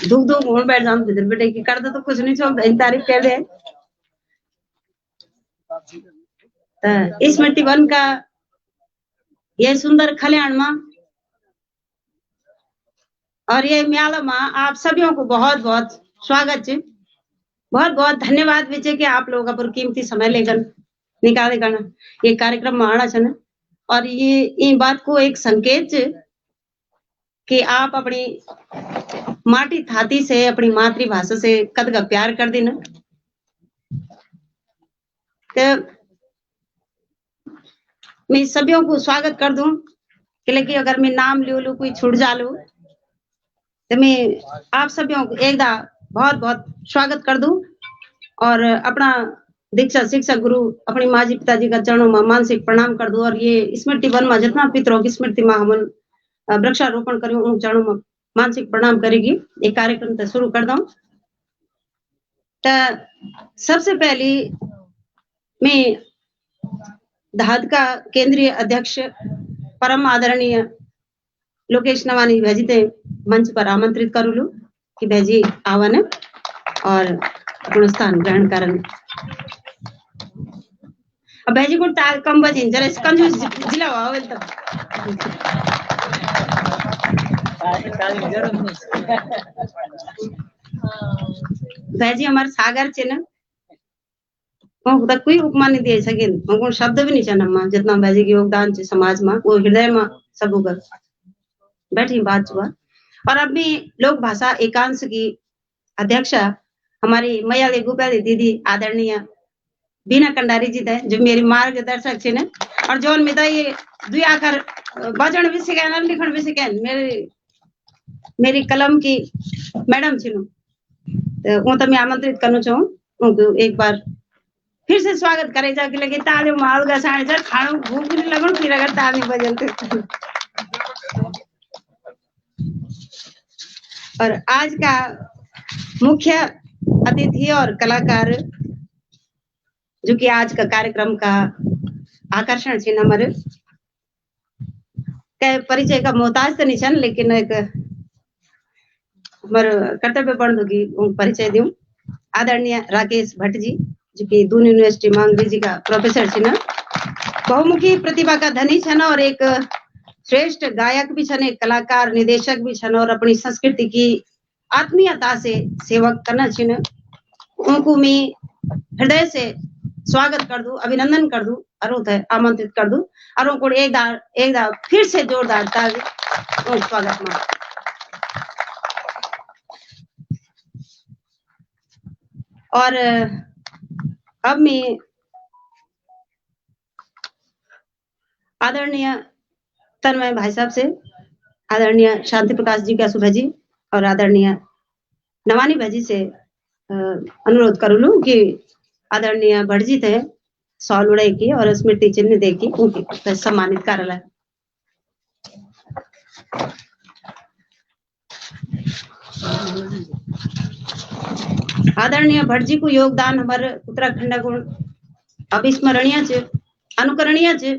दुख दुख होने बैठ जाऊं फिर बेटे की करता तो कुछ नहीं छो तारीफ कर दे। इस मिट्टी वन का ये सुंदर खलियान में और ये म्याला में आप सभी को बहुत बहुत स्वागत है। बहुत बहुत धन्यवाद विजय कि आप लोग अपन कीमती समय लेकर निकाले करना ये कार्यक्रम में आना चाहिए और ये बात को एक संकेत कि आप अपनी माटी थाती से अपनी मातृभाषा से कद का प्यार कर देना। तो मैं सभी को स्वागत कर दूं कि अगर मैं नाम लू कोई छूट जा लू तो मैं आप सभी को एक बहुत बहुत स्वागत कर दूं और अपना दीक्षा शिक्षक गुरु अपनी माजी पिताजी का चरणों में मानसिक प्रणाम कर दूं और ये स्मृति वन में जितना पितरों की स्मृति में हम वृक्षारोपण करें उन चरणों में मानसिक प्रणाम करेगी। एक कार्यक्रम तो शुरू कर दूं। तो सबसे पहली मैं धाद का केंद्रीय अध्यक्ष परम आदरणीय लोकेश नवानी भाजी ते मंच पर आमंत्रित करू लू कि भाजी आवन और अपना स्थान ग्रहण करन। अब भाजी को ताल कम बजे जरा कंजूस जिला वावल तब भाजी हमारे सागर छे ना वो तक कोई उपमा नहीं दे सके उनको शब्द भी नहीं चना जितना भाजी के योगदान छे समाज में वो हृदय में सब उगर बैठी बात हुआ। और अब भी लोक भाषा एकांश की अध्यक्षा हमारी मयाली गोपाली दीदी आदरणीय बीना कंडारी जी थे जो मेरी मार्गदर्शक छे न और जोन में ये दुई आकर बजन भी सिखाए लिखण भी सिखाए मेरी कलम की मैडम छे तो वो तो मैं आमंत्रित करना चाहूँ उनको एक बार फिर से स्वागत करे जाके लगे ताले माल गसाने जा खाणो भूख नहीं लगन फिर अगर ताली बजन और आज का मुख्य अतिथि और कलाकार जो कि आज का कार्यक्रम का आकर्षण छे हमारे परिचय का मोहताज तो नहीं छन लेकिन एक हमारे कर्तव्य बन होगी परिचय दूं। आदरणीय राकेश भट्ट जी जो कि दून यूनिवर्सिटी मांगली का प्रोफेसर छे ना बहुमुखी प्रतिभा का धनी छन और एक श्रेष्ठ गायक भी छन एक कलाकार निदेशक भी छन और अपनी संस्कृति की आत्मीयता से सेवक करना छन उनको मैं हृदय से स्वागत कर दूं अभिनंदन कर दूं और आमंत्रित कर दूं और उनको एक दार फिर से जोरदार ताली स्वागत में। और अब मैं आदरणीय तन्मय भाई साहब से आदरणीय शांति प्रकाश जी का सुभा जी और आदरणीय नवानी भाजी से अनुरोध करू लू कि आदरणीय भट्ट जी थे सॉल उड़ाई की और स्मृति चिन्ह दे की उनकी सम्मानित कार्यालय। आदरणीय भट्ट जी को योगदान हमारे उत्तराखंड को अविस्मरणीय छे अनुकरणीय छे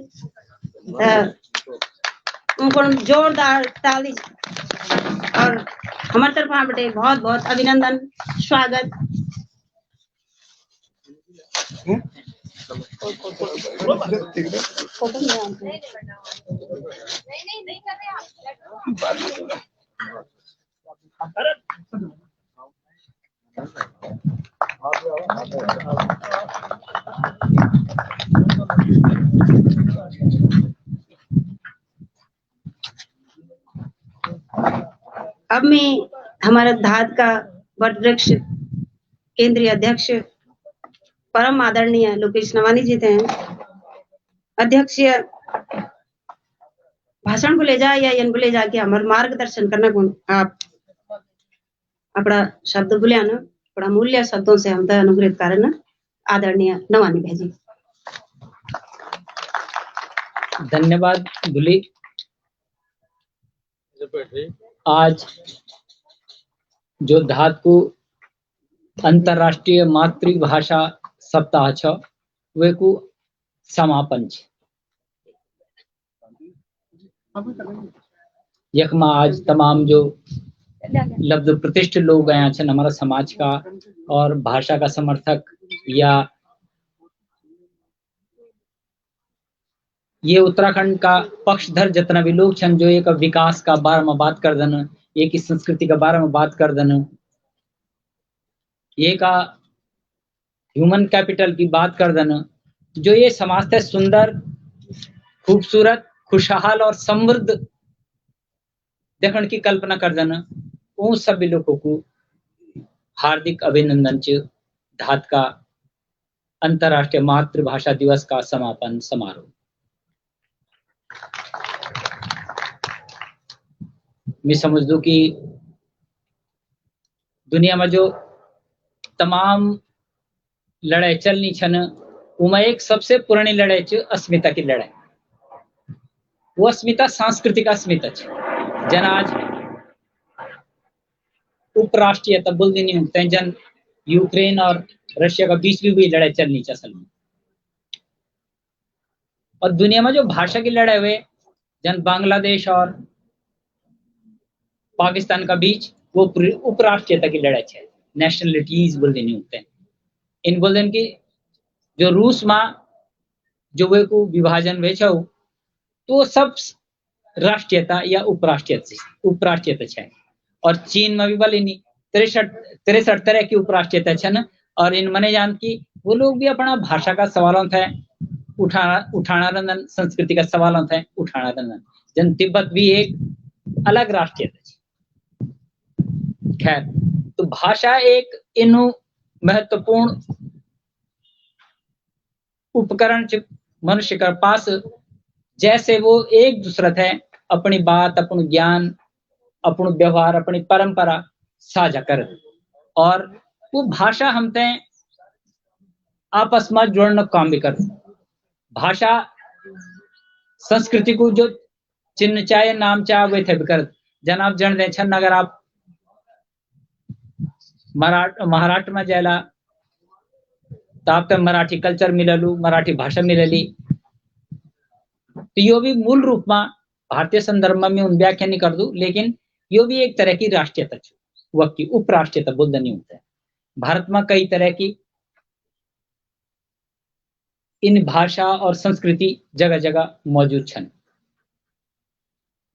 उनको जोरदार ताली और हमारे तरफ बटे बहुत बहुत अभिनंदन स्वागत। अब मैं हमारे धाद का वट वृक्ष केंद्रीय अध्यक्ष परम आदरणीय लोकेश नवानी जी थे अध्यक्षीय भाषण को ले जाए या इन बोले जाके हमारे मार्गदर्शन करना कौन आप अपना शब्द बोलिया ना बड़ा मूल्य शब्दों से हम तो अनुग्रहित कारण आदरणीय नवानी भाई जी। धन्यवाद दुली। आज जो धाद को अंतरराष्ट्रीय मातृभाषा सप्ताह छ वे को समापन छे यक में आज तमाम जो लब्ध प्रतिष्ठित लोग आया छन हमारा समाज का और भाषा का समर्थक या ये उत्तराखंड का पक्षधर जितना भी लोग छन जो एक विकास का बारे में बात कर दन, एक ही संस्कृति का बारे में बात कर दन, एक ह्यूमन कैपिटल की बात कर दन, जो ये समाज से सुंदर, खूबसूरत, खुशहाल और समृद्ध देखने की कल्पना कर दन, उन सभी लोगों को हार्दिक अभिनंदन च धात का अंतर्राष्ट्रीय मातृभाषा दिवस का समापन समारोह। मैं समझ दू कि दुनिया में जो तमाम लड़ाई चलनी छन उनमें एक सबसे पुरानी लड़ाई च अस्मिता की लड़ाई। वो अस्मिता सांस्कृतिक अस्मिता छ जन आज उपराष्ट्रीयता बोलते नहीं होते हैं, जन यूक्रेन और रशिया का बीच भी लड़ाई चलनी चाहिए असल में। और दुनिया में जो भाषा की लड़ाई हुए जन बांग्लादेश और पाकिस्तान का बीच वो उपराष्ट्रीयता की लड़ाई है, नेशनलिटीज बोलते नहीं होते हैं। इन बोलते कि जो रूस में जो वे को विभाजन वे छो तो सब राष्ट्रीयता या उपराष्ट्रीयता है। और चीन में भी बोले नहीं 63 तरह की उपराष्ट्रीयता छन और इन मने जान की वो लोग भी अपना भाषा का सवालों था उठाना रंदन, संस्कृति का सवालों था उठाना रंदन। जन तिब्बत भी एक अलग राष्ट्रीयता है। खैर तो भाषा एक इनु महत्वपूर्ण उपकरण मनुष्य के पास, जैसे वो एक दूसरे थे अपनी बात, अपन ज्ञान, अपन व्यवहार, अपनी परंपरा साझा कर और वो भाषा हमते आपस में जोड़ने काम भी कर। भाषा संस्कृति को जो चिन्ह चाहे नाम चाहे वे थे भी कर। जन आप जन दे छन अगर आप महाराष्ट्र में जाएला तो आप मराठी कल्चर मिललू, मराठी भाषा मिलली, तो यो भी मूल रूप में भारतीय संदर्भ में उन व्याख्या नहीं कर दू, लेकिन यो भी एक तरह की राष्ट्रीयता वह की उपराष्ट्रीयता बोल नहीं होता है। भारत में कई तरह की इन भाषा और संस्कृति जगह जगह मौजूद छन।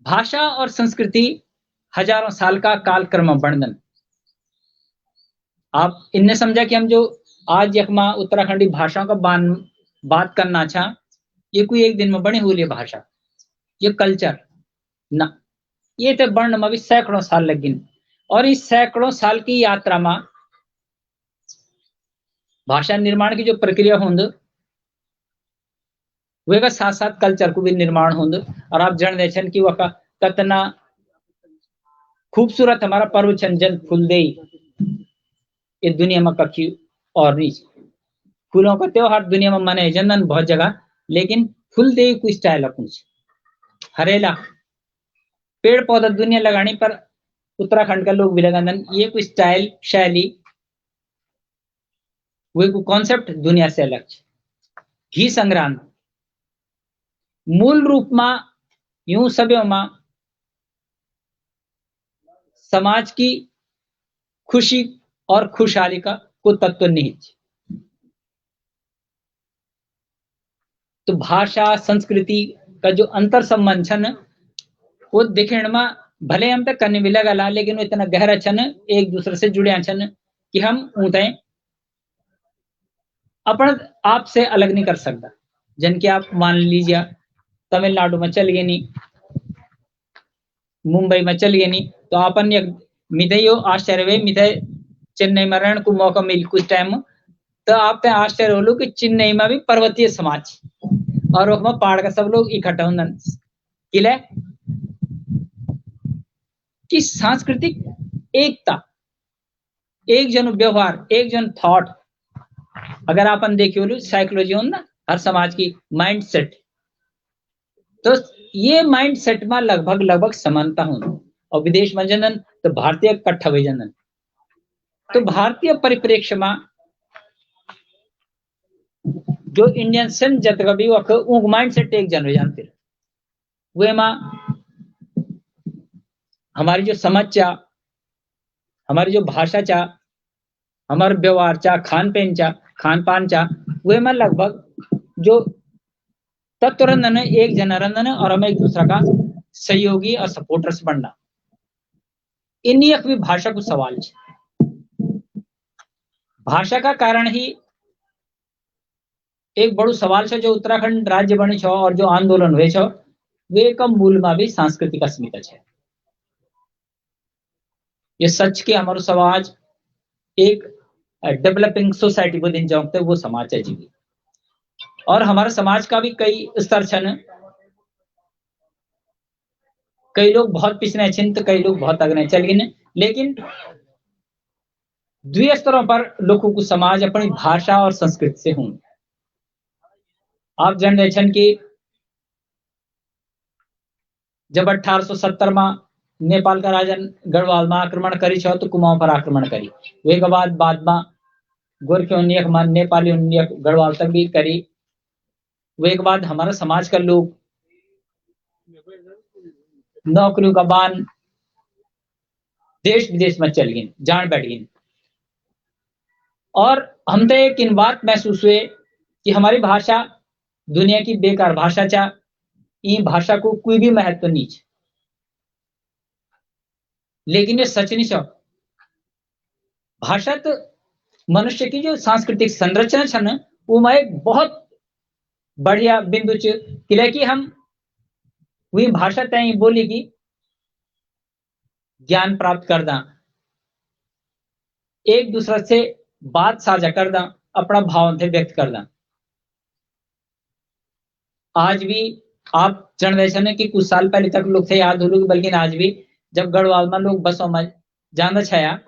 भाषा और संस्कृति हजारों साल का कालक्रम वर्णन। आप इनने समझा कि हम जो आज यकमा उत्तराखंडी भाषाओं का बात करना चाह, ये कोई एक दिन में बनी हुई भाषा, ये कल्चर ना, ये तो बढ़ने में भी सैकड़ों साल लगे। और इस सैकड़ों साल की यात्रा में भाषा निर्माण की जो प्रक्रिया होंद वे का साथ साथ कल्चर को भी निर्माण होंद। और आप जन दे छन कि वह कतना खूबसूरत हमारा पर्व छन जन फूलदेई, ये दुनिया में कखी और नहीं। फूलों का त्योहार दुनिया में मनाए जनन बहुत जगह, लेकिन फूलदेई को स्टाइल अपन हरेला पेड़ पौधा दुनिया लगाने पर उत्तराखंड का लोग भी लगान, ये कोई स्टाइल शैली वे को कॉन्सेप्ट दुनिया से अलग। घी संग्राम मूल रूप में यूं सभ्यों में समाज की खुशी और खुशहाली का को तत्व निहित। तो भाषा संस्कृति का जो अंतर संबंध छन वो दिखण में भले हम तक करने भी लगला, लेकिन वो इतना गहरा छन, एक दूसरे से जुड़े छन कि हम उते अपन आप से अलग नहीं कर सकता। जन की आप मान लीजिए तमिलनाडु में चल गए नहीं, मुंबई में चल गए नहीं, तो अपन मिथयो आश्चर्य वे मिथे चेन्नई में रहने को मौका मिल कुछ टाइम, तो आप ते आश्चर्य होलो कि चेन्नई में भी पर्वतीय समाज और उसमें पहाड़ का सब लोग इकट्ठा होंगे किले की सांस्कृतिक एकता, एक जन व्यवहार, एक जन थॉट। अगर अपन देखियो साइकोलॉजी हो ना हर समाज की माइंड सेट, तो ये माइंड सेट में लगभग समानता हो। और विदेश में जनन तो भारतीय कट्ठा हुए जनन, तो भारतीय परिप्रेक्ष्य में जो इंडियन सन जत भी वो माइंड सेट एक जन हो जानते वे मां हमारी जो समझ हमारी जो भाषा चा, हमारे व्यवहार चा, खान पान चा, वे में लगभग जो तत्व रंधन एक जना रंधन और हमें एक दूसरा का सहयोगी और सपोर्टर्स बनना, इन्हीं भी भाषा को सवाल है। भाषा का कारण ही एक बड़ो सवाल है जो उत्तराखंड राज्य बनी छो और जो आंदोलन हुए छो वे का मूल में भी सांस्कृतिक अस्मिता है। ये सच के हमारो समाज एक डेवलपिंग सोसाइटी को दिन जाते वो समाज है जीवी, और हमारे समाज का भी कई स्तर छन, कई लोग बहुत पिछने छिन तो कई लोग बहुत अग्रणी चल गए, लेकिन द्वि स्तरों पर लोगों को समाज अपनी भाषा और संस्कृति से हूं। आप जान रहे छन कि जब 1870 में नेपाल का राजा गढ़वाल में आक्रमण करी छो तो कुमाऊं पर आक्रमण करी, वे के बाद में गोरखे उन्नियक में नेपाली उन्नियक गढ़वाल तक भी करी। वे के बाद हमारा समाज का लोग नौकरियों का बान देश विदेश में चल गए, जान बैठ गए, और हम तो एक इन बात महसूस हुए कि हमारी भाषा दुनिया की बेकार भाषा चा, ये भाषा को कोई भी महत्व नहीं है। लेकिन ये सच नहीं छो, भाषा तो मनुष्य की जो सांस्कृतिक संरचना है ना वो में एक बहुत बढ़िया बिंदु च, कि हम वही भाषा तय बोली की ज्ञान प्राप्त कर दा, एक दूसरे से बात साझा कर दा, अपना भाव से व्यक्त कर दा। आज भी आप जन रहे कि कुछ साल पहले तक लोग थे याद हो लोग, बल्कि आज भी जब गढ़वाल में लोग बसों में जाना छाया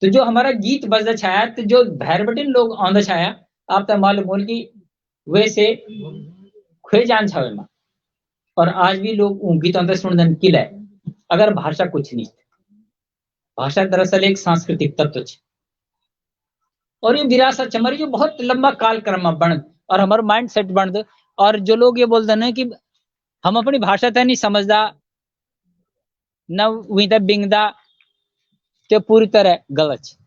तो जो हमारा गीत बजदा छाया तो जो भैरबटिन लोग आंदा छाया आप तो मालूम बोल की वैसे खुए जान छावे में, और आज भी लोग उन गीतों से सुनदन किला है। अगर भाषा कुछ नहीं, भाषा दरअसल एक सांस्कृतिक तत्व है और ये विरासत हमारी जो बहुत लंबा कालक्रम में बन और हमारा माइंड सेट बन, और जो लोग ये बोलते हैं कि हम अपनी भाषा तय नहीं समझदा न वहीं तक बिंगदा तो पूरी तरह गलत है।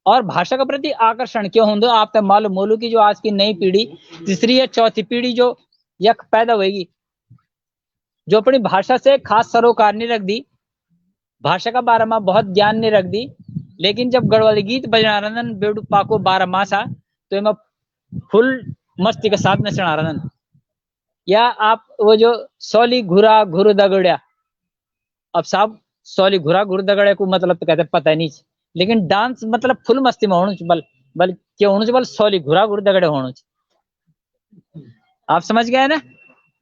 और भाषा के प्रति आकर्षण क्यों होंगे आप तक मालूम मोलू की जो आज की नई पीढ़ी तीसरी या चौथी पीढ़ी जो यक पैदा होगी जो अपनी भाषा से खास सरोकार नहीं रख दी, भाषा का बारे में बहुत ज्ञान नहीं रख दी, लेकिन जब गढ़वाली गीत बजना रंदन बेडू पाको 12 मासा तो मैं फुल मस्ती के साथ नचना रंदन। या आप वो जो सोली घुरा घुर दगड़िया, अब साहब सोली घुरा घुर दगड़े को मतलब तो कहते पता नहीं, लेकिन डांस मतलब फुल मस्ती में होना बल क्या होना बल सोली घुरा घुर दगड़े होना। आप समझ गए ना,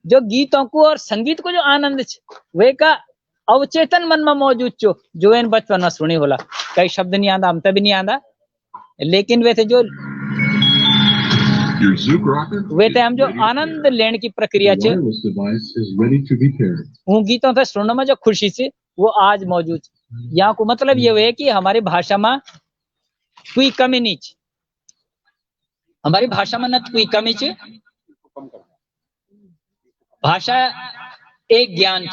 जो गीतों को और संगीत को जो आनंद वे का अवचेतन मन में मौजूद जो इन बचपन में सुनी होला, कई शब्द नहीं आंदा, हमता भी नहीं आंदा, लेकिन वे थे जो वे थे हम जो आनंद लेने की प्रक्रिया उन गीतों से सुनने में जो खुशी से वो आज मौजूद। यहाँ को मतलब ये हुए कि हमारी भाषा में कोई कमी नहीं, हमारी भाषा में न कोई कमी च, भाषा एक ज्ञान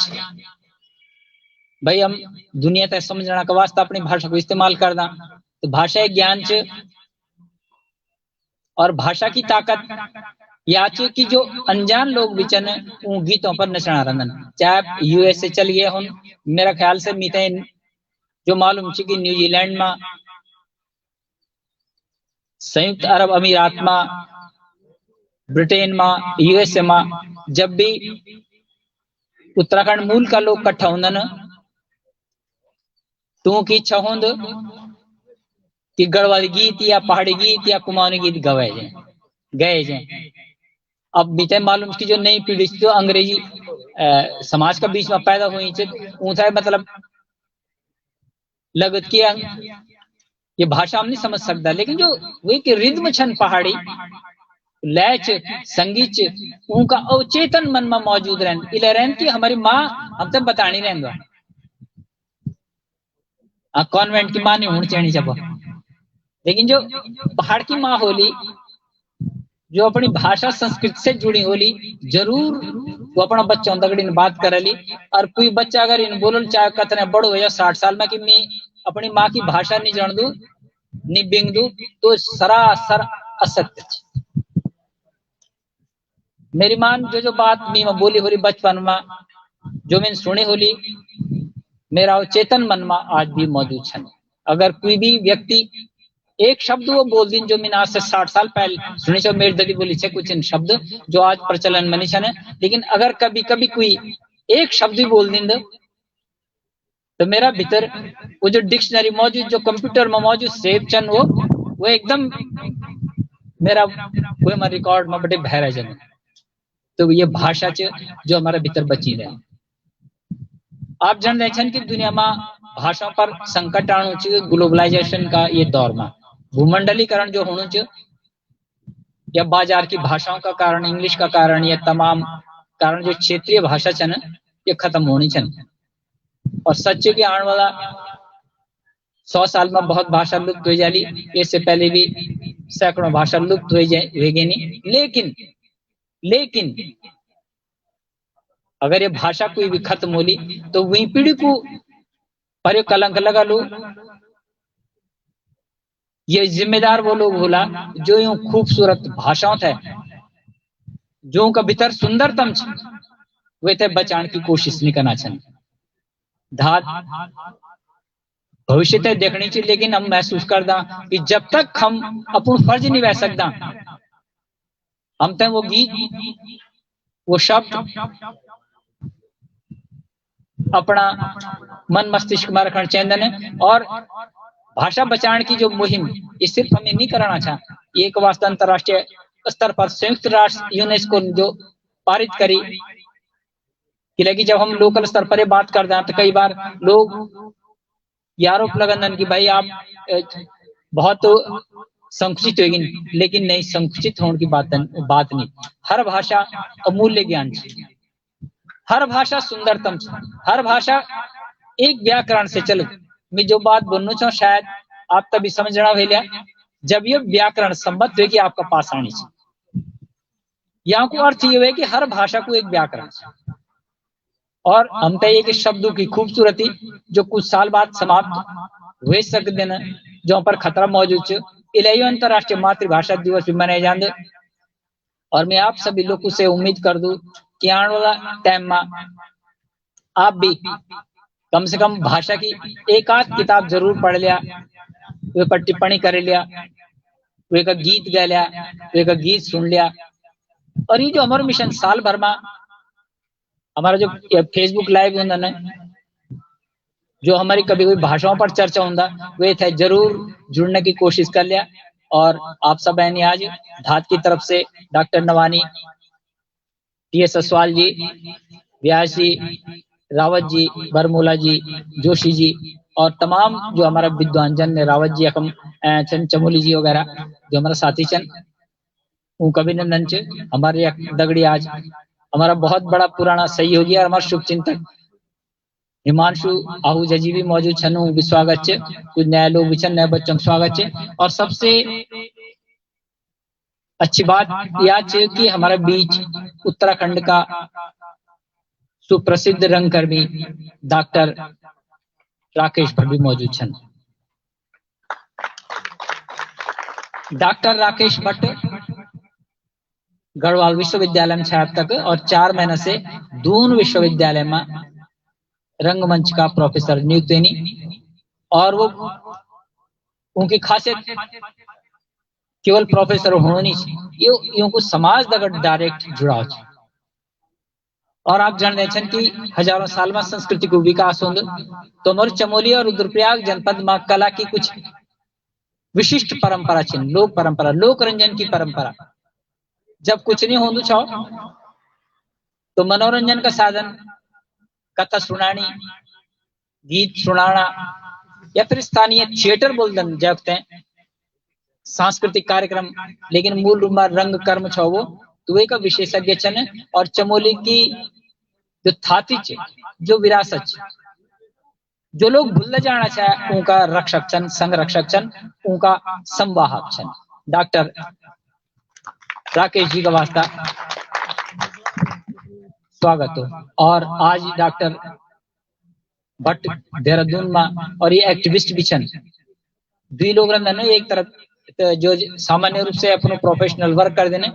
भाई हम दुनिया तक समझना का वास्ता अपनी भाषा को इस्तेमाल करना, तो भाषा एक ज्ञान च, और भाषा की ताकत याच की जो अनजान लोग बिचन उन गीतों पर नचना रंदन, चाहे यूएस से चल गए हो, मेरा ख्याल से मीते जो मालूम कि न्यूजीलैंड में, संयुक्त अरब अमीरात में, ब्रिटेन में, यूएसए में जब भी उत्तराखंड मूल का लोग इकट्ठा होंगे न तो की इच्छा होंद कि गढ़वाली गीत या पहाड़ी गीत या कुमाऊनी गीत गए जाए। अब बीते मालूम की जो नई पीढ़ी जो अंग्रेजी समाज का बीच में पैदा हुई ऊंचा मतलब लगत की ये भाषा हम नहीं समझ सकता, लेकिन जो वे के रिद्म छन पहाड़ी लैच संगीत उनका अवचेतन मन में मौजूद रहन की हमारी माँ हम तक बतानी रहेंगे कॉन्वेंट की माँ नहीं होनी चाहिए जब, लेकिन जो पहाड़ की माँ होली जो अपनी भाषा संस्कृति से जुड़ी होली जरूर वो अपना बच्चा दगड़ी ने बात कर ली। और कोई बच्चा अगर इन बोलल चाहे कतने बड़ो या 60 साल में कि मैं अपनी माँ की भाषा नहीं जान दू नहीं बिंग दू तो सरासर असत्य छे। मेरी मान जो बात मी में बोली होली बचपन में जो मैंने सुनी होली मेरा चेतन मन में आज भी मौजूद है। अगर कोई भी व्यक्ति एक शब्द वो बोल दिन जो मैंने आज से 60 साल पहले सुनी छो मेरी ददी बोली छे कुछ इन शब्द जो आज प्रचलन में नहीं छे, लेकिन अगर कभी कभी कोई एक शब्द भी बोल दिन तो मेरा भीतर वो जो डिक्शनरी मौजूद जो कंप्यूटर में मौजूद सेव चन वो एकदम मेरा वो हमारे रिकॉर्ड में बड़े बहरा जन। तो ये भाषा च जो हमारे भीतर बची रहे। आप जान रहे छन कि दुनिया में भाषाओं पर संकट आणु च ग्लोबलाइजेशन का ये दौर में भूमंडलीकरण जो होना च या बाजार की भाषाओं का कारण इंग्लिश का कारण या तमाम कारण जो क्षेत्रीय भाषा छन ये खत्म होनी छन। और सच्चे के आने वाला 100 साल में बहुत भाषा लुप्त हो जाली, इससे पहले भी सैकड़ों भाषा लुप्त हो गई नहीं। लेकिन अगर ये भाषा कोई भी खत्म होली तो वही पीढ़ी को पर कलंक लगा लो। ये जिम्मेदार वो लोग होला जो यूं खूबसूरत भाषाओं थे जो उनका भीतर सुंदरतम वे थे बचाने की कोशिश नहीं करना चाहिए। धात भविष्य तक देखनी चाहिए, लेकिन हम महसूस करदा कि जब तक हम अपन फर्ज नहीं वह सकता हम तक वो गीत वो शब्द अपना मन मस्तिष्क में रखना चाहिए। और भाषा बचाने की जो मुहिम ये सिर्फ हमें नहीं कराना चाह, ये एक वास्ता अंतरराष्ट्रीय स्तर पर संयुक्त राष्ट्र यूनेस्को ने जो पारित करी कि जब हम लोकल स्तर पर बात करते हैं तो कई बार लोग आरोप लगाते कि भाई आप बहुत संकुचित होगी, लेकिन नहीं संकुचित होने की बात नहीं। हर भाषा अमूल्य ज्ञान है, हर भाषा सुंदरतम है, हर भाषा एक व्याकरण से चल। मैं जो बात बोलना चाहूँ शायद आप तभी समझना भैया जब ये व्याकरण संबद्ध है कि आपका पास आनी चाहिए। यहाँ को अर्थ ये है कि हर भाषा को एक व्याकरण है और हम तो एक शब्दों की खूबसूरती जो कुछ साल बाद समाप्त हो सकते हैं जो पर खतरा मौजूद है। इलाही अंतरराष्ट्रीय मातृभाषा दिवस भी मनाए जाते और मैं आप सभी लोगों से उम्मीद कर दूं कि आने वाला टाइम में आप भी कम से कम भाषा की एक आध किताब जरूर पढ़ लिया, वे पर टिप्पणी कर लिया, वे का गीत गा लिया, वे का गीत सुन लिया। और ये जो हमारा मिशन साल भर में हमारा जो फेसबुक लाइव होता ना जो हमारी कभी कोई भाषाओं पर चर्चा होता वे थे जरूर जुड़ने की कोशिश कर लिया। और आप सब ने आज धात की तरफ से डॉक्टर नवानी, टी.एस. असवाल जी, व्यास जी, रावत जी, बरमूला जी, जोशी जी और तमाम जो हमारा विद्वान जन रावत जी अकम चंद चमोली जी वगैरह जो हमारा साथी चंद उनका अभिनंदन च। हमारे दगड़ी आज हमारा बहुत बड़ा पुराना सहयोगी और हमारा शुभचिंतक हिमांशु आहूजा जी भी मौजूद छन, भी स्वागत है। कुछ नए लोग भी छन, नए बच्चों का स्वागत है। और सबसे अच्छी बात यह है कि हमारे बीच उत्तराखंड का सुप्रसिद्ध रंगकर्मी डॉक्टर राकेश भट्ट भी मौजूद छन। डॉक्टर राकेश भट्ट गढ़वाल विश्वविद्यालय में छात्र तक और 4 महीने से दून विश्वविद्यालय में रंगमंच का प्रोफेसर नियुक्त है। और वो उनकी खासियत केवल प्रोफेसर होनी ये को समाज दगड़ डायरेक्ट जुड़ाव है। और आप जान रहे कि हजारों साल में संस्कृति को विकास हो तो हमारे चमोली और रुद्रप्रयाग जनपद में कला की कुछ विशिष्ट परंपरा छे, लोक परंपरा, लोक रंजन की परंपरा। जब कुछ नहीं होंदु छो तो मनोरंजन का साधन कथा सुनानी, गीत सुनाना या फिर स्थानीय थिएटर बोल जाते हैं सांस्कृतिक कार्यक्रम। लेकिन मूल रूप में रंग कर्म छो वो तो वे का विशेषज्ञ छन। और चमोली की जो थाती चे जो विरासत जो लोग भूल जाना चाहे उनका रक्षक छन, संरक्षक छन, उनका संवाहक छन। डॉक्टर राकेश जी का वास्ता स्वागत हो। और आज डॉक्टर भट्ट देहरादून में और ये एक्टिविस्ट भी छन, दुई लोग रहते एक तरफ तो जो सामान्य रूप से अपनो प्रोफेशनल वर्क कर देने,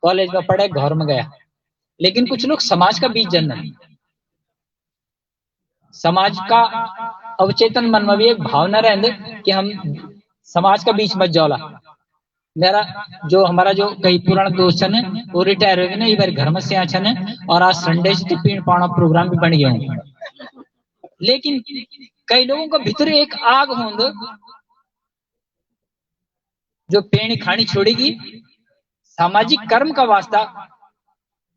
कॉलेज में पढ़े, घर में गया, लेकिन कुछ लोग समाज का बीज जनन, समाज का अवचेतन मन में भी एक भावना रहने कि हम समाज का बीच मत जौला। मेरा जो हमारा जो कई पुराना दोस्त है वो रिटायर हो गए ना, बार घर में से आछन और आज संडे से पीण पाना प्रोग्राम भी बन गया हूँ। लेकिन कई लोगों का भीतर एक आग होंद जो पेड़ खानी छोड़ेगी, सामाजिक कर्म का वास्ता,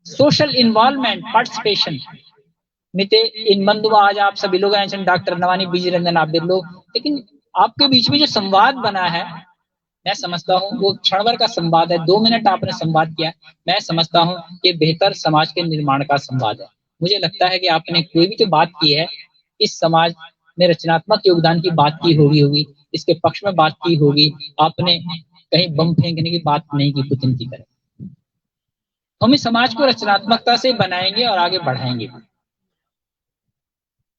सोशल इन्वॉल्वमेंट, पार्टिसिपेशन मिते इन बंधुआ आज आप सभी लोग आए, डॉक्टर नवानी बीजी रंजन आप लोग, लेकिन आपके बीच में जो संवाद बना है मैं समझता हूँ वो क्षण भर का संवाद है। 2 मिनट आपने संवाद किया, मैं समझता हूँ ये बेहतर समाज के निर्माण का संवाद है। मुझे लगता है कि आपने कोई भी जो बात की है इस समाज में रचनात्मक योगदान की बात की होगी, इसके पक्ष में बात की होगी, आपने कहीं बम फेंकने की बात नहीं की पुतिन की तरह। हम इस समाज को रचनात्मकता से बनाएंगे और आगे बढ़ाएंगे।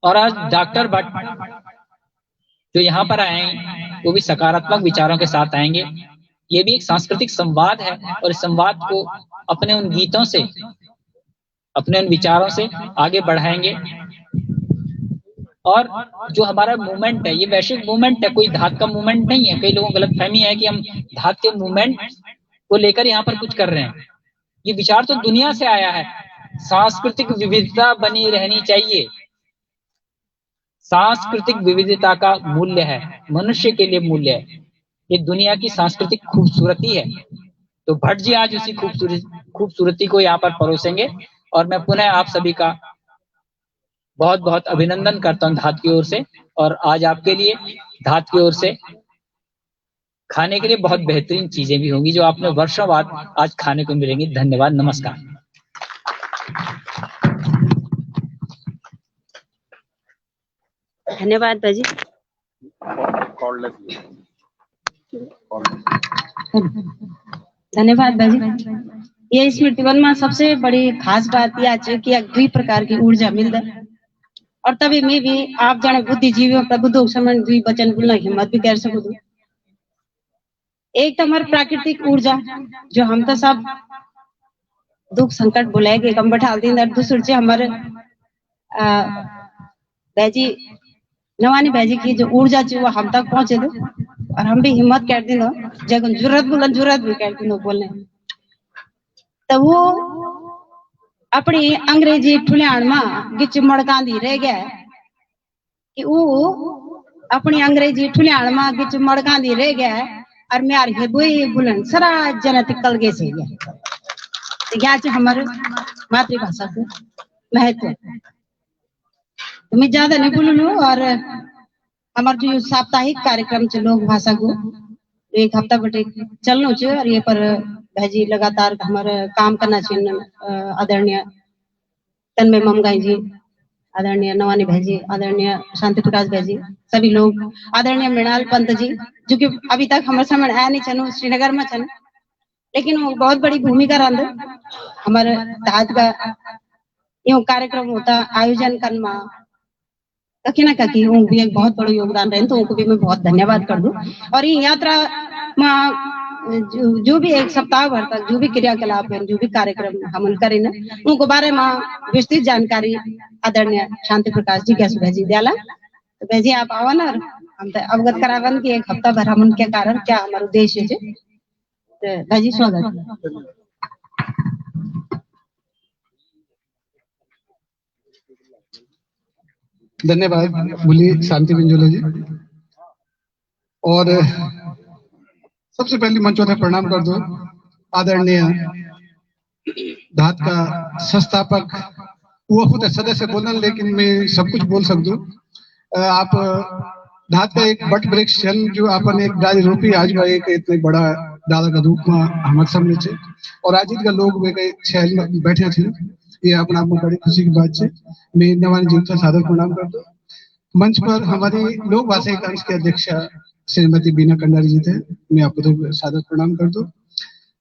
और आज डॉक्टर भट्ट जो यहाँ पर आए वो भी सकारात्मक विचारों के साथ आएंगे। ये भी एक सांस्कृतिक संवाद है और इस संवाद को अपने उन गीतों से, अपने उन विचारों से आगे बढ़ाएंगे। और जो हमारा मूवमेंट है ये वैश्विक मूवमेंट है, कोई धात का मूवमेंट नहीं है। कई लोगों को गलतफहमी है कि हम धात के मूवमेंट को लेकर यहाँ पर कुछ कर रहे हैं। ये विचार तो दुनिया से आया है। सांस्कृतिक विविधता बनी रहनी चाहिए, सांस्कृतिक विविधता का मूल्य है, मनुष्य के लिए मूल्य है, ये दुनिया की सांस्कृतिक खूबसूरती है। तो भट्ट जी आज उसी खूबसूरती को यहाँ पर परोसेंगे और मैं पुनः आप सभी का बहुत बहुत अभिनंदन करता हूँ धात की ओर से। और आज आपके लिए धात की ओर से खाने के लिए बहुत बेहतरीन चीजें भी होंगी जो आपने वर्षों बाद आज खाने को मिलेंगी। धन्यवाद, नमस्कार। धन्यवाद बाजी। धन्यवाद बाजी। ये स्मृति वन में सबसे बड़ी खास बात यह है कि दुई प्रकार की ऊर्जा मिलता और तभी मैं भी आप जाने बुद्धिजीवियों प्रबुद्धों समय दुई वचन बोलना हिम्मत भी कर सकूं। एक तो हमारी प्राकृतिक ऊर्जा जो हम तो सब दुख संकट बुलाएंगे कम बैठा दिन, और दूसरी से हमारे बैजी नवानी बैजी की जो ऊर्जा चाहिए वो हम तक पहुंचे दो और हम भी हिम्मत कर दी दो, जगह जरूरत भी कर दी दो बोलने। तो वो अपनी अंग्रेजी ठुलियाण में गिच मड़कांदी रह गया कि वो अपनी अंग्रेजी ठुलियाण में गिच मड़कांदी रह गया और मैं हेबोई बुलन सारा जनतिक कल गए से गया। तो क्या हमारे मातृभाषा को महत्व तो मैं ज्यादा नहीं बोलूँ। और हमारे जो साप्ताहिक कार्यक्रम च लोक भाषा को एक हफ्ता बटे चलनो च और ये पर भाजी लगातार हमारे काम करना चाहिए। आदरणीय तन्मय ममगाई जी, आदरणीय नवानी भाजी, आदरणीय शांति प्रकाश भाजी, सभी लोग, आदरणीय मृणाल पंत जी जो कि अभी तक हमारे सामने आया नहीं छन, श्रीनगर में छन, लेकिन वो बहुत बड़ी भूमिका रहा हमारे धात का यूं कार्यक्रम होता आयोजन करना कहीं ना कहीं उनको भी एक बहुत बड़ा योगदान रहे, तो उनको भी मैं बहुत धन्यवाद कर दूं। और ये यात्रा में जो भी एक सप्ताह भर तक जो भी क्रियाकलाप है, जो भी कार्यक्रम हम करें ना, उनको बारे में विस्तृत जानकारी आदरणीय शांति प्रकाश जी क्या सुबह जी दियाला। तो भाई जी आप आवा ना हम तो अवगत करावन कि एक हफ्ता भर हम के कारण क्या हमारा उद्देश्य है। तो भाई जी स्वागत। धन्यवाद बोली शांति बिंजोला जी। और सबसे पहले मंच पर प्रणाम कर दो आदरणीय धात का संस्थापक, वो खुद सदस्य बोलन लेकिन मैं सब कुछ बोल सकूं। आप धात का एक बट वृक्ष छन जो अपन एक गाज रोपी आज का एक इतने बड़ा डाला का रूप में हमारे सामने छे और आज का लोग वे कई छेल में बैठे थे। ये अपना आप में बड़ी खुशी की बात है। मैं नवानी जी का सादर प्रणाम करता हूँ। मंच पर हमारी लोक भाषा एकांश के अध्यक्ष श्रीमती बीना कंडारी जी थे, मैं आपको तो सादर प्रणाम करता हूँ।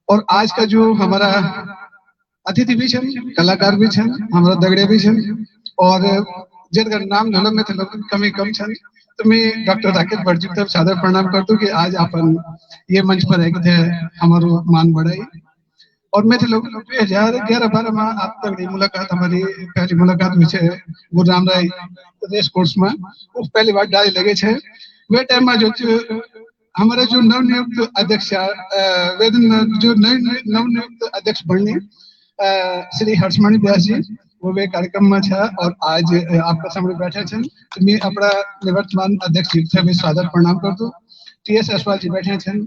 और आज का जो हमारा अतिथि भी छन, कलाकार भी छन, हमारा दगड़े भी छन और जिनका नाम झोलक में थे लोग कमी कम छन। तो मैं डॉक्टर राकेश भट्ट जी को सादर प्रणाम कर दूं कि आज अपन ये मंच पर है थे हमारो मान बढ़ाई। और मैं थे लोग 2011-12 में आप तक मुलाकात हमारी पहली मुलाकात हुई है गुरु राम राय रेस कोर्स में। वो पहली बार डाले लगे छे वे टाइम में जो हमारे जो नवनियुक्त अध्यक्ष जो नवनियुक्त अध्यक्ष बने श्री हर्षमणि व्यास जी वो वे कार्यक्रम में छा और आज आपका सामने बैठे छन। तो मैं अपना निवर्तमान अध्यक्ष जी से भी स्वागत प्रणाम कर दूं। टीएस असवाल जी बैठे छन,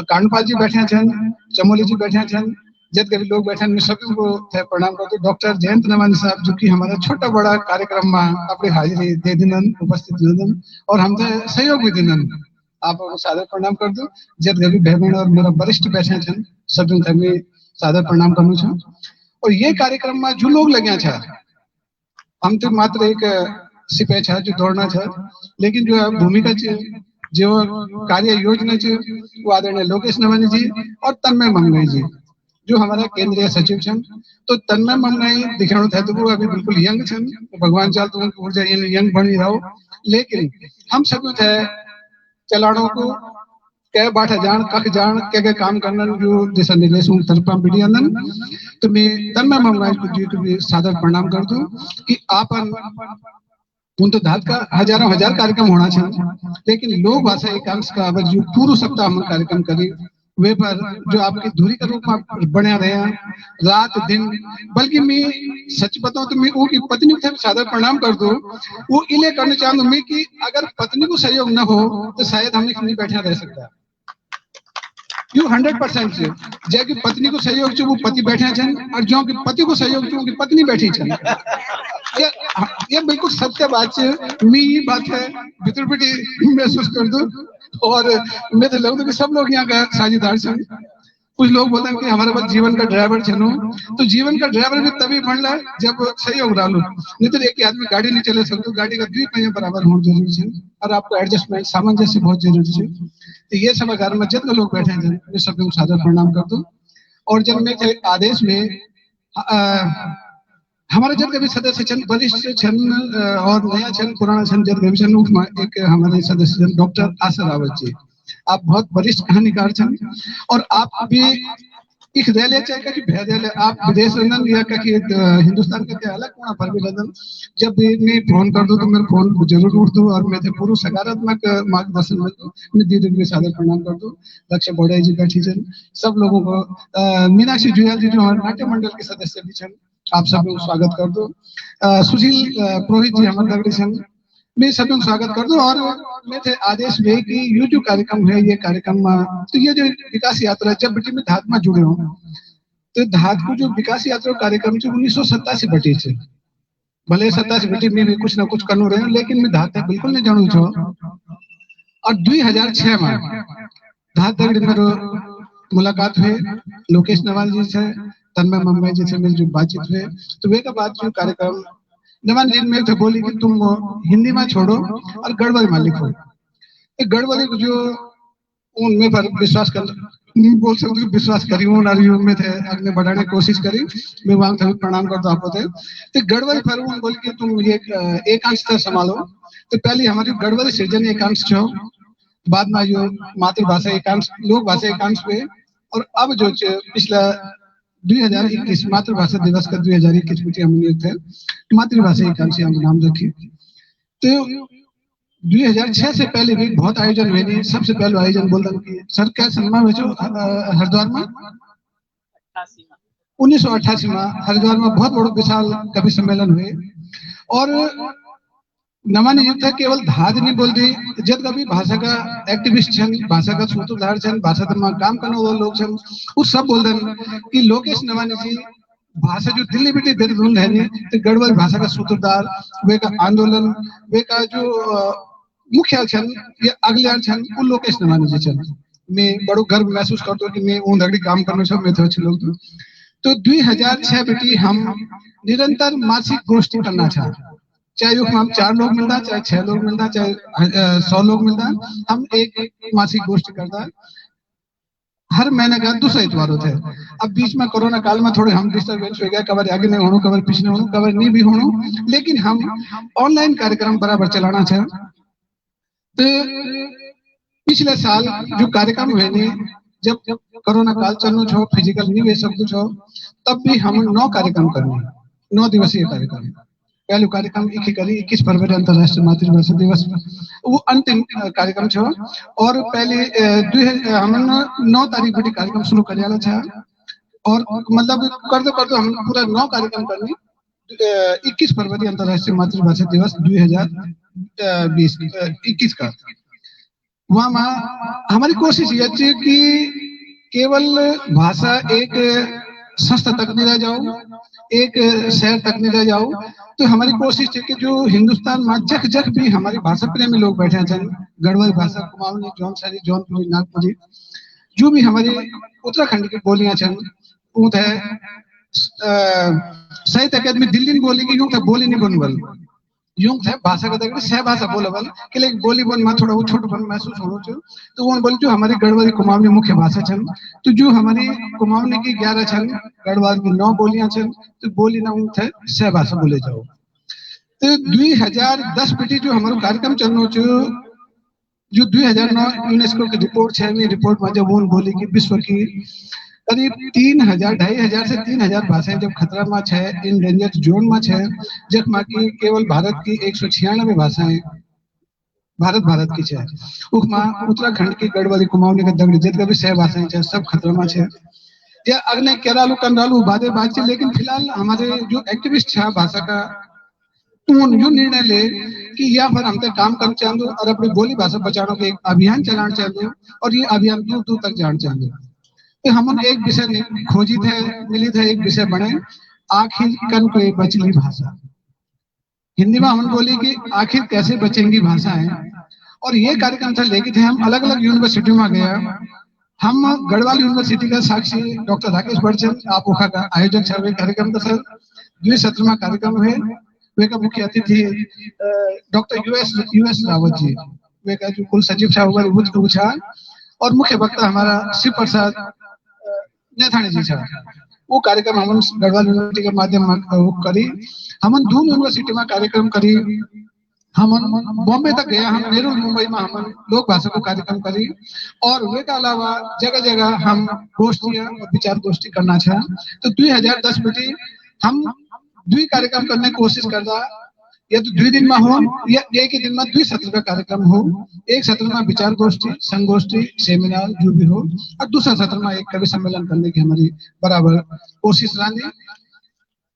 कांडपाल जी बैठे छन, चमोली जी बैठे छन, जितने भी लोग बैठे मैं सभी को प्रणाम कर दूं। डॉक्टर जयंत नवानी साहब जो कि हमारा छोटा बड़ा कार्यक्रम में अपनी हाजिरी दे दिनन, उपस्थित दिनन और हमसे सहयोग भी दिनन, आप सादर प्रणाम कर दूं। जितने भी बहन और मेरा वरिष्ठ बैठे छन सभी को मैं सादर प्रणाम करूं छूं। और ये कार्यक्रम में जो लोग लगे छा हम तो मात्र एक सिपाही छा जो दौड़ना छा, लेकिन जो भूमिका जो कार्य योजना वो आदरणीय लोकेश नवानी जी और तन्मय मंगई जी जो हमारा केंद्रीय सचिव छन। तो तन्मय मंगई दिखाणो था तो वो अभी बिल्कुल यंग छन, भगवान चाल तो उनकी ऊर्जा यंग बनी रहो, लेकिन हम सब थे चलाणों को क्या बाठा जान कख जान क्या काम करना जो दिशा निर्देश उन तरफा मीडिया नन। तो मैं तन्मय मंगई जी को भी सादर प्रणाम कर दूं कि आप उन तो धात का हजारों हजार कार्यक्रम होना चाहिए, लेकिन लोक भाषा एकांश का अगर जो पूरा सप्ताह हम कार्यक्रम करी वे पर जो आपकी धुरी का रूप में बने रहे रात दिन। बल्कि मैं सच बताऊं तो मैं उनकी पत्नी को सादर प्रणाम कर दूं। वो इले करना चाहूंगा मैं कि अगर पत्नी को सहयोग न हो तो शायद हम नहीं बैठा रह सकता। यू 100% से जै की पत्नी को सहयोग जो वो पति बैठे छन और जो कि पति को सहयोग जो उनकी पत्नी बैठी छन। ये बिल्कुल सत्य बात है। मैं ये बात है भीतर बेटी महसूस कर दूं और मैं तो लगता कि सब लोग यहाँ का साझेदार छन। कुछ लोग बोलते हैं कि हमारे पास जीवन का ड्राइवर छनो, तो जीवन का ड्राइवर भी तभी बन रहा है जब सहयोग डालो, नहीं तो एक आदमी गाड़ी नहीं चला सकते। गाड़ी का 2 पहिया बराबर होना जरूरी है और आपको एडजस्टमेंट सामंजस्य बहुत जरूरी है। तो ये सभागार में जितने लोग बैठे हैं मैं सबको सादर प्रणाम कर दूं। और जब मैं आदेश में हमारे जब कभी सदस्य छन वरिष्ठ छन और नया छन पुराना छन जब कभी छन एक हमारे सदस्य छन डॉक्टर आशा रावत जी, आप बहुत वरिष्ठ कहानीकार छन और आप भी इख रेले चाहे कि भेदेले आप विदेश रंदन या कि हिंदुस्तान के अलग कोना पर भी रंदन। जब भी मैं फोन कर दूं तो मेरे फोन जरूर उठ दूं और मैं पूरा सकारात्मक मार्गदर्शन में दीदी को सादर प्रणाम कर दूं। लक्ष्य बोड़े जी बैठी छन, सब लोगों को मीनाक्षी जुयाल जी जो हमारे नाट्य मंडल के सदस्य भी छन, आप सबको स्वागत कर दो। सुशील पुरोहित जी हमारे दगड़ी छन, मैं सबको स्वागत कर दूं। और मैं थे आदेश में कि ये जो कार्यक्रम है ये कार्यक्रम तो ये जो विकास यात्रा जब बेटी में धात में जुड़े हूँ तो धात को जो विकास यात्रा कार्यक्रम 1987 बटी है। भले 87 बटी में भी कुछ ना कुछ करनो रहे लेकिन मैं धात बिल्कुल नहीं जानू छो। और 2006 में धात दगड़ी मेरो मुलाकात हुए लोकेश नवाल जी से तन्मय मंगई जी से मेरी जो बातचीत हुए तो वे का बात जो कार्यक्रम नवान जी में तो बोली कि तुम हिंदी में छोड़ो और गड़बड़ी में लिखो। गड़बड़ी को जो उनमें पर विश्वास कर बोल सकते विश्वास करी में थे आगे बढ़ाने की कोशिश करी। मैं वहां से प्रणाम करता आपको थे तो गड़बड़ी पर उन बोल के तुम ये एकांश संभालो। तो पहले हमारी गड़बड़ी सृजन एकांश छो, बाद में जो मातृभाषा एकांश लोक भाषा एकांश हुए और अब जो पिछला 2021 मातृभाषा दिवस का 2021 में हम नियुक्त है मातृभाषा एकांश हम नाम रखी। तो 2006 से पहले भी बहुत आयोजन हुए। सबसे पहले आयोजन बोलता कि सर क्या सन्मा में हरिद्वार में 1988 में हरिद्वार में बहुत बड़ा विशाल कवि सम्मेलन हुए और नवानी जी था केवल धाद नहीं बोल दी जब कभी भाषा का एक्टिविस्ट छन, भाषा का सूत्रधार छन, भाषा में काम करने वाले लोग छन, वो सब बोल रहे कि लोकेश नवानी जी भाषा जो दिल्ली बेटी देहरादून है तो गढ़वाल भाषा का सूत्रधार वे का आंदोलन वे का जो मुख्य छन ये अगले छन वो लोकेश नवानी जी छन। मैं बड़ो गर्व महसूस करता हूँ कि मैं उन दगड़ी काम करने सब में अच्छे लोग। तो 2006 बेटी हम निरंतर मासिक गोष्ठी करना चाह, चाहे हम 4 लोग मिलता, चाहे 6 लोग मिलता, चाहे 100 लोग मिलता, हम एक मासिक गोष्ठी करता हर महीने का दूसरा इतवार होता है। अब बीच में कोरोना काल में थोड़े हम डिस्टर्बेंस हो गया, कवर आगे नहीं होनो, कवर पीछे होनो, कवर नहीं भी होनो, लेकिन हम ऑनलाइन कार्यक्रम बराबर चलाना चाहे। तो पिछले साल जो कार्यक्रम हुए ने, जब कोरोना काल चलनो छो, फिजिकल नहीं वे सब कुछ हो, तब भी हम 9 कार्यक्रम करने, 9 दिवसीय कार्यक्रम। पहले कार्यक्रम एक ही करी 21 फरवरी अंतर्राष्ट्रीय मातृभाषा दिवस, वो अंतिम कार्यक्रम छो। और पहले हम 9 तारीख बड़ी कार्यक्रम शुरू कर दिया था, और मतलब करते हम पूरा 9 कार्यक्रम करने 21 फरवरी अंतर्राष्ट्रीय मातृभाषा दिवस 2021 का। वहाँ हमारी कोशिश ये थी कि केवल भाषा एक संस्था तक नहीं रह जाओ, एक शहर तक नहीं रह जाओ। तो हमारी कोशिश थी कि जो हिंदुस्तान में जख जख भी हमारी भाषा प्रेमी लोग बैठे हैं, गढ़वाली भाषा, कुमाऊनी, जौनसारी, जौनपुरी, नागपुरी, जो भी हमारी उत्तराखंड की बोलियां छन, वो थे साहित्य अकादमी दिल्ली में बोली की यूं थे बोली नहीं बनवल, यूं थे भाषा का तक सह भाषा बोलवल के लिए बोली बन में थोड़ा छोट बन महसूस होनो छो। तो वो बोली जो हमारी गढ़वाली कुमाऊनी मुख्य भाषा छन, तो जो हमारी कुमाऊनी की 11 छन, गढ़वाल की 9 बोलियां छन, तो बोली ना उन थे सह भाषा बोले जाओ। तो 2010 पिटी जो हमारा कार्यक्रम चलनो छो, जो 2009 यूनेस्को की रिपोर्ट है, रिपोर्ट में जब वो बोली कि विश्व की करीब 2,500 से 3,000 भाषाएं जब खतरा में है, इन डेंजर जोन में है, जब की केवल भारत की 196 भाषाएं भारत की है। उसमें उत्तराखंड की गढ़वाली, कुमाऊनी का दगड़ी जितना भी 6 भाषाएं है, सब खतरा में है। या अगले केरालू कंडालू बादे बात, लेकिन फिलहाल हमारे जो एक्टिविस्ट है भाषा का, जो निर्णय ले कि या फिर हम काम करना चाहते और अपनी बोली भाषा बचाने के एक अभियान चलाना चाहते, और ये अभियान दूर दूर तक जाना चाहते। तो हम एक विषय खोजी थे, मिली थे, एक विषय बने आखिर कन कोई बचली भाषा। हिंदी में हम बोली कि आखिर कैसे बचेंगी भाषाएं, और ये कार्यक्रम था लेके थे हम अलग अलग यूनिवर्सिटी में गया। हम गढ़वाल यूनिवर्सिटी का साक्षी डॉक्टर राकेश बड़चन आप ओखा का आयोजक छे कार्यक्रम का सर 217वां कार्यक्रम है। वे का मुख्य अतिथि डॉक्टर यूएस रावत जी, वे का जो कुल सचिव छा, और मुख्य वक्ता हमारा शिव प्रसाद नेथानी जी छा। वो कार्यक्रम हम गढ़वाल यूनिवर्सिटी के माध्यम करी। हम दून यूनिवर्सिटी में कार्यक्रम करी। हम बॉम्बे तक गया, हम नेहरू मुंबई में हम लोक भाषा को कार्यक्रम करी, और वे का अलावा जगह जगह हम गोष्ठियां और विचार गोष्ठी करना चाह। तो 2010 में हम 2 कार्यक्रम करने की कोशिश करता, या तो 2 दिन में हो या एक ही दिन में 2 सत्र का कार्यक्रम हो। एक सत्र में विचार गोष्ठी, संगोष्ठी, सेमिनार जो भी हो, और दूसरा सत्र में एक कवि सम्मेलन करने की हमारी बराबर कोशिश रही।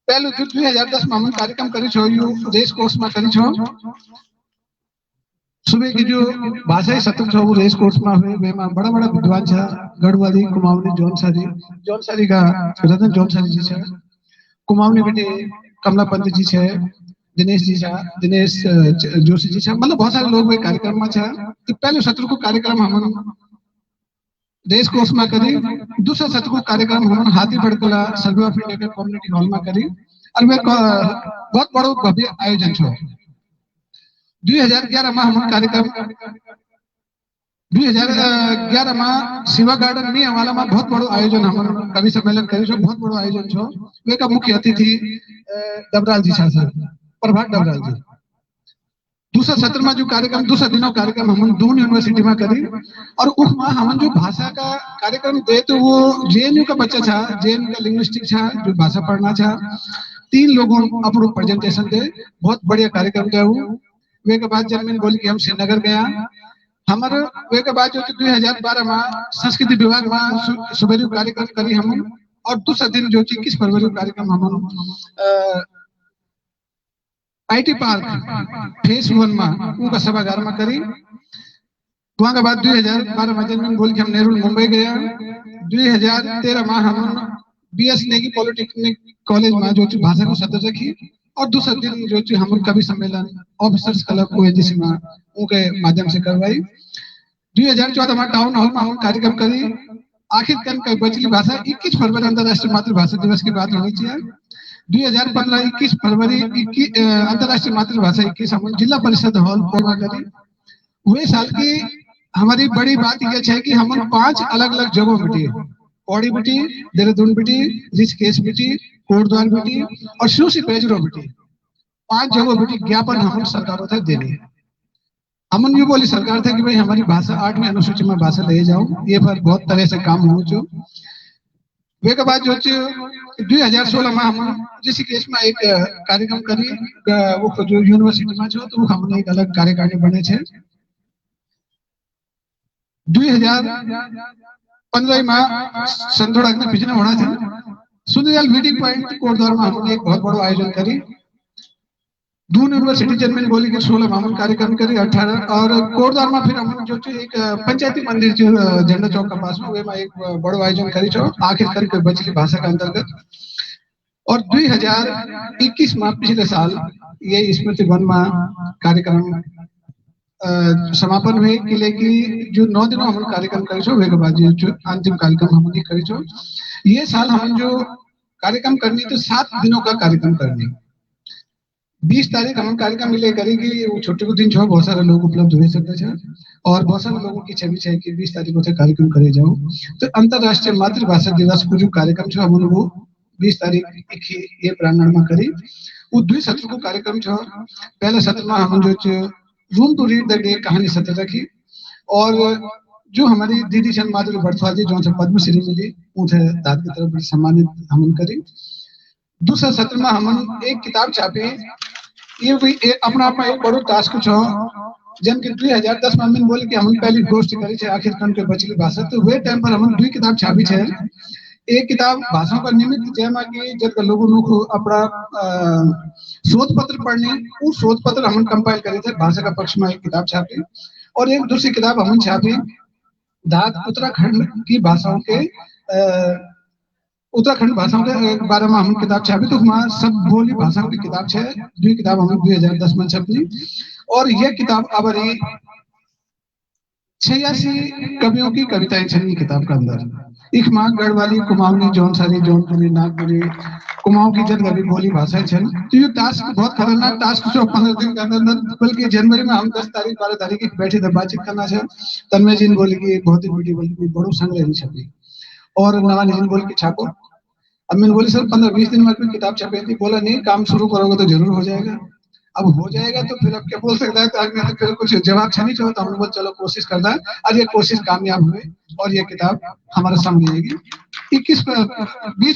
पहले 2010 में हम कार्यक्रम करी छो, रेस कोर्स में करी छो। सुबह की जो भाषाई सत्र छो वो रेस कोर्स में हुए, वे में बड़ा बड़ा विद्वान छा, गढ़वाली, कुमाऊनी, जौनसारी का रतन जौनसारी जी छे, कुमाऊनी बेटे कमला पंत जी छे, दिनेश जी छा, दिनेश जोशी जी छा, मतलब बहुत सारे लोग वे कार्यक्रम में छा। तो पहले सत्र को कार्यक्रम हम रेस कोर्स में करी। दूसरा सत्र को कार्यक्रम हम हाथी बड़कला सर्वे ऑफ इंडिया के कम्युनिटी हॉल में करी, और वे बहुत बड़ो भव्य आयोजन छो। 2011 में हम कार्यक्रम 2011 में शिवा गार्डन में हमारा में बहुत बड़ो आयोजन हम कवि सम्मेलन करी छो, बहुत बड़ो आयोजन छो। वे का मुख्य अतिथि डबराल जी छा सर, प्रभात डबराल जी। दूसरा सत्र में जो कार्यक्रम, दूसरा दिनों कार्यक्रम हम दून यूनिवर्सिटी में करी, और उसमें हम जो भाषा का कार्यक्रम दे, तो वो जेएनयू का बच्चा था, जेएनयू का लिंग्विस्टिक था, जो भाषा पढ़ना था। 3 लोगों अपनो प्रेजेंटेशन दे, बहुत बढ़िया कार्यक्रम था वो। वे के बाद जब मैंने बोली कि हम श्रीनगर गया, हमारे वे के बाद जो 2012 में संस्कृति विभाग में सुबेरू कार्यक्रम करी हम, और दूसरा दिन जो 21 फरवरी कार्यक्रम हम आईटी पार्क फेस 1 में उनका सभागार में करी। वहां के बाद 2012 में जब बोल के हम नेहरू मुंबई गया। 2013 में हम बीएस नेगी पॉलिटेक्निक कॉलेज में जो भाषा को सत्र रखी, और दूसरा दिन जो हम कवि सम्मेलन ऑफिसर्स क्लब ओएजीसी में उनके माध्यम से करवाई। 2014 में टाउन हॉल में हम कार्यक्रम करी। आखिर कन का बचली भाषा 21 फरवरी अंतर्राष्ट्रीय मातृभाषा दिवस की बात होनी चाहिए। 2015 21 फरवरी अंतर्राष्ट्रीय मातृभाषा 21 हम जिला परिषद हॉल में करी। वे साल की हमारी बड़ी बात यह है कि हम 5 अलग अलग जगहों बिटी, पौड़ी बिटी, देहरादून बिटी, ऋषिकेश बिटी, कोटद्वार बिटी और शिवसी पेजरो बिटी, 5 जगहों बिटी ज्ञापन हम सरकारों तक देने। हमन ये बोली सरकार था कि भाई हमारी भाषा 8वीं अनुसूची में भाषा ले जाओ, ये पर बहुत तरह से काम हो जो वे के बाद जो 2016 में हम ऋषिकेश में एक कार्यक्रम करी, वो जो यूनिवर्सिटी में छो तो हमने एक अलग कार्यकारिणी बने छे। 2015 में संतोड़ा के पिछले होना था सुंदरलाल मीटिंग पॉइंट कोटद्वार में हमने एक बहुत बड़ा आयोजन करी। दून यूनिवर्सिटी जनमें बोली कि 16 मामूल कार्यक्रम करी 18 और कोटद्वार में फिर हम जो एक पंचायती मंदिर जो झंडा चौक के पास में वे में एक बड़ो आयोजन करी छो आखिर करके बचली भाषा के अंतर्गत। और 2021 में पिछले साल ये स्मृति वन में कार्यक्रम समापन हुए किले की जो 9 दिनों हम कार्यक्रम करी छो वे के बाद जो अंतिम कार्यक्रम हम करी छो। ये साल हम जो कार्यक्रम करनी तो 7 दिनों का कार्यक्रम करनी। 20 तारीख हम कार्यक्रम मिले करेगी, वो छुट्टी को दिन छो बहुत सारे लोग उपलब्ध हो सकते हैं और बहुत सारे लोगों की छवि है कि 20 तारीख को कार्यक्रम करे जाओ। तो अंतरराष्ट्रीय मातृभाषा दिवस को जो कार्यक्रम छो हम वो 20 तारीख ये प्रांगण में करी। वो 2 सत्र को कार्यक्रम छो। पहले सत्र में हम जो room to read the day कहानी सत्र रखी और जो हमारी दीदी चंद माधुरी भरद्वाज जी जो पद्मश्री मिली उसे दाद की तरफ सम्मानित हम करी। दूसरा सत्र में हम एक किताब छापी, ये भी अपना आप में एक बड़ो टास्क छो जन के 2010 में हमने बोले कि हम पहली गोष्ठी करी छे आखिर कन के बचली भाषा, तो वे टाइम पर हम 2 किताब छापी छे। एक किताब भाषा पर निमित्त जेमा की जब लोगों को अपना शोध पत्र पढ़ने वो शोध पत्र हम कंपाइल करे थे भाषा का पक्ष में एक किताब छापी और एक दूसरी किताब हम छापी धात उत्तराखंड की भाषाओं के उत्तराखंड भाषाओं के बारे में हम किताब छापी। तो हमारा सब बोली भाषाओं की किताब छे 2 किताब हम 2010 में छपी और यह किताब हमारी 86 कवियों की कविताएं छनी किताब के अंदर। एक माँ गढ़वाली कुमाऊनी जौनसारी जौनपुरी नागपुरी कुमाऊं की जन कवि बोली भाषाएं छन। तो ये टास्क बहुत खतरनाक टास्क छो 15 दिन के अंदर, बल्कि जनवरी में हम 10 तारीख 12 तारीख की बैठी थे बातचीत करना छे। तन्मय जी ने बोली कि बहुत ही बड़ी बोली बड़ो संग्रह नहीं छपी और नवानी जी ने बोल के छापो। अब मैंने बोली सर 15-20 दिन में किताब छपे थी, बोला नहीं काम शुरू करोगे तो जरूर हो जाएगा। अब हो जाएगा तो फिर अब क्या बोल सकता है, तो आगे तो फिर कुछ जवाब छनी चाहिए तो हम बोल चलो कोशिश करता है। आज ये कोशिश कामयाब हुई और ये किताब हमारे सामने आएगी 20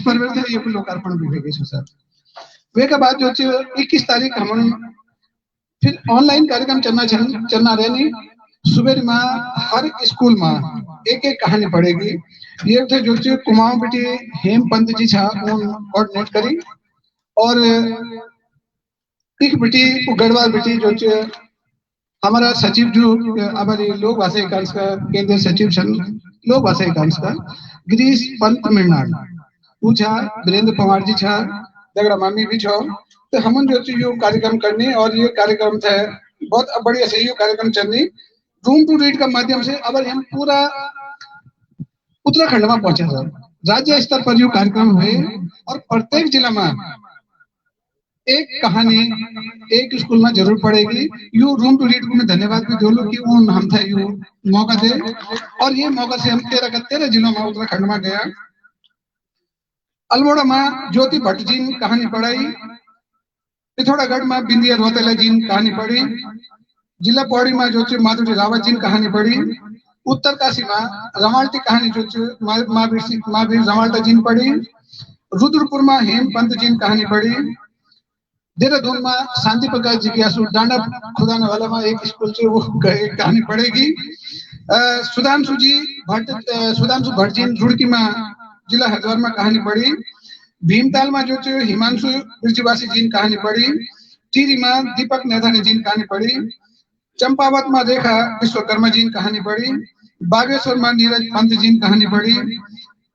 फरवरी से ये लोकार्पण भी होगी सर। वे के बाद जो 21 तारीख हम फिर ऑनलाइन कार्यक्रम चलना रहनी। सुबह में हर स्कूल में एक कहानी पढ़ेगी। ये थे जो कुमाऊं बेटी हेमपंत जी छा कोऑर्डिनेट करी और एक बेटी गढ़वाल बेटी जो हमारा सचिव जो हमारी लोक भाषा एकांश का केंद्रीय सचिव छन लोक भाषा एकांश का गिरीश पंत तमिलनाडु वो छा, वीरेंद्र पवार जी छा, दगड़ा मामी भी छो। तो हम जो कार्यक्रम करने और ये कार्यक्रम थे बहुत बढ़िया से ये कार्यक्रम चलनी रूम टू रीड का माध्यम से। अब हम पूरा उत्तराखंड में पहुंचे सर, राज्य स्तर पर जो कार्यक्रम हुए और प्रत्येक जिला में एक कहानी एक स्कूल में जरूर पड़ेगी। यू रूम टू रीड को मैं धन्यवाद भी दो कि वो हम था यू मौका दे और ये मौका से हम 13 जिलों में उत्तराखंड में गया। अल्मोड़ा में ज्योति भट्ट जी ने कहानी पढ़ाई, पिथौरागढ़ में बिंदिया रोतेला जी ने कहानी पढ़ी, जिला पौड़ी में जो माधुरी रावत जी ने कहानी पढ़ी, उत्तरकाशी में रमाल्टी कहानी जो महावीर रमाल्टा जी ने पढ़ी, रुद्रपुर में हेमपंत जी ने कहानी पढ़ी, देहरादून में शांति प्रकाश जिज्ञासु डांडा खुदाने वाला में एक स्कूल से वो कहानी पढ़ेगी। सुधांशु भट्ट जी रुड़की में जिला हरिद्वार में कहानी पढ़ी, भीमताल में जो हिमांशु बिरजीवासी जी ने कहानी पढ़ी, टीरी में दीपक नेधानी जी ने कहानी पढ़ी, चंपावत में रेखा विश्वकर्मा जी ने कहानी पढ़ी, बागेश्वर में नीरज पंत जी ने कहानी पढ़ी,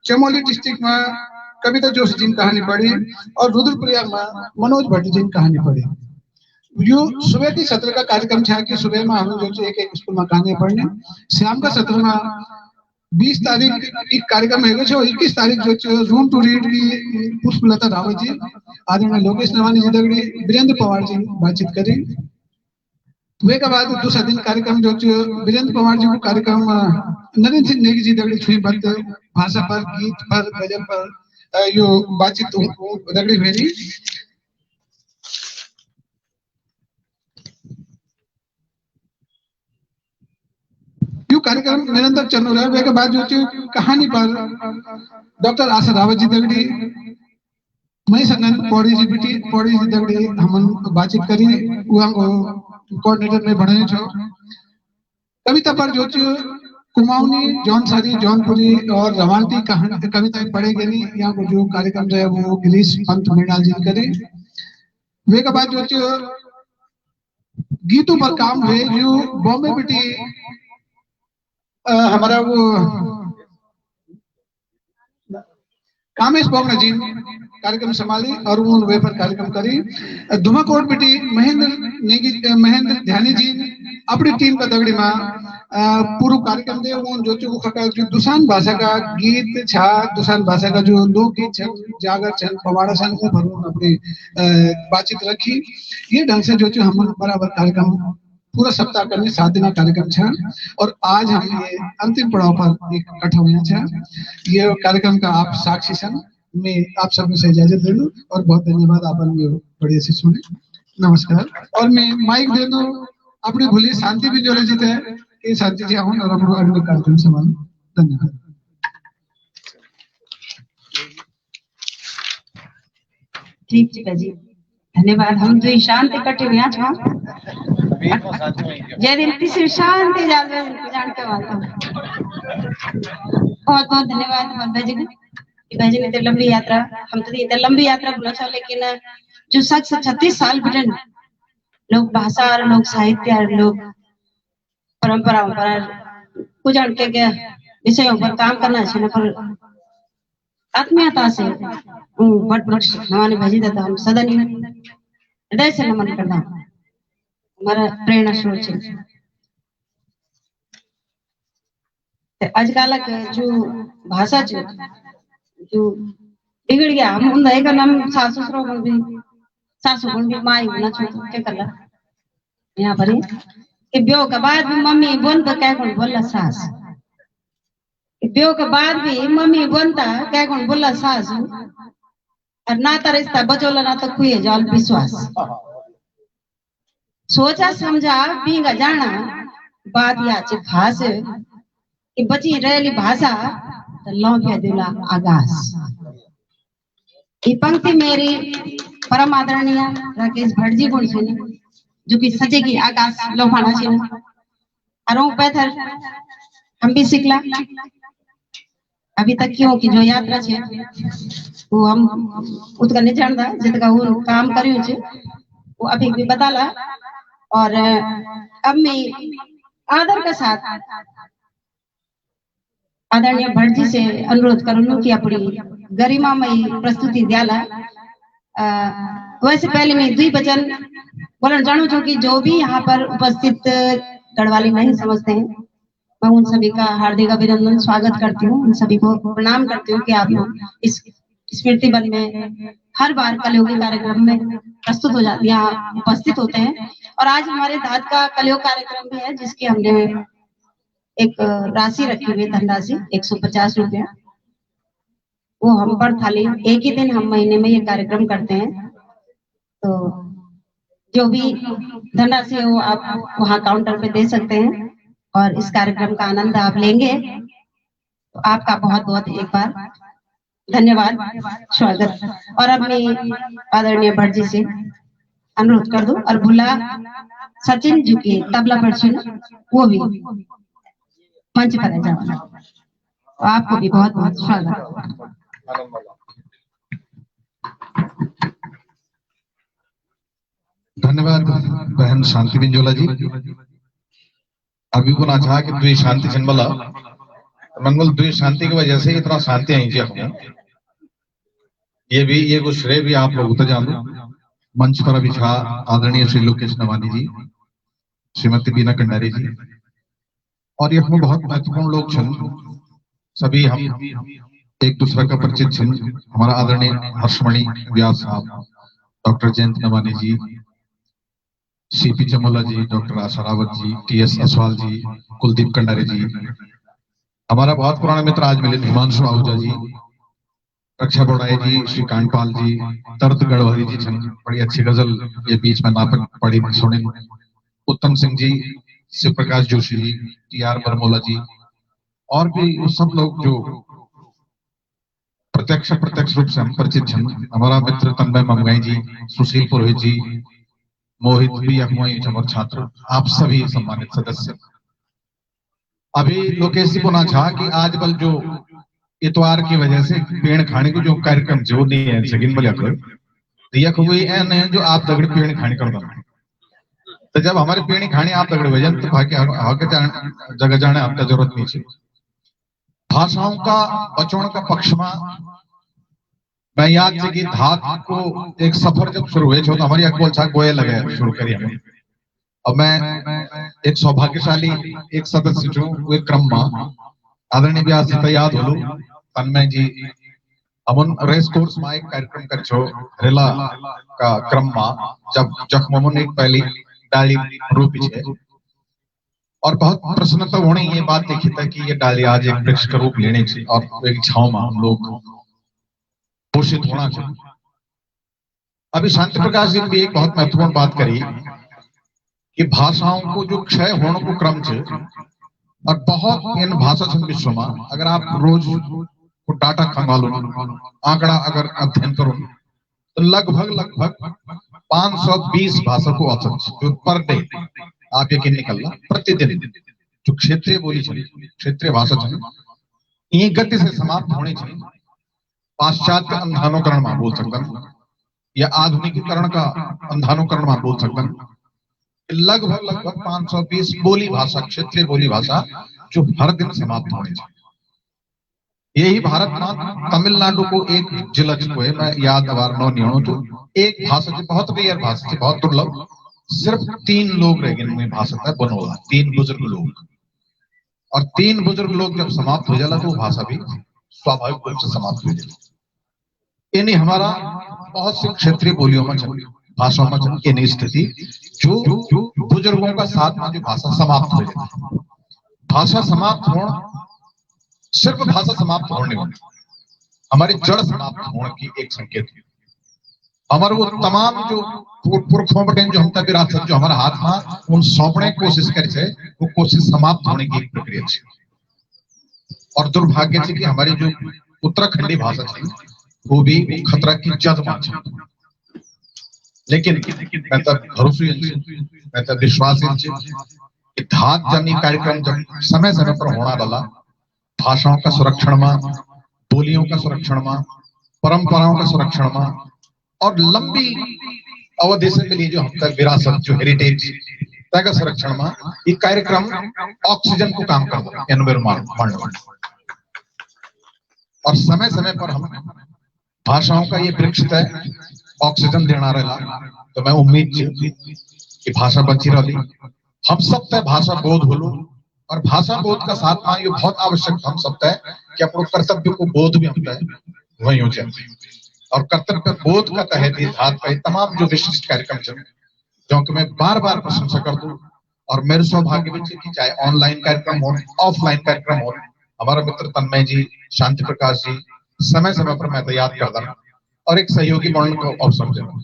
चमोली डिस्ट्रिक्ट में कविता जोशी जी ने कहानी पढ़ी और रुद्रप्रयाग में मनोज भट्ट जी ने कहानी पढ़ी। यो सुबह की सत्र का कार्यक्रम था कि सुबह में हम जो एक स्कूल में कहानी पढ़ने, शाम का सत्र में 20 तारीख एक कार्यक्रम है जो 21 तारीख जो रूम टू रीड की पुष्पलता रावत जी, आदरणीय लोकेश नवानी जी दगड़ी, वीरेंद्र पवार जी बातचीत करी। वे के बाद दूसरा दिन कार्यक्रम जो वीरेंद्र पवार जी को कार्यक्रम नरेंद्र सिंह नेगी जी दगड़ी छुई बात भाषा पर, गीत पर, गजल पर यो बातचीत दगड़ी हुई। यो कार्यक्रम निरंतर चल रहा है। वे के बाद जो कहानी पर डॉक्टर आशा रावत जी दगड़ी मई संगन पौड़ी जी दगड़ी हमन बातचीत करी वहां को कोऑर्डिनेटर में बने छो। कविता पर जो कुमाऊनी, जौनसारी, जौनपुरी और रवांटी कविताएं पढ़ेगी नहीं। यहाँ को जो कार्यक्रम जो है वो गिरीश पंत मृणाल जी करे। वे के बाद जो गीतों पर काम हुए जो बॉम्बे बेटी हमारा वो कामेश बोगना जी कार्यक्रम संभाली और वो वे पर कार्यक्रम करी। धुमाकोट बेटी महेंद्र ध्यानी जी अपनी टीम का दगड़ी में पूरा कार्यक्रम दे वो जो खका जो दुसान भाषा का गीत छा, दुसान भाषा का जो लोकगीत छन, जागर छन, पवाड़ा छन को भरून अपनी बातचीत रखी। ये ढंग से जो हम बराबर कार्यक्रम पूरा सप्ताह करने 7 दिन कार्यक्रम छा और आज हम ये अंतिम पड़ाव पर एक इकट्ठा हुआ छा। ये कार्यक्रम का आप साक्षी सन। मैं आप सब से इजाजत दे दूं और बहुत धन्यवाद आपन ये बढ़िया से सुने। नमस्कार। और मैं माइक दे दूं अपनी भूली शांति बिंजोले जी थे कि शांति जी आऊं और अपनो अगले कार्यक्रम संभाल। धन्यवाद। ठीक है जी, धन्यवाद। हम जो शांति इकट्ठे हुआ छा जय दिन तीसरी शांति जान के वाला बहुत बहुत धन्यवाद भाजी ने तो लंबी यात्रा हम तो इतनी लंबी यात्रा बोला था, लेकिन जो शख्स 36 साल बिटन लोग भाषा और लोग साहित्य और लोग परंपराओं पर उजाड़ के विषयों पर काम करना चाहिए पर आत्मीयता से वट वृक्ष नवाने भाजी देता हम सदा नहीं हृदय से नमन करता हमारा प्रेरणा स्रोत है। आजकल जो भाषा जो बिगड़ गया हम उन का नाम सासु ससुर भी माई होना चाहिए क्या करला यहाँ पर कि ब्योह के बाद भी मम्मी बोलता क्या कौन बोला सास, ब्योह के बाद भी मम्मी बोलता क्या कौन बोला सास और ना तो रिश्ता बचोला ना तो कुए जाल विश्वास सोचा समझा पीगा जाना बात याचे खास कि बची रहेली भाषा तो लौंकिया दिला आगास। ये पंक्ति मेरी परम आदरणीय राकेश भट्ट जी को सुनी जो कि सचे की आकाश लोहाना छे और पैथर हम भी सीखला अभी तक क्यों की जो यात्रा छे वो हम उतका नहीं जानता जितका वो काम करियो छे वो अभी भी बताला। और अब मैं आदर के साथ आदरणीय भट्ट जी से अनुरोध करूंगी कि अपनी गरिमामयी प्रस्तुति द्याला। वैसे पहले मैं 2 वचन बोलना चाहूँ जो कि जो भी यहाँ पर उपस्थित गढ़वाली नहीं समझते हैं मैं उन सभी का हार्दिक अभिनंदन स्वागत करती हूँ, उन सभी को प्रणाम करती हूँ कि आप लोग इस स्मृति वन में हर बार कलयुग कार्यक्रम में प्रस्तुत हो जाती यहाँ उपस्थित होते हैं। और आज हमारे दाद का कलयुग कार्यक्रम भी है जिसकी हमने एक राशि रखी हुई धनराशि 150 रुपया वो हम पर थाली एक ही दिन हम महीने में ये कार्यक्रम करते हैं। तो जो भी धनराशि है वो आप वहाँ काउंटर पे दे सकते हैं और इस कार्यक्रम का आनंद आप लेंगे। तो आपका बहुत बहुत एक बार धन्यवाद स्वागत। और अब मैं आदरणीय भट्ट जी से अनुरोध कर दूं और भुला सचिन जी की तबला पर वो भी मंच पर आ जाओ। तो आपको भी बहुत बहुत स्वागत। धन्यवाद बहन शांति बिंजोला जी। अभी को ना चाह कि द्वे शांति चंबला मंगल द्वे शांति की वजह से इतना शांति आई जी हमें ये कुछ श्रेय भी आप लोग उतर जान दो। मंच पर अभी छा आदरणीय श्री लोकेश नवानी जी, श्रीमती बीना कंडारी जी और ये बहुत महत्वपूर्ण लोग छन। सभी हम एक दूसरे का परिचित छन। हमारा आदरणीय हर्षमणि व्यास साहब, डॉक्टर जयंत नवानी जी, सीपी चमोला जी, डॉक्टर आशा रावत जी, टीएस असवाल जी, कुलदीप कंडारे जी, हमारा बहुत पुराना मित्र आज मिले हिमांशु आहूजा जी, रक्षा बोड़ाई जी, श्री कांडपाल जी, दर्द गढ़वाली जी, बड़ी अच्छी गजल ये बीच में नाटक पढ़ी सुने, उत्तम सिंह जी, शिव प्रकाश जोशी जी, टी आर बरमोला जी, और भी वो सब लोग जो प्रत्यक्ष रूप से हम परिचित हैं। हमारा मित्र तन्मय ममगाई जी, सुशील पुरोहित जी, मोहित भी अगुवाई और छात्र, आप सभी सम्मानित सदस्य। अभी लोकेश जी को ना चाह कि आज बल जो इतवार की वजह से पेड़ खाने को जो कार्यक्रम जो नहीं है सगिन बल यक हुई है जो आप दगड़ पेड़ खाने कर दो। तो जब हमारे पेड़ खाने आप दगड़ वजन तो जगह जाने आपका जरूरत नहीं है। भाषाओं का बचौण का पक्ष में मैं याद से कि धात को एक सफर जब शुरू हुए तो हमारी अकबल छा गोये लगे शुरू करी हमें। अब मैं एक सौभाग्यशाली एक सदस्य जो वे क्रम में आदरणीय व्यास जी याद हो तन्मय जी अमन रेस कोर्स में एक कार्यक्रम कर छो रेला का क्रम में जब जखमन एक पहली डाली रोपी है और बहुत प्रसन्नता होने ये बात देखी था कि ये डाली आज एक वृक्ष का रूप लेने से और एक छाव में हम लोग पोषित होना चाहिए। अभी शांति प्रकाश जी ने भी एक बहुत महत्वपूर्ण बात करी कि भाषाओं को जो क्षय होने को क्रम है और बहुत इन भाषा विश्व में अगर आप रोज को डाटा खंगालो आंकड़ा अगर अध्ययन करो तो लगभग 520 भाषा को औसत पर डे आप यकीन निकलना प्रतिदिन जो क्षेत्रीय बोली चाहिए क्षेत्रीय भाषा चाहिए ये गति से समाप्त होनी चाहिए। पाश्चात्य अंधानुकरण में बोल सकता या आधुनिकीकरण का अंधानुकरण में बोल सकता लगभग 520 बोली भाषा क्षेत्रीय बोली भाषा जो हर दिन समाप्त होनी चाहिए। यही भारत में तमिलनाडु को एक जिला जो है मैं याद अवार नौ नहीं तो एक भाषा जो बहुत रेयर भाषा है बहुत दुर्लभ सिर्फ 3 लोग रह गए भाषा है बनोला 3 बुजुर्ग लोग और 3 बुजुर्ग लोग जब समाप्त हो जाला तो वो भाषा भी स्वाभाविक रूप से समाप्त हो जाएगी। यानी हमारा बहुत सी क्षेत्रीय बोलियों में भाषाओं में ये स्थिति जो बुजुर्गों का साथ में जो भाषा समाप्त हो जाती भाषा समाप्त होना सिर्फ भाषा समाप्त होने हमारे जड़ समाप्त होने की एक संकेत है। हमारे वो तमाम जो पुरखों बटे जो हम तक विरासत जो हमारे हाथ में उन सौंपने की कोशिश करे वो कोशिश समाप्त होने की एक प्रक्रिया है। और दुर्भाग्य से कि हमारी जो उत्तराखंडी भाषा थी वो भी खतरा की जद में है। लेकिन मैं तब भरोसे मैं तब विश्वास कि धात जनी कार्यक्रम जब समय समय पर होना वाला भाषाओं का संरक्षण में बोलियों का संरक्षण में परंपराओं का संरक्षण में और लंबी अवधि से मिली जो हम तक विरासत जो हेरिटेज का संरक्षण में ये कार्यक्रम ऑक्सीजन को काम करता है एनवायरमेंट और समय समय पर हम भाषाओं का ये वृक्ष तय ऑक्सीजन देना रहा तो मैं उम्मीद कि भाषा बची रही हम सब तय भाषा बोध हो लो और भाषा बोध का साथ में ये बहुत आवश्यक हम सब तय कि अपने कर्तव्य को बोध भी हम तय वही हो जाए और कर्तव्य बोध का तहत धात पे तमाम जो विशिष्ट कार्यक्रम जो कि मैं बार बार प्रशंसा कर दूं और मेरे सौभाग्य में कि चाहे ऑनलाइन कार्यक्रम हो ऑफलाइन कार्यक्रम हो हमारा मित्र तन्मय जी शांति प्रकाश जी समय समय पर मैं तो याद करता और एक सहयोगी बनने को अवसर देना।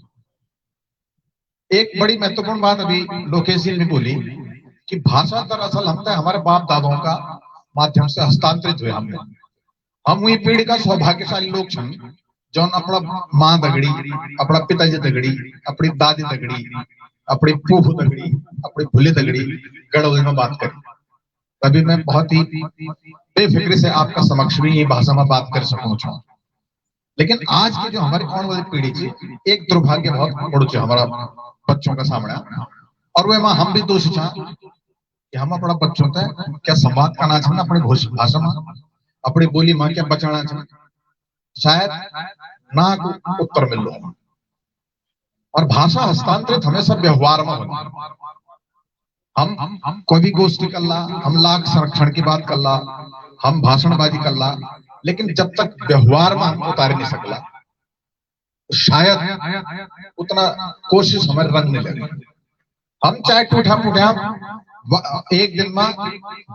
एक बड़ी महत्वपूर्ण बात अभी लोकेश जी ने बोली कि भाषा दरअसल हम हमारे बाप दादाओं का माध्यम से हस्तांतरित हुए हम वही पीढ़ी का सौभाग्यशाली लोग जो अपना माँ दगड़ी अपना पिताजी दगड़ी अपनी दादी दगड़ी अपनी फूफू दगड़ी अपनी भूले दगड़ी गढ़ोली में बात करी तभी मैं बहुत ही बेफिक्री से आपका समक्ष भी ये भाषा में बात कर सकूं। लेकिन आज की जो हमारी आने वाली पीढ़ी थी एक दुर्भाग्य बहुत बड़ो हमारा बच्चों का सामने और वह हम भी दोषी चाह कि हम अपना बच्चों तक क्या संवाद करना चाहिए अपनी भाषा में अपनी बोली में क्या बचाना चाहिए शायद ना उत्तर मिल लो और भाषा हस्तांतरित हमेशा व्यवहार में होना हम कोई भी गोष्ठी कर ला हम लाख संरक्षण की बात कर ला हम भाषणबाजी कर ला लेकिन जब तक व्यवहार में हम उतार नहीं सकला तो शायद उतना कोशिश हमारे रंग नहीं लगे। हम चाहे टूटा फूटा एक दिन में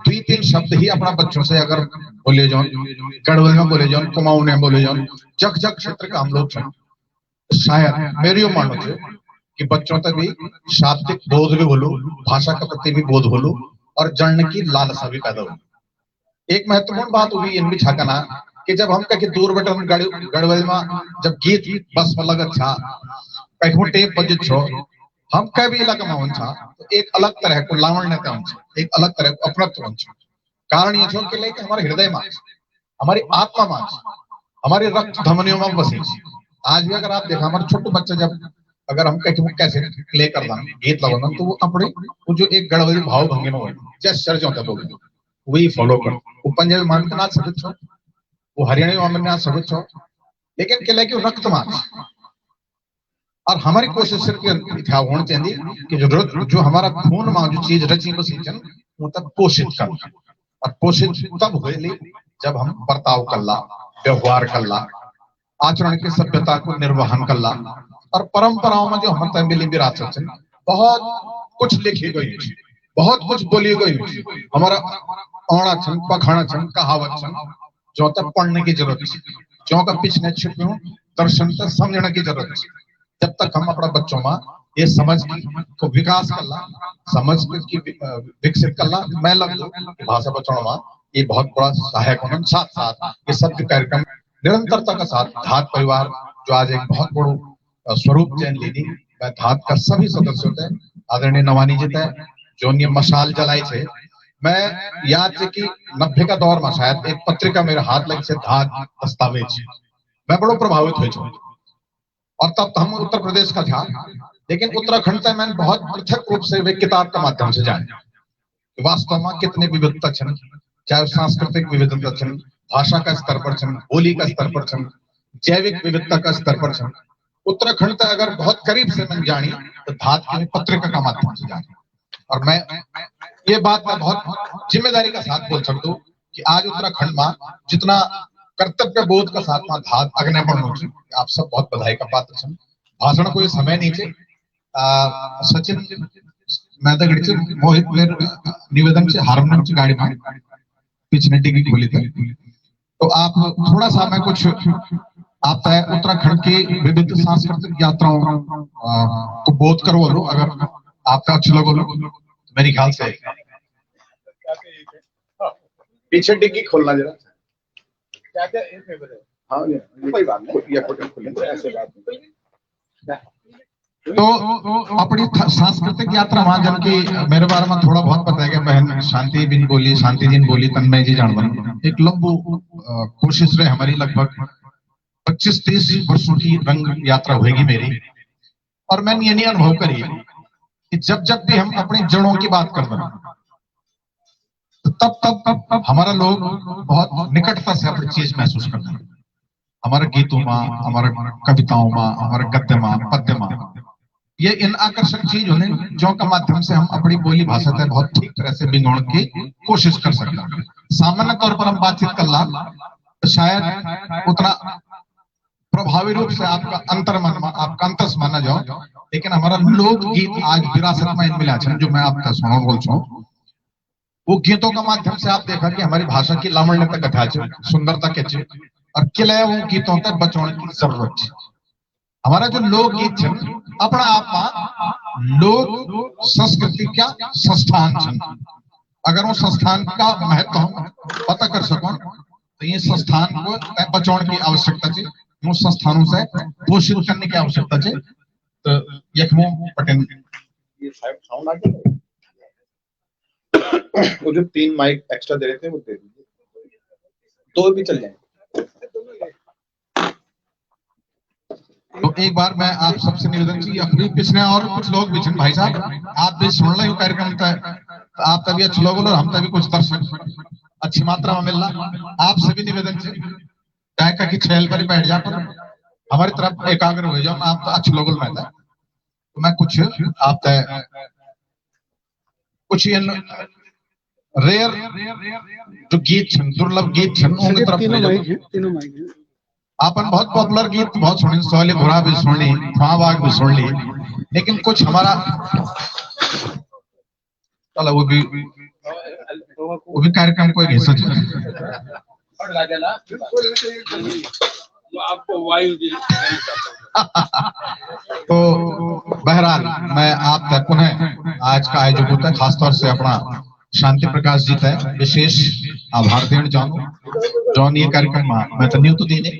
2-3 शब्द ही अपना बच्चों से अगर बोले जाओ, गढ़वाल में बोले जाओ, कुमाऊं में बोले जाओ, जग जग क्षेत्र का हम लोग शायद मेरी मानो छे कि बच्चों तक भी शाब्दिक बोध भी बोलो, भाषा के प्रति भी बोध बोलो और जानने की लालसा भी पैदा हो। एक महत्वपूर्ण बात हुई इन बिछाकना कि जब हम कहीं दूर बैठे गढ़वाल में जब गीत बस में लगत था, कहीं टेप बजत छो, हम कहीं भी इलाका में हों तो एक अलग तरह को लावण्यता हों, एक अलग तरह को अपनत्व हों। कारण ये छो कि लेके हमारे हृदय में, हमारी आत्मा में, हमारे रक्त धमनियों में बसे। आज भी अगर आप देखा हमारे छोटे बच्चे जब अगर हम कहीं कैसे प्ले कर रहा गीत लगाना तो वो अपने वो जो एक गढ़वाली भाव भंगी में हो जेस्चर जो होता बोल वही फॉलो कर। वो पंजाबी मान के नाच सकते छो, वो हरियाणवी में नाच सकते छो, लेकिन के लेके रक्त में। और हमारी कोशिश सिर्फ ये होनी चाहिए कि जो हमारा खून में जो चीज रची बसी वो तब पोषित कर, और पोषित तब हुए जब हम बर्ताव करला, व्यवहार करला, आचरण की सभ्यता को निर्वहन करला। और परंपराओं में जो हमारे मिली विरासत है बहुत कुछ लिखी गई, बहुत कुछ बोली गई। हमारा औड़ा छन, पखाना छन, कहावत छन, जो तक पढ़ने की जरूरत है, जो का पीछे छिपे दर्शन तक समझने की जरूरत है। जब तक हम अपना बच्चों में ये समझ को विकास करला, समझ की विकसित करला, मैं लगता कि भाषा बचाने में ये बहुत बड़ा सहायक होना। साथ साथ ये सब कार्यक्रम निरंतरता के साथ धात परिवार जो आज एक बहुत बड़ा स्वरूप चयन लेनी, मैं धात का सभी सदस्य होते हैं, आदरणीय नवानी जी थे जो ये मशाल जलाई थे। मैं याद है कि 90 का दौर में शायद एक पत्रिका मेरे हाथ लगी से धात दस्तावेज, मैं बड़ो प्रभावित हुई। और तब हम उत्तर प्रदेश का था, लेकिन उत्तराखंड तक मैंने बहुत पृथक रूप से वे किताब के माध्यम से जाने वास्तव में कितने विविधता छन, चाहे सांस्कृतिक विविधता छन, भाषा का स्तर पर छन, बोली का स्तर पर छन, जैविक विविधता का स्तर पर छन। उत्तराखंड तक अगर बहुत करीब से मैंने जानी तो धात की पत्रिका का माध्यम से जानी। और मैं ये बात मैं बहुत जिम्मेदारी का साथ बोल सकता हूँ कि आज उत्तराखंड में जितना कर्तव्य बोध का साथ में धात अग्नि बढ़, आप सब बहुत बधाई का पात्र छन। भाषण को ये समय नीचे सचिन मैदागढ़ मोहित मेरे निवेदन से हारमोनियम की गाड़ी में पिछले डिग्गी खोली थी, तो आप थोड़ा सा मैं कुछ आप उत्तराखंड की विविध सांस्कृतिक यात्राओं को बोध करो लो, अगर आपका अच्छा लगो लो मेरे ख्याल से पीछे डिग्गी खोलना जरा। क्या क्या हाँ कोई बात नहीं, ऐसे बात नहीं। तो अपनी सांस्कृतिक यात्रा वहां जब की मेरे बारे में थोड़ा बहुत पता है कि बहन शांति बिन बोली, शांति जी बोली, तन्मय जी जानवन एक लंबू कोशिश रहे हमारी, लगभग 25-30 वर्षों की रंग यात्रा होगी मेरी। और मैंने ये नहीं अनुभव करी कि जब जब भी हम अपनी जड़ों की बात करते हैं तो तब हमारा लोग बहुत निकटता से अपनी चीज महसूस करते हैं। हमारे गीतों में, हमारे कविताओं में, हमारे गद्य में, पद्य में ये इन आकर्षक चीज होने जो के माध्यम से हम अपनी बोली भाषा से बहुत ठीक तरह से बिगोड़ की कोशिश कर सकते हैं। सामान्य तौर पर हम बातचीत कर ला तो शायद उतना प्रभावी रूप से आपका अंतर्मन में, आपका अंतस माना जाओ, लेकिन हमारा लोकगीत आज विरासत में मिला है जो मैं आपका सुना बोल छू। वो गीतों का माध्यम से आप देखा कि हमारी भाषा की लावण्यता कथा है, सुंदरता के और किले वो गीतों तक बचाने की जरूरत है। हमारा जो लोकगीत है अपना आप में लोक संस्कृति क्या संस्थान है, अगर वो संस्थान का महत्व हम पता कर सको तो ये संस्थान को बचाने की आवश्यकता है, वो संस्थानों से पोषित करने की आवश्यकता है। तो यखमो पटेल ये साउंड आ गया, वो जो 3 माइक एक्स्ट्रा दे रहे थे वो दे दीजिए, 2 भी चल जाएंगे। तो एक बार मैं आप सबसे निवेदन की अपनी पिछले और कुछ लोग भी भाई साहब आप भी सुन रहे हो कार्यक्रम का, तो आप तभी अच्छे लोग और हम तभी कुछ दर्शक अच्छी मात्रा में मिलना। आप सभी निवेदन से का की छेल पर बैठ जा पर हमारी तरफ एकाग्र हो जाओ, आप तो अच्छे लोग में था। तो मैं कुछ आप कुछ रेयर जो गीत छन, दुर्लभ गीत छन उनकी तरफ आपन बहुत पॉपुलर गीत बहुत सुनी, सोहले भुरा भी सुन ली, ख्वाबाग भी सुन ली, लेकिन कुछ हमारा चलो वो भी कार्यक्रम को एक हिस्सा है। आपको वायु दी तो बहरहाल मैं आप तक पुनः आज का आयोजक होता है, खासतौर से अपना शांति प्रकाश जी तक विशेष आभार देना चाहूँ जौन ये कार्यक्रम मैं तो न्यू तो देने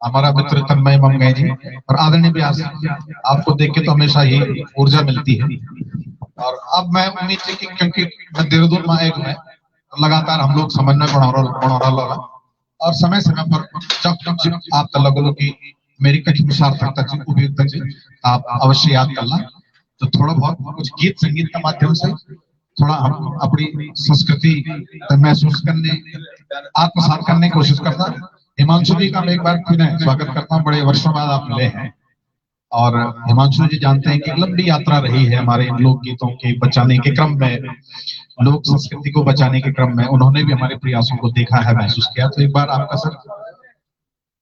हमारा मित्र तन्मय ममगय जी और आदरणीय व्यास आपको देख के तो हमेशा ही ऊर्जा मिलती है। और अब मैं उम्मीद है कि क्योंकि मैं देहरादून में एक में लगातार हम लोग समन्वय बना रहा और समय समय पर जब आप तलगलों की मेरी कहीं सार्थकता से उपयुक्ता से आप अवश्य याद करना। तो थोड़ा बहुत कुछ गीत संगीत के माध्यम से थोड़ा हम अपनी संस्कृति महसूस करने आत्मसात करने की कोशिश करना। हिमांशु जी का मैं एक बार फिर स्वागत करता हूँ, बड़े वर्षों बाद आप मिले हैं और हिमांशु जी जानते हैं कि लंबी यात्रा रही है हमारे इन लोक गीतों के बचाने के क्रम में, लोक संस्कृति को बचाने के क्रम में उन्होंने भी हमारे प्रयासों को देखा है, महसूस किया। तो एक बार आपका सर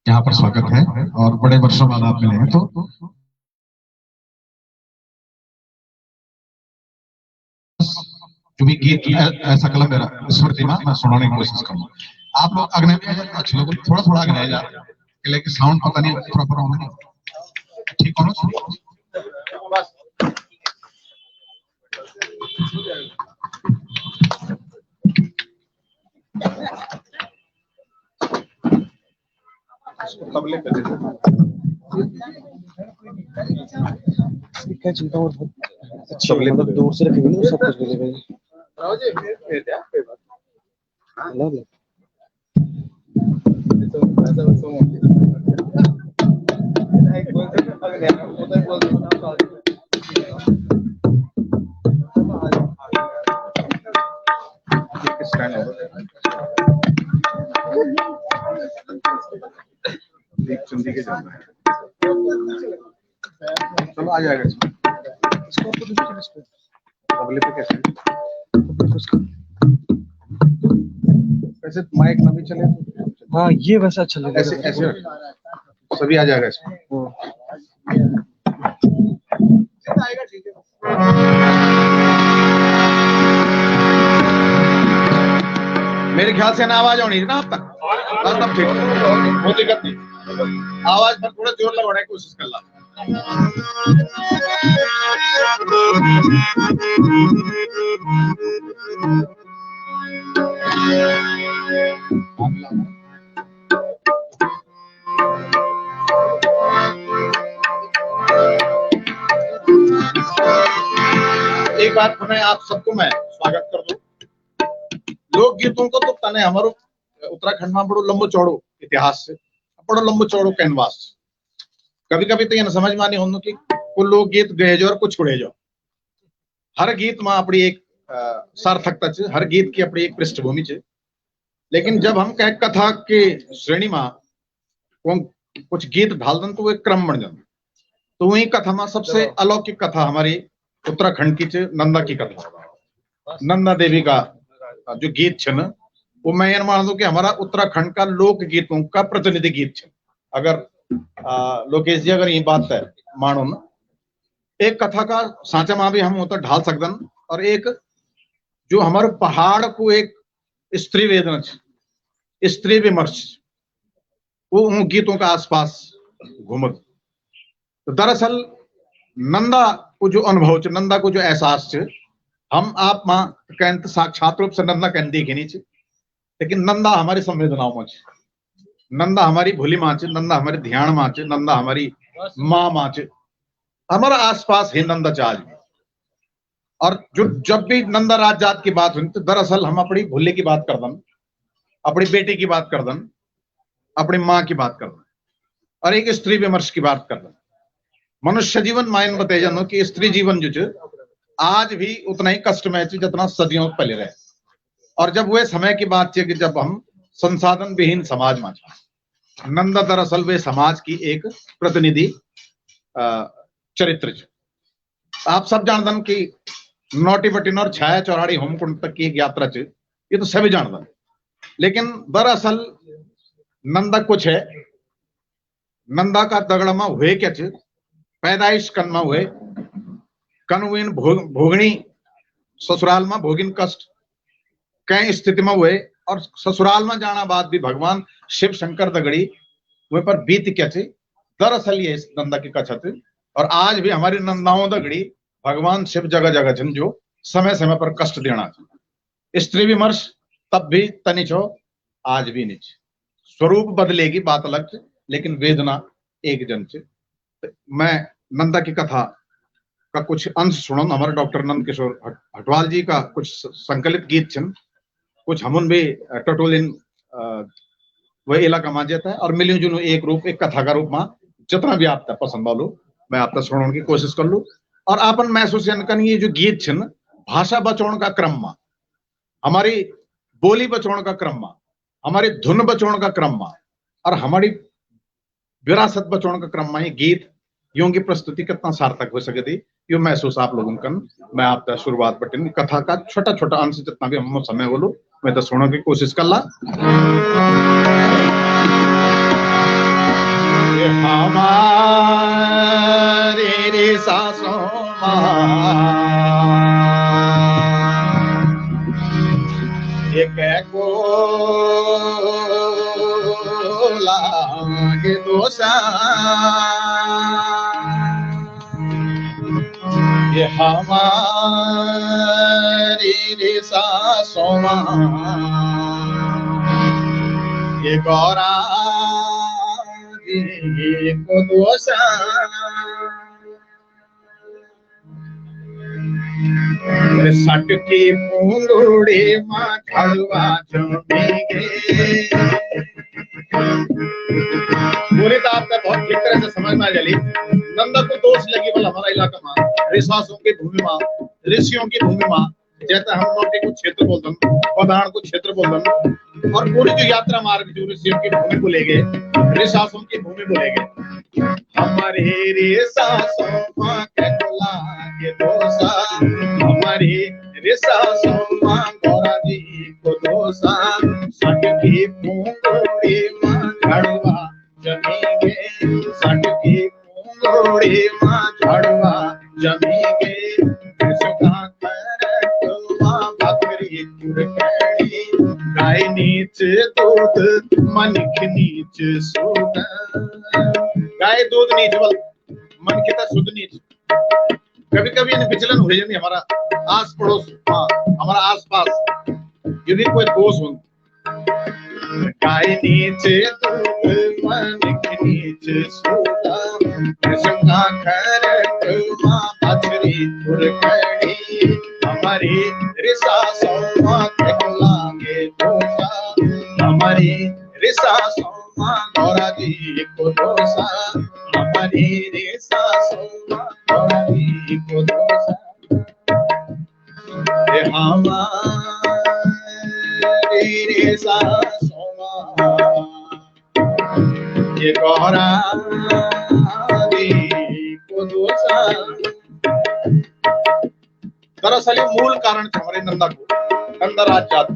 यहाँ पर स्वागत है और बड़े वर्षों बाद आप मिले हैं। तो जो भी गीत ऐसा कलम मेरा स्मृति में मैं सुनाने की कोशिश करूंगा। आप लोग अग्नि में अच्छे लोग थोड़ा थोड़ा अग्नि जा लेकिन साउंड पता नहीं प्रॉपर होना नहीं ठीक होना क्या चिंता और अच्छी मतलब दूर से रखेंगे तो सब कुछ मिलेगा। चलो आ जाएगा इसको तबले पे कैसे माइक ना भी चले। हाँ ये वैसा अच्छा लगेगा। ऐसे ऐसे सभी आ जाएगा इसमें। मेरे ख्याल से ना आवाज होनी ना अब तक तब ठीक कोई दिक्कत नहीं। आवाज पर थोड़ा जोर लगाने की कोशिश कर ला। एक बार पुनः आप सबको मैं स्वागत कर दूं। लोक गीतों को तो तने हमारो उत्तराखंड में बड़ो लंबो चौड़ो इतिहास से बड़ो लंबो चौड़ो कैनवास। कभी कभी तो ये न समझ मानी होनो कि कुछ लोक गीत गए जो और कुछ छुड़े जो। हर गीत में अपनी एक सार्थकता है, हर गीत की अपनी एक पृष्ठभूमि है। लेकिन जब हम कह कथा के श्रेणी में कुछ गीत ढाल दें तो वो एक क्रम बन जाता। तो वही कथा में सबसे अलौकिक कथा हमारी उत्तराखंड की नंदा की कथा। नंदा देवी का जो गीत है ना वो मैं ये मान दूं कि हमारा उत्तराखंड का लोक गीतों का प्रतिनिधि गीत है। अगर लोकेश जी अगर ये बात है मानो ना एक कथा का सांचा मां भी हम होता ढाल सकते और एक जो हमारे पहाड़ को एक स्त्री वेदना स्त्री विमर्श वो उन गीतों का आसपास घूमत। तो दरअसल नंदा को जो अनुभव है, नंदा को जो एहसास है, हम आप मां कहते साक्षात रूप से नंदा कहते देखे नहीं छे, लेकिन नंदा हमारी संवेदनाओं में छे, नंदा हमारी भूली मां छे, नंदा हमारे ध्यान मां छे, नंदा हमारी मां छे, हमारा आसपास ही नंदा चाल। और जो जब भी नंदा राज जात की बात हुई तो दरअसल हम अपनी भूले की बात कर दें, अपनी बेटी की बात कर दें, अपनी मां की बात कर दें और एक स्त्री विमर्श की बात कर दें। मनुष्य जीवन मायन बताए जानो कि स्त्री जीवन जो आज भी उतना ही कष्टमय है जितना सदियों पहले रहे। और जब वह समय की बात है कि जब हम संसाधन विहीन समाज में नंदा दरअसल वे समाज की एक प्रतिनिधि चरित्र। आप सब जानते हैं कि नौटी बटिन और छाया चौराड़ी होमकुंड तक की एक यात्रा ये तो सभी जानते हैं। लेकिन दरअसल नंदा कुछ है, नंदा का दगड़मा हुए क्या पैदाइश कनमा हुए कनवीन भोगणी ससुराल में भोगिन कष्ट कई स्थिति में हुए और ससुराल में जाना बाद भी भगवान शिव शंकर दगड़ी वे पर बीत क्या थे। दरअसल ये नंदा की कथा थी और आज भी हमारी नंदाओं दगड़ी भगवान शिव जगह जगह छन जो समय समय पर कष्ट देना। स्त्री विमर्श तब भी तनिच हो, आज भी निच। स्वरूप बदलेगी बात अलग है, लेकिन वेदना एक जन से। मैं नंदा की कथा का कुछ अंश सुनो। हमारे डॉक्टर नंद किशोर हटवाल जी का कुछ संकलित गीत छन, कुछ हमन भी टटोलिन वह इलाका मा जाता है और मिलियो जुनो एक रूप एक कथा का रूप में जितना भी आपका पसंद वालो मैं आपका सुनाने की कोशिश कर लू। और आपन महसूस कर ये जो गीत छन भाषा बचाने का क्रम में, हमारी बोली बचाने का क्रम में, हमारी धुन बचाने का क्रम में और हमारी विरासत बचाने का क्रम में ये गीत यों की प्रस्तुति कितना सार्थक हो सके थी यो महसूस आप लोगों का मैं आपका शुरुआत बटन कथा का छोटा छोटा अंश जितना भी हम समय बोलू मैं तो सुनने की कोशिश कर ला। हमारे रे सासों एक को लागे दोसा ये हमारी रे सासों ये गौरा को दोसा सट की पूंगुड़ी माँ खड़वा चुमेंगे। पूरी तो आपका बहुत ठीक तरह से समझ में आ जाली। नंदा को दोष लगी बोला हमारा इलाका में ऋषासों की भूमि में, ऋषियों की भूमि में, जैसे हम नोटे को क्षेत्र बोलते हैं, पदान को क्षेत्र बोलते हैं और पूरी जो यात्रा मार्ग जो ऋषियों की भूमि को ले गए, ऋषासों की भूमि को ले गए। हमारे ऋषासों माँ के लागे दोसा, हमारे ऋषासों माँ गौरा जी को दोसा, सट की पूंगोड़ी माँ झड़वा जमेंगे, सट की पूंगोड़ी माँ झड़वा जमेंगे। बकरी कुरकड़ी गाय नीच दूध मनख नीच सुध, गाय दूध नीच बल मन के शुद्ध नीच। कभी कभी विचलन हो जाती हमारा आस पड़ोस, हमारा आस पास यदि कोई दोष हो, गाय नीच दूध मनख नीच सुध, बकरी कुरकड़ी हमारी ऋषासों माँ के लागे दोसा, हमारी ऋषासों माँ गौरा जी को दोसा, हमारी ऋषासों माँ गौरा जी को दोसा। हमारी ऋषासों माँ ये गौरा जी को दोसा। दरअसल मूल कारण हमारे नंदा को नंदराज जात,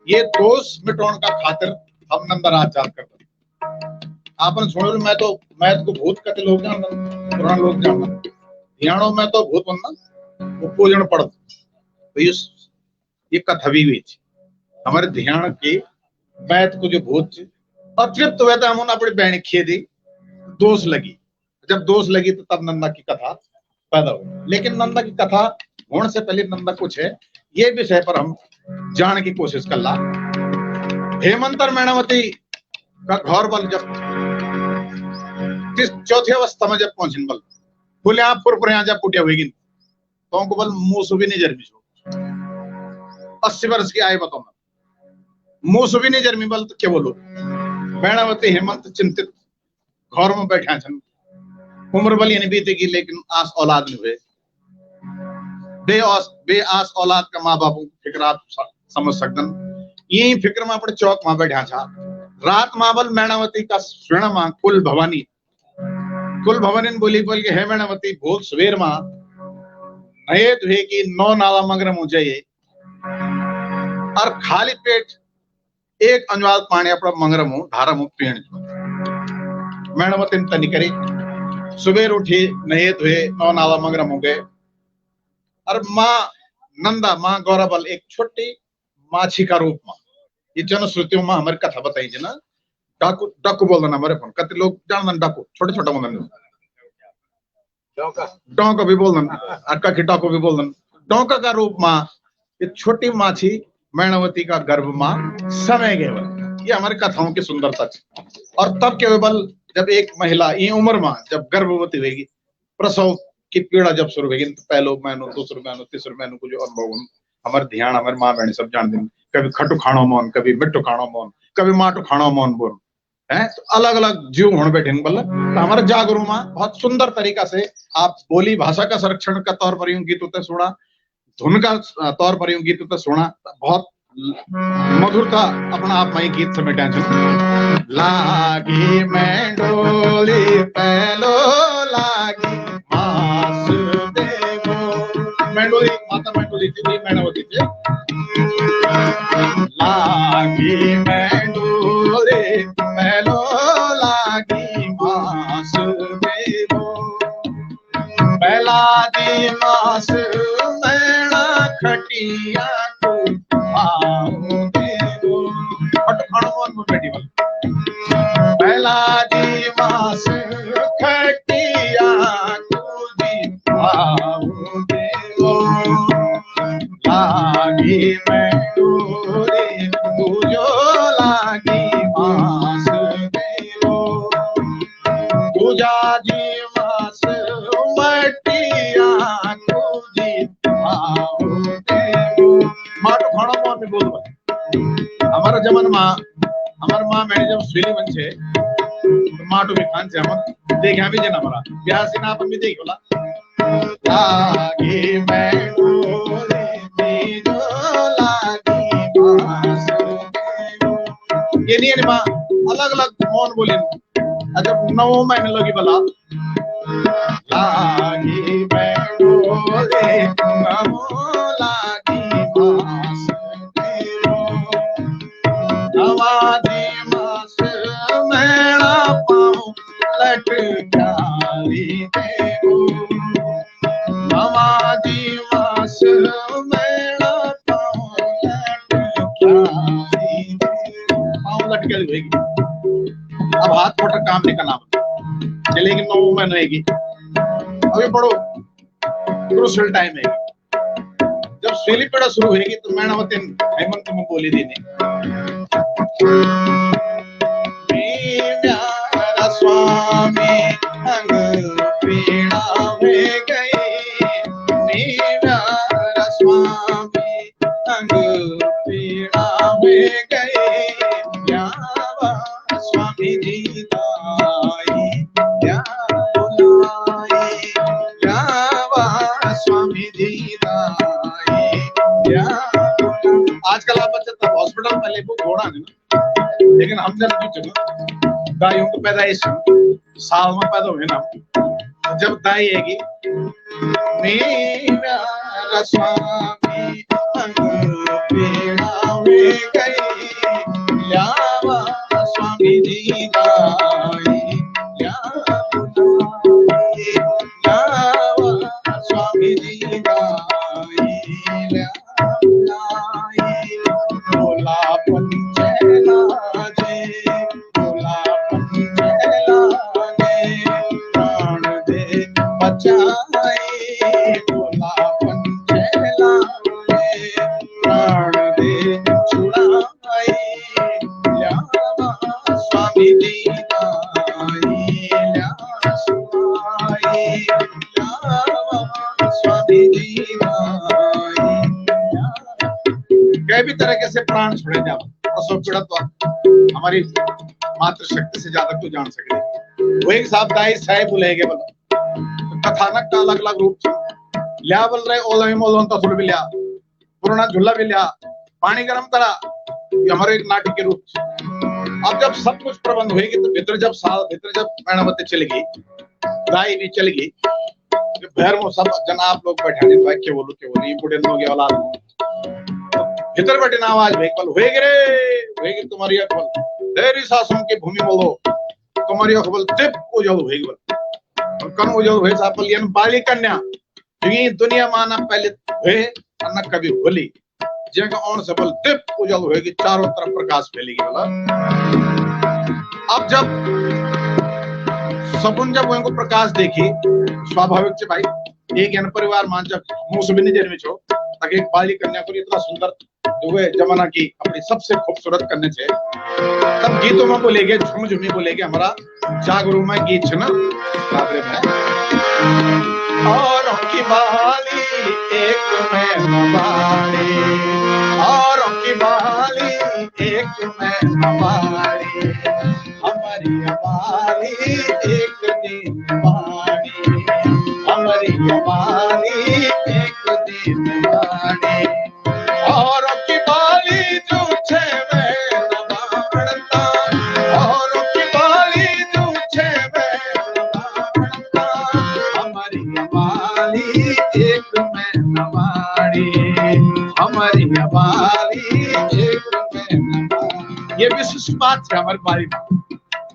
ये दोष मिटाने का खातिर हम नंदराज जात करते। आपन सुनो मैं तो भूत कते लोग जान पुराण लोग जान ध्यानों में तो भूत बनना वो पूजन पड़त तो ये कथा भी हुई हमारे ध्यान के बैत को जो भूत अतृप्त हुए थे हम अपनी बहन खेदी दोष लगी। जब दोष लगी तो तब नंदा की कथा पैदा हुई। लेकिन नंदा की कथा होने से पहले नंदा कुछ है ये विषय पर हम जानने की कोशिश कर ला। हेमंतर मैणावती का घर बल जब चौथी अवस्था में जब पहुंचे बल फुलिया फुरफुरिया जब पुटिया हुई तो उनको बल मुंह सुबी नहीं जर्मी 80 वर्ष की आयु बताओ मुंह सुबी नहीं जर्मी बल तो क्या बोलो। मैणावती हेमंत चिंतित घर में बैठा छन, उम्र बल नहीं बीतेगी लेकिन आस औलाद नहीं हुए। बेआस औलाद का माँ बाप फिक्र आप समझ सकते। यही फिक्र में अपने चौक में बैठा था। रात मावल मैणावती का स्वर्ण मां कुल भवानी बोली बोल के है मैणावती भोग सवेर मां नए धुए की 9 नाला मगरम हो जाइए और खाली पेट एक अंजवाल पानी अपना मंगरम हो धारा मुख पीण। मैणावती ने तनी करी सुबह उठी नए धुए 9 नाला मगरम हो गए और माँ नंदा माँ गौरबल एक छोटी माछी का रूप में, ये जनश्रुतियों में हमारी कथा बताई थी ना। डाकू डाकू बोल देना हमारे फोन, कति लोग जान डाकू छोटे छोटा बोल देना, डोंका भी बोल देना, अक्का की डाकू भी बोल देना। डोंका का रूप में ये छोटी माछी मैनावती का गर्भ में समय गए, ये हमारी कथाओं की सुंदरता है। और तब केवल जब एक महिला ये उम्र में जब गर्भवती होगी, प्रसव की पीड़ा जब शुरू होगी, तो पहलो महीनों, दूसरे महीनों, तीसरे महीनों को जो अनुभव हमारे ध्यान हमारे माँ बहन सब जान दें, कभी खटू खाणो मोन, कभी मिट्टू खाणो मोन, कभी माटू खाणो मोन बोल है, तो अलग अलग जीव होने बैठे बोला। तो हमारे जागरू में बहुत सुंदर तरीका से आप बोली भाषा का संरक्षण का तौर पर यूं गीत होते सुना, धुन का तौर पर यूं गीत होते सुना, बहुत मधुरता अपना आप में गीत समय टेंशन लागी मैं डोली पहलो लागी मास देवो, मैंडोली माता मैंडोली थी, मैनावती थी। लागी मैंडोली पहलो लागी मास देवो, पहला दी मास मैना खटिया पहला दिवस खटिया लागी मैं तुझो लागी मास देवो, तुझा दिवस मटिया तुझी माटो खाणो मोन में बोल हमारा जमन हमार माँ मैंने जब स्वीली बन छे तो माटो भी खान छे, हम देखा भी जना हमारा ब्याह से ना अपन भी देख बोला लागी मैं डोली जो लागी मास देवो, ये नहीं माँ अलग अलग मौन बोले। जब 9 महीने लगी बोला लागी मैं डोली लागी मास नवादी मास मेरा पाँव लटकाई देवो, नवादी मास मेरा पाँव लटकाई देवो, पाँव लटके होगी। अब हाथ फोटा काम नहीं करना चलेगी, 9 महीने रहेगी, अभी बड़ो क्रूशियल टाइम है। जब स्वेली पीड़ा शुरू होगी तो मैनावती हेमंत में बोली दी प्यारा स्वामी अंग पीड़ा में गई, प्यारा स्वामी अंग पीड़ा में गई, प्यारा स्वामी जी लाई प्यारा स्वामी जी आजकल आप बच्चे तब हॉस्पिटल में ले घोड़ा है ना, लेकिन हम जब चलो गायों को पैदाइश साल में पैदा हुए ना, जब दाई आएगी मेरा स्वामी पीड़ा में गई, यावा स्वामी जी लाई यावा स्वामी जी लाई बोला पंचला जे, बोला पंचला जे प्राण दे बचाए, बोला पंचला जे प्राण दे छुड़ाए, यावा स्वामी जी लाई यावा स्वामी जी लाई। कई भी तरीके से प्राण छोड़े जाओ, प्रसव पीड़ा तो हमारी मातृशक्ति से ज्यादा क्यों जान सके, वो एक साहब दाई साहेब बोलेगे बोला तो कथानक का अलग अलग रूप लिया बोल रहे, ओला भी मोल तसुर भी लिया, पुराना झूला भी लिया, पानी गर्म करा, ये हमारे एक नाटक के रूप। अब जब सब कुछ प्रबंध होगी तो भीतर जब मैनावती चली गई, दाई भी चली गई, भैर में सब जन आप लोग बैठे क्या बोलो ये बुढ़े लोग औलाद भीतर बैठे ना आवाज भेकल होएगी तुम्हारी अखबल तेरी सासों की भूमि बोलो, तुम्हारी अखबल तिप उजल होएगी और कम उजल हुए सापल बाली कन्या दुनिया माना पहले हुए अन्ना कभी होली जगह ऑन से बोल टिप उजल होगी, चारों तरफ प्रकाश फैलेगी बोला। अब जब सपुन जब उनको प्रकाश देखी, स्वाभाविक से भाई एक जन परिवार मान जब मुंह से भी नहीं जन्मी छो ताकि एक बाली कन्या को इतना सुंदर जो है जमाना की अपनी सबसे खूबसूरत करने से तब गीतों में बोलेगे, झुम झुमी बोलेगे हमारा जागरू में गीत है ना रात्रि में। और की बाली एक में बाली, और की बाली एक में बाली, हमारी बाली एक दिन बाली, हमारी बाली एक दिन बाली। और की बाली जो छे में नवाड़ता, और की बाली जो छे में नवाड़ता, हमारी बाली एक में नवाड़ी, हमारी बाली एक में नवाड़ी। ये विशिष्ट बात है हमारी बाली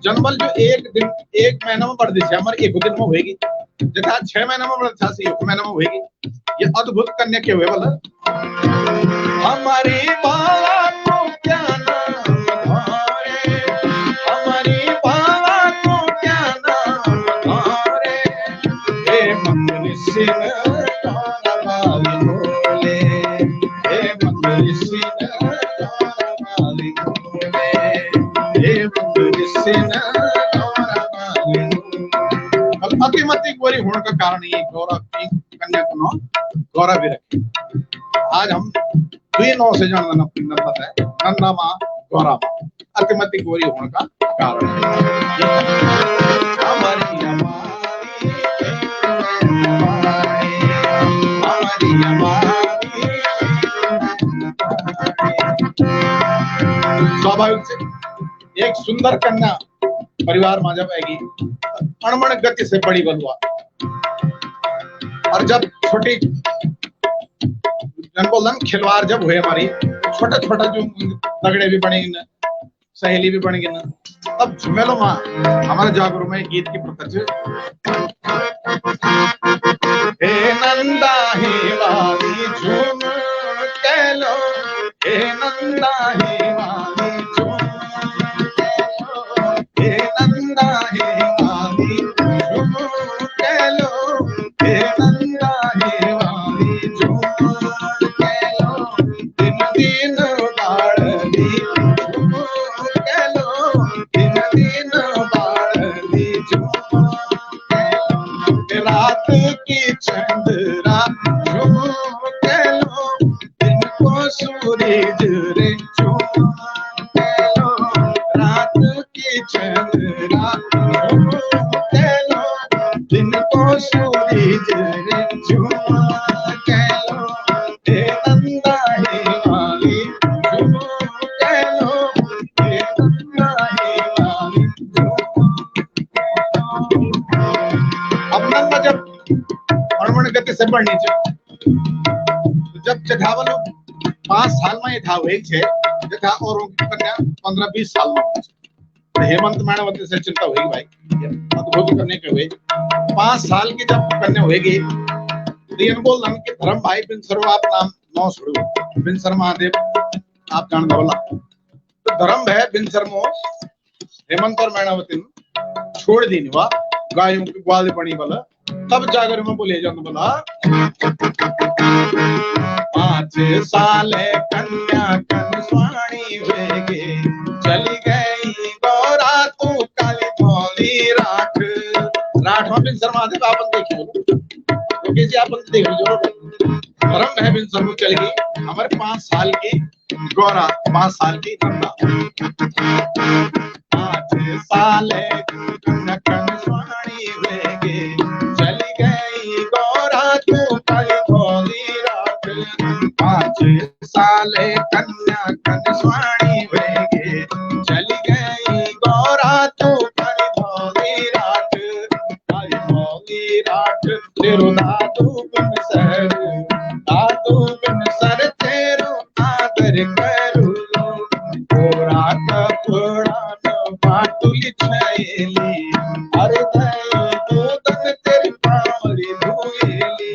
जन्मल जो एक दिन एक महीना में बढ़ दी हमारे एक दिन में होगी, जैसा 6 महीना में बढ़ से 1 महीना में होगी। ये अद्भुत कन्या के हुए बोला हमारी बाला को क्या नाम धारे, हमारी बाला को क्या नाम धारे, हे मंगल सिंह वाली बोले, हे मंगल सिंह वाली बोले, हे मंगल सिंह अतिमति गोरी होने का कारण ये गौरव की कन्या को नाम गौरव भी रखे। आज हम 2 नौ से जानना पता है नंदा माँ गौरव अतिमति गोरी होने का कारण स्वाभाविक से एक सुंदर कन्या परिवार में जब आएगी अणमण गति से बड़ी बलुआ, और जब छोटी बोलन खिलवाड़ जब हुए हमारी छोटा छोटा जो दगड़े भी बनेगी ना, सहेली भी बनेगी ना, तब झुमेलो माँ हमारे जागरू में गीत की प्रत्यक्ष हे नंदा ही वाली झूम के लो, हे नंदा ही वाली झूम हे नंदा हे वाली झूम के लो, हे नंदा हे वाली झूम के लो, दिन दिन बाळली झूम के लो, दिन दिन बाळली झूम के लो, रात की चंद्रा झूम के लो, दिन को सूरज रे झूम के लो, रात की चंद्रा झूम के लो, दिन को सूरज रे झूम के लो, हे नंदा हे वाली झूम के लो, हे नंदा हे वाली अब नंदा जब अणमण गति से बढ़नी चाहिए, जब चढ़ावल 5 साल में ये था वही छे जथा और कन्या 15-20 साल में हेमंत मायावती से चिंता हुई भाई अद्भुत करने के हुए 5 साल की जब कन्या होगी तो बोल रहा कि धर्म भाई बिन सर्व आप नाम नौ छोड़ो बिन सर महादेव आप जान बोला तो धर्म है बिन शर्मो हेमंत और मायावती छोड़ दी निवा गायों की ग्वाल बनी बोला तब जाकर में बोले जान बोला 5 साल कन्या कनस्वाणी वेगे चली गई गौरा तू काली थोली राठ राठ में बिन शर्मा दे आपन देखियो क्योंकि जी आपन देख लो धर्म है बिन शर्मा चल गई हमारे 5 साल की गौरा 5 साल की नंदा 5 साल कन्या कनस्वाणी वेगे चली गई गौरा तू काली थोली राठ 5 साल कन्या कनस्वाणी वेगे चली गई गौरा तू काली थोली राठ तेरो दादू बिन सर तेरो आदर करू गोरा कपड़ा न बाटुली छैली अरे दई दूधन तेरी पावरी धोएली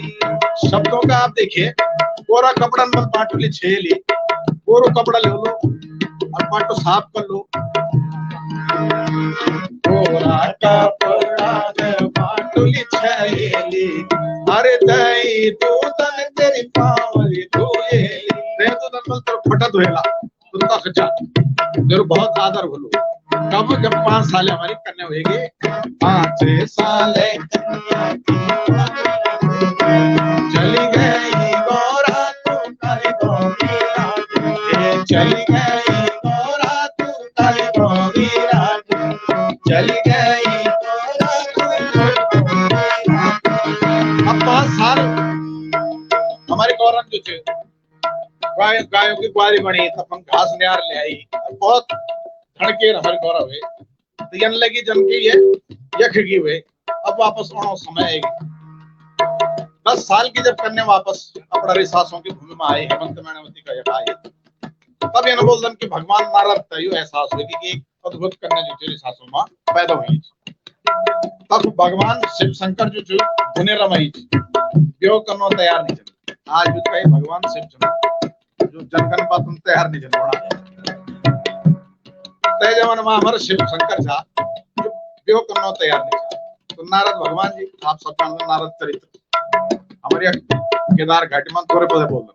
शब्दों का आप देखिए कोरा कपड़ा में पाटुली छेली कोरो कपड़ा ले लो और पाटो साफ कर लो कोरा कपड़ा में पाटुली छेली अरे दई दूधन तेरी पावली धोएली रे दूधन मल तर फटा धोएला तुमका खचा जरूर बहुत आदर बोलो कब जब 5 साल हमारी कन्या होगी 5 साल चली गई गोरा तू काली गोरा चली गई गोरा तू काली गोरा चली गई अब 5 साल हमारी गौरव जो थे गायों की ग्वारी बनी तब हम घास नियार ले आई बहुत धड़के हर गौरव है तो यन लगी जन की ये यखगी हुए अब वापस आना समय आएगी 10 साल की जब कन्या वापस अपना रिसासों की भूमि में आई हेमंत मैनावती का यह आई तब ये न बोल कि भगवान नारद का यो एहसास हुई कि एक अद्भुत कन्या जो थी रिसासों में पैदा हुई तब भगवान शिव शंकर जो थे उन्हें रमाई ब्योह करना तैयार नहीं चल आज भी कई भगवान शिव शंकर जो जनगण बात तुम तैयार नहीं चल तय जमान में हमारे शिव शंकर था जो ब्योह करना तैयार नहीं था तो नारद भगवान जी आप सब जानते नारद चरित्र हमारे केदार घाटी में तोरे पदे बोल रहे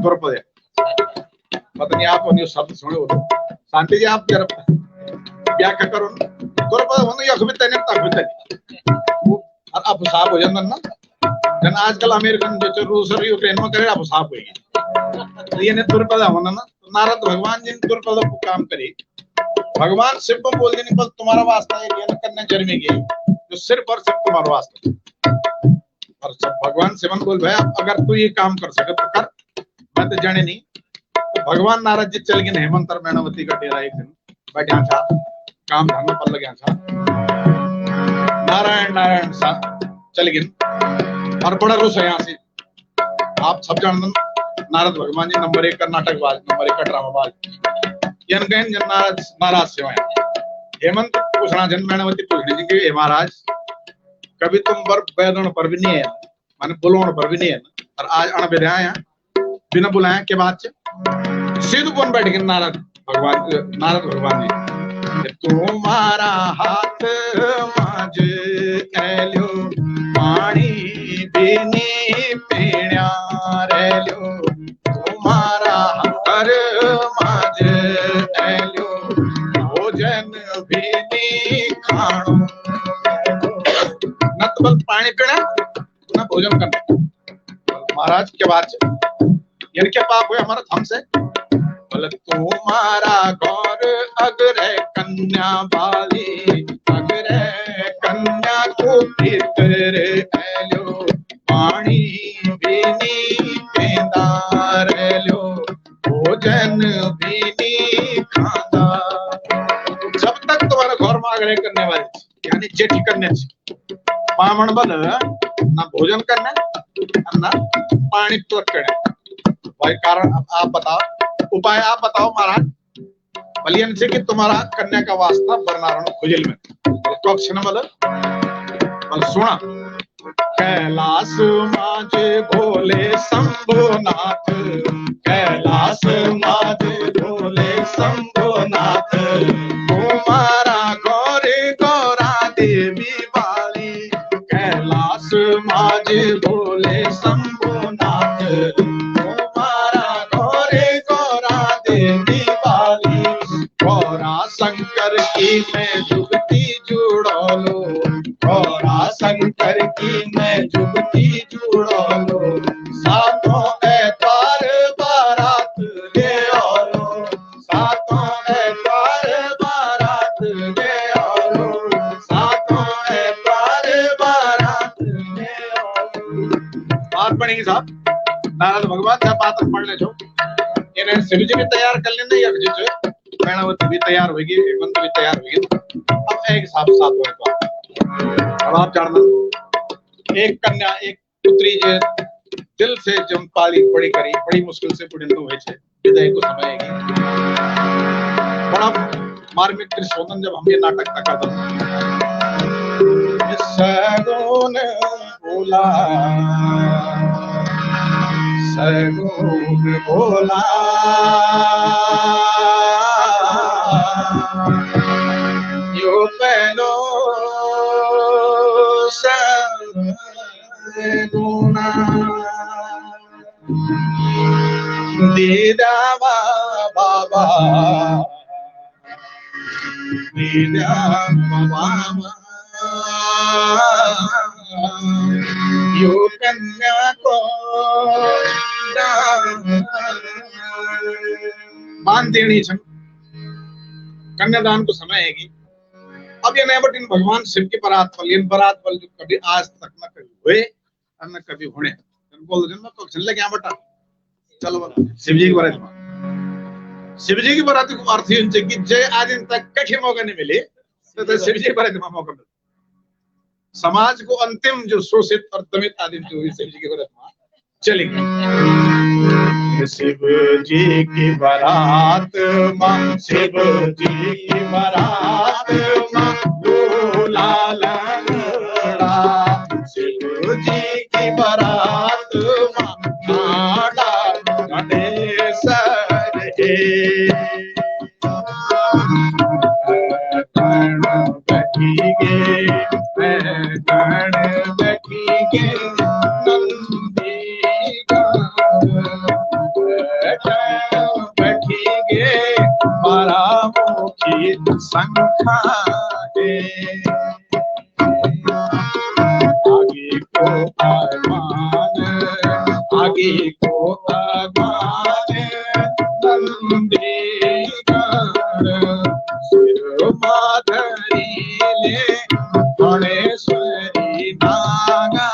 तोरे पदे पता नहीं आप उन्हें शब्द सुने हो शांति जी आप जरा व्याख्या करो तोरे पदे होने या कभी तैने तक भी वो आप साफ हो जाना ना जन आजकल अमेरिकन जो रूस और यूक्रेन में करे आप साफ होगी ये ने तोरे पदे होना ना नारद भगवान जी ने तोरे पदे को काम करी भगवान शिव को बोल देने पर तुम्हारा वास्ता है ये न करने जन्मे गई जो सिर्फ और सिर्फ तुम्हारा वास्ता और सब भगवान शिवन बोल भाई अगर तू ये काम कर सके तो कर मैं तो जाने नहीं तो भगवान नारद जी चल गए हेमंत और मैनावती का डेरा एक दिन बैठे था काम धरना पल लगे था नारायण नारायण सा चल गए और बड़ा रुस है यहाँ से आप सब जानते नारद भगवान जी नंबर 1 कर्नाटक बाज नंबर 1 ड्रामाबाज जन गए जन नाराज सेवाएं हेमंत पूछना जन मैनावती पूछने जी के महाराज कभी तुम बैदों पर भी नहीं है माने बुलाने पर भी नहीं है और आज अणबेरे आया बिना बुलाए के बाद सीधे कौन बैठ गए नारद भगवान जी तुम्हारा हाथ माज एलो पानी बिनी पीण्या रेलो तुम्हारा हर माज एलो भोजन बिनी खाणो न तो बल पानी पीना न भोजन करना महाराज के बाद यार क्या पाप हुआ हमारा हमसे बोले तुम्हारा गौर अगर कन्या बाली अगर कन्या को भीतर एलो पानी बिनी पेंदार लो भोजन बिनी खाना जब तक तुम्हारा गौर में आग्रह करने वाले यानी जेठी करने पामण बल ना भोजन करना ना पानी तुरंत करना भाई कारण आप बताओ उपाय आप बताओ महाराज बलियन से कि तुम्हारा कन्या का वास्ता बरनारण खुजल में कक्ष न बल सुना कैलाश माज भोले शंभुनाथ कैलाश माज भोले शंभुनाथ तुम्हारा गौरे गौरा देवी वाली कैलाश माज भोले शंभुनाथ तुम्हारा गौरे गौरा देवी वाली गौरा शंकर की मैं जुगती जुड़ो लो गौरा शंकर की मैं जुगती जुड़ो लो सातों ऐतवार बारात ले आओ सातों ऐतवार बारात ले आओ सातों ऐतवार बारात ले आओ बात पढ़ेंगे साहब नारद भगवान से बात पढ़ ले जो इन्हें शिव जी भी तैयार कर लेना या जो मैनावती भी तैयार होगी हेमंत भी तैयार होगी अब एक साथ साथ होगा अब आप जानना एक कन्या एक पुत्री जे दिल से जम पाली बड़ी करी बड़ी मुश्किल से पुण्य हुए छे विदाई को समय आएगी बड़ा मार्मिक दृश्य जब हम ये नाटक तक सगुन बोला सगुन बोला यो पहलो सगुना दीदा बाबा दीदा बाबा यो कन्या को मान देनी छन कन्यादान को समय हैगी। अब ये नया बटिन भगवान शिव की बरात पल जो कभी आज तक न कभी हुए और न कभी होने बोल दिन में तो चल क्या बटा चलो शिव जी की बरात शिव जी की बरात को अर्थ ये कि जय आज इन तक कहीं मौका नहीं मिले तो शिव जी की बरात में मौका मिले समाज को अंतिम जो शोषित और दमित आदमी जो शिव जी की बरात में चलेगी। शिव जी की बारात मां शिव जी की बारात मां दूल्हा लंगड़ा शिव जी की बारात मां नाड़ा गणेशर हे बैठीगे नंदी बैठीगे बारामुखी संख्या आगे को अरमान नंदी माधरी ले गणेश्वरी नागा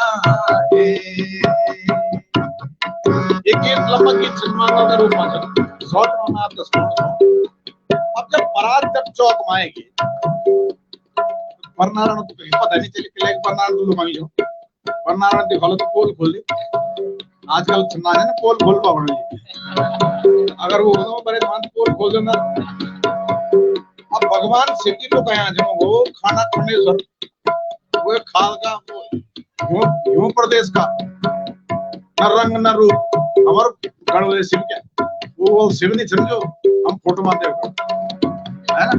एक लंबा गीत सलमानों का रूप माचा शॉर्ट में आप 10 मिनट अब जब बारात जब चौक में आएगी बरनारायण तो पता नहीं चले कि बरनारायण दूल्हा मांगी जो बरनारायण दिखा लो तो पोल खोल दे आजकल सुनना है ना पोल खोल पावड़ अगर वो बड़े मान पोल खोल देना। अब भगवान शिव जी को कहा जो वो खाना खंडेश्वर वो खाल का यूं प्रदेश का न रंग न रूप हमारे गणपति शिव क्या वो शिव नहीं समझो हम फोटो मारते हो है ना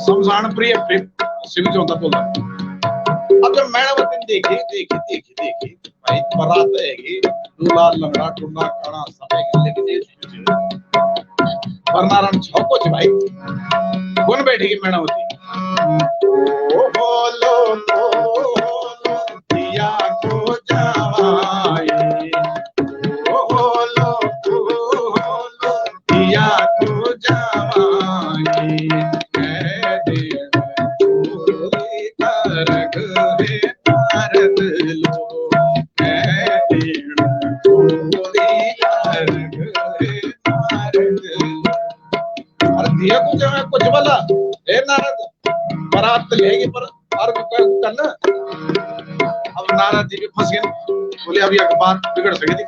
शमशान प्रिय शिव जो होता बोला। अब जब मैणावती देखी भाई बारात आएगी दूल्हा लंगड़ा टुंडा काना सब लेके बरनारायण छौको छ भाई कौन बैठेगी मैणावती ओ बोलो दिया को जवाई ओ बोलो दिया को जवाई कह दे करग है भारत लो कह दे करग है भारत दिया कुछ कुछ बोला हे नारद बारात लेगी पर अर्घ करना। अब नारद जी भी फंस गए बोले अभी एक बात बिगड़ सके थी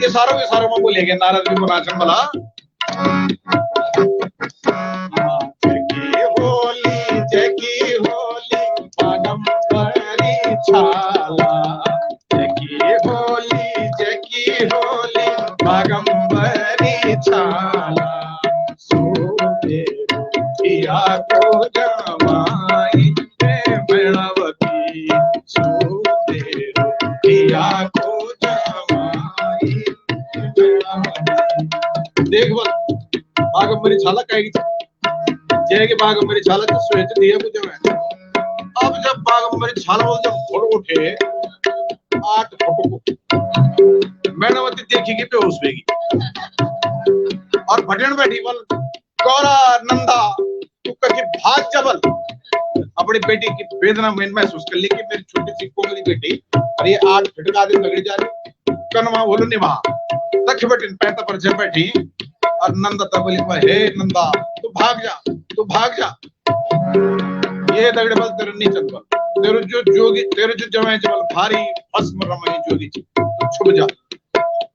ये सारों में बोलेंगे नारद जी को नाचन बोला जगी होली पागंबरी छाला जगी होली पागंबरी छाला किया को जमाई मैणावती किया को जमाई देख बोल बागंबरी छाला कहेगी जय के बागंबरी छाला तो स्वेच दिया मुझे मैं। अब जब बागंबरी छाला बोल जब फोटो उठे 8 फोटो को मैणावती देखेगी बेहोश होगी और भजन बैठी बोल गौरा नंदा तू कहीं भाग जबल अपनी बेटी की वेदना में महसूस कर ली कि मेरी छोटी सी कोमली बेटी और ये 8 फिटका दिन लगड़ी जा रही कनमा बोलो निभा तक बेटी पैता पर जब बैठी और नंदा तब बोली हे नंदा तू भाग जा ये दगड़े बल तेरे नहीं चल तेरे जो जोगी तेरे जो जमाए जबल भारी भस्म रमई जोगी तू छुप जा।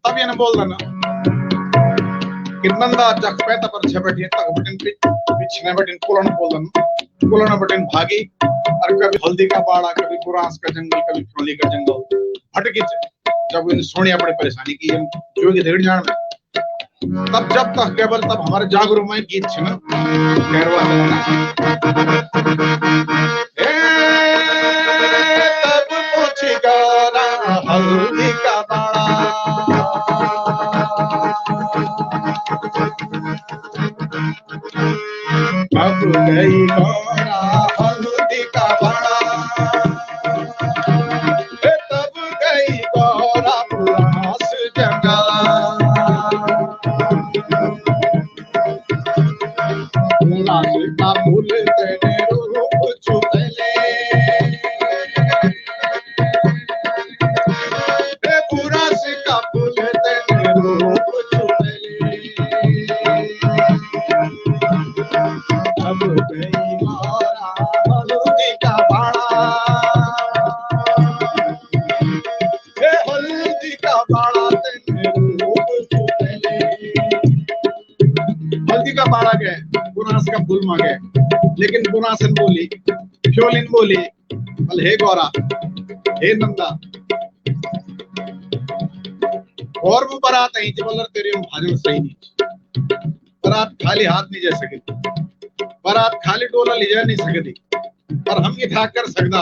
तब ये ने बोल रहा ना कि नंदा जख पैता पर छबटी तक बटन पिछने बटन पुलाना बटन भागी और कभी हल्दी का बाड़ा कभी बुरांस का जंगल कभी फली का जंगल भटकी जब इन सोनिया बड़ी परेशानी की हम जो की देड़ जान में तब जब तक केवल तब हमारे जागरूक में गीत छ ना कहरवा तब पूछी गाना हल्दी का बाड़ा अब गई गौरा हल्दी का बाड़ा तब गई गौरा पुरास जंगल पुरास का फूल तेरे रूप छुपले पुरास का फूल तेरे रूप छुपले अब गई गौरा हल्दी का बाड़ा हल्दी का बाड़ा तेरे रूप छुपले हल्दी का बाड़ा गए पुरास का फूल मांगे लेकिन पुरासन बोली फ्योलिन बोली बोले हे गौरा हे नंदा और वो बारात आई थी बोल तेरे भाजन सही नहीं बारात खाली हाथ नहीं जा सकती बारात खाली डोला ले जा नहीं सकती पर हम ये था कर सकता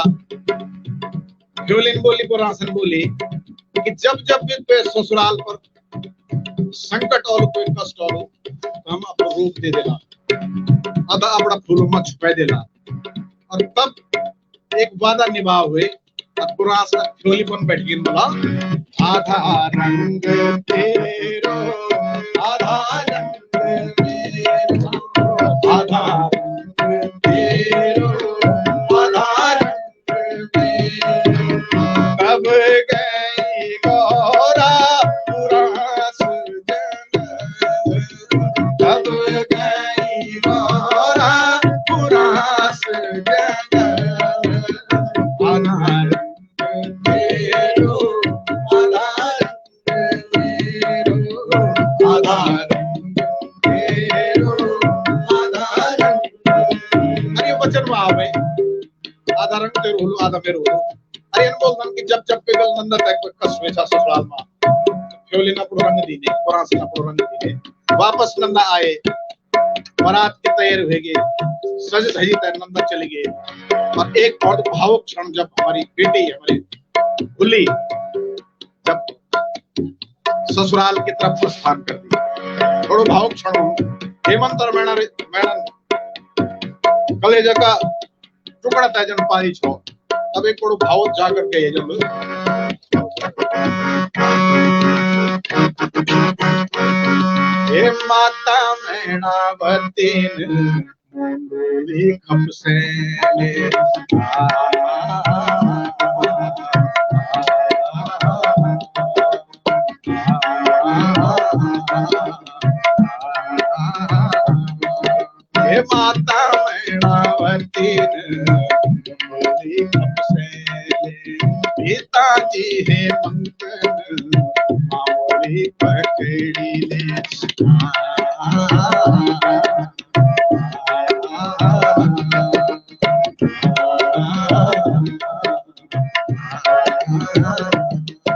फ्योलिन बोली पुरासन बोली कि जब जब भी पे ससुराल पर संकट और कोई कष्ट हो तो हम अपना रूप दे देला अदा अपना फूल में छुपा देला और तब एक वादा निभा हुए पुरास फ्योलीपन बैठ गई बोला आधा रंग तेरो आधा रंग मेरो आधा रंग तेरो आधा रंग मेरो कब गई गौरा पुरास जंगल कब गई गौरा पुरास जंगल आधा रंग तेरो आधा रंग मेरो आधा रंग तेरो आधा रंग अरे वचन आवे आधा रंग तेरो होलो आधा मेरो होलो अरे इन बोलता कि जब जब पिघल नंदा तक कसवे सा ससुराल में फ्योलिना पुरंग दीने पुरासना पुरंग दीने वापस नंदा आए बारात की तैयार हो गए सज धजी तैयार नंदा चली गए और एक बहुत भावुक क्षण जब हमारी बेटी हमारी भूली जब ससुराल की तरफ प्रस्थान कर दी बड़ो भावुक क्षण हेमंत और मैडम कलेजा का टुकड़ा तैजन पारी छो अब एक बड़ो भावुक जाकर के ये जब हे माता मैणावती मुंडली खपसे हे माता मैणावती मुंडली खपसे पिताजी हे मंगल मामूली पकड़ी ले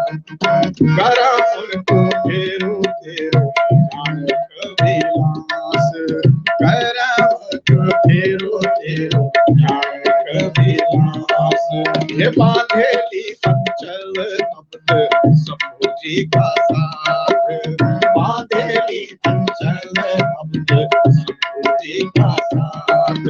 गरम को फेरो फेरो जान कभी लास गरम को फेरो फेरो जान कभी लास ये बांधेली अंचल अब्द समूची का साथ बांधेली अंचल अब्द समूची का साथ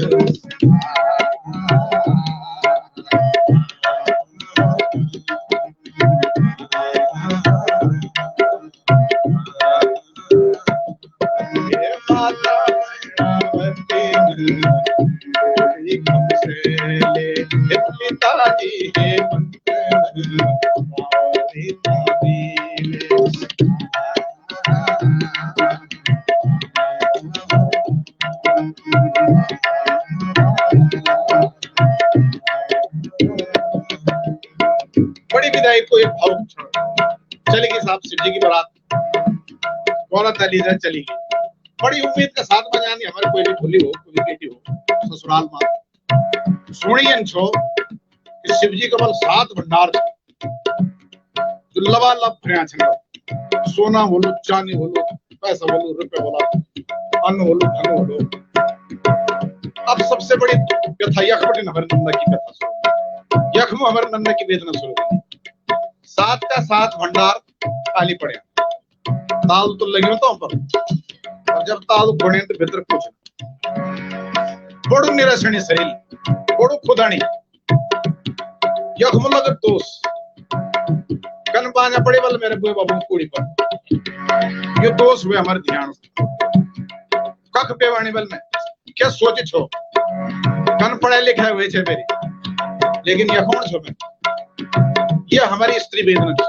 पिताजी हे बड़ी विदाई को एक भावुक क्षण चलेगी साहब शिव जी की बारात औरत अली चली गई बड़ी उम्मीद के साथ बजानी हमारे कोई भी भूली हो कोई बेटी हो ससुराल में सुनियन छो कि शिव जी का बल 7 भंडार जो लबालब फिर सोना बोलो, चांदी बोलो, पैसा बोलो, रुपए बोलो, अन्न बोलो, धन बोलो। अब सबसे बड़ी कथा यखमटी हमारे नंदा की कथा सुनो। यखम हमारे नंदा की वेदना सुनो। सात का सात भंडार खाली पड़े, ताल तो लगी तो पर, और जब ताल बने तो भीतर कुछ बड़ो निराशनी शरीर, बड़ो खुदानी यखम लगे दोस्त कन पाना पड़े वाले मेरे बुए बाबू कुड़ी पर। ये दोस्त हुए हमारे ध्यान कख पेवानी बल में क्या सोचे छो कन पढ़े लिखे हुए छे मेरी, लेकिन ये कौन छो मैं, ये हमारी स्त्री वेदना छे,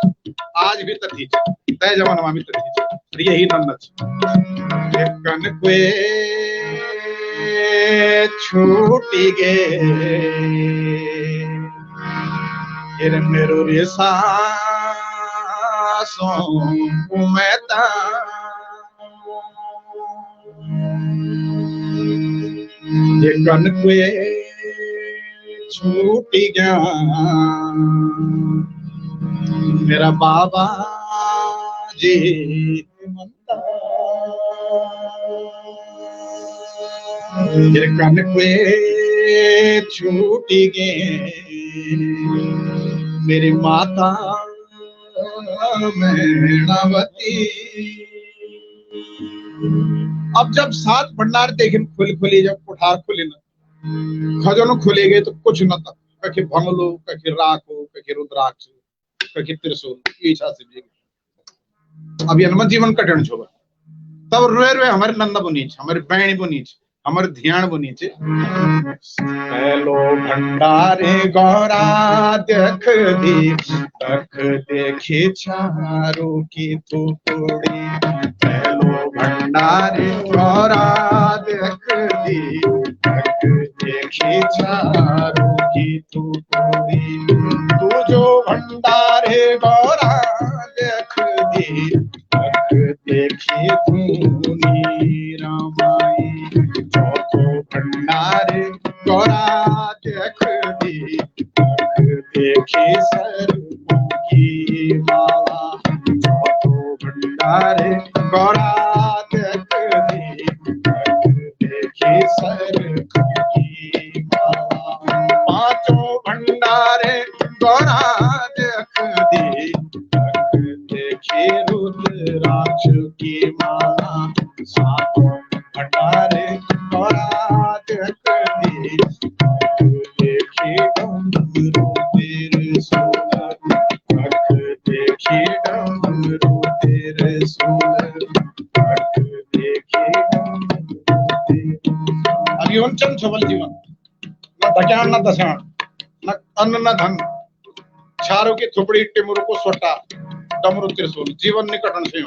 आज भी तथी छे, तय जमाना में भी तथी छे, और यही नन्नत छे। कन पे छूटी गे ये मेरो रे सांसों में ता ये कन पे छूटी गया मेरा बाबा जी मनता। ये कन पे छूटी गए मेरी माता मैणावती। अब जब सात भंडार देखे खुल खुली, जब कुठार खुली न खजानो खुले गए तो कुछ न था, कखे भंगलो, कखे राखो, कखे रुद्राक्ष, कखे त्रिशूल, इच्छा से भी। अब हनुमान जीवन कठिन छोड़ा तब रोए रोए हमारे नंदा बुनीच, हमारे बहनी बुनीच, हमारे ध्यान बुनीच। हेलो भंडारे गौरा देख दी तक देखी चारों की टुकड़ी। हेलो भंडारे गौरा देख दी तक देखी चारों की टुकड़ी। तू जो भंडारे गौरा देख दी तक देखी धूनी रामाई। तो भंडारे गौरा देख दी तक देखी सर की माला। तो भंडारे गौरा देख दी तक देखी सर की माला। पांचों भंडारे गौरा देख दी तक देखी रुद्राक्ष की माला। सातों भंडारे गौरा देख दी तक देखी डमरू तेरे सोलर। तक देखी डमरू तेरे सोलर। तक देखी डमरू तेरे। अभी उनचन सबल जीवन न धक्यान न दशान न अन्न न धन, चारों की थुपड़ी टिमरू को सोटा डमरू त्रिशूल। जीवन निकटन से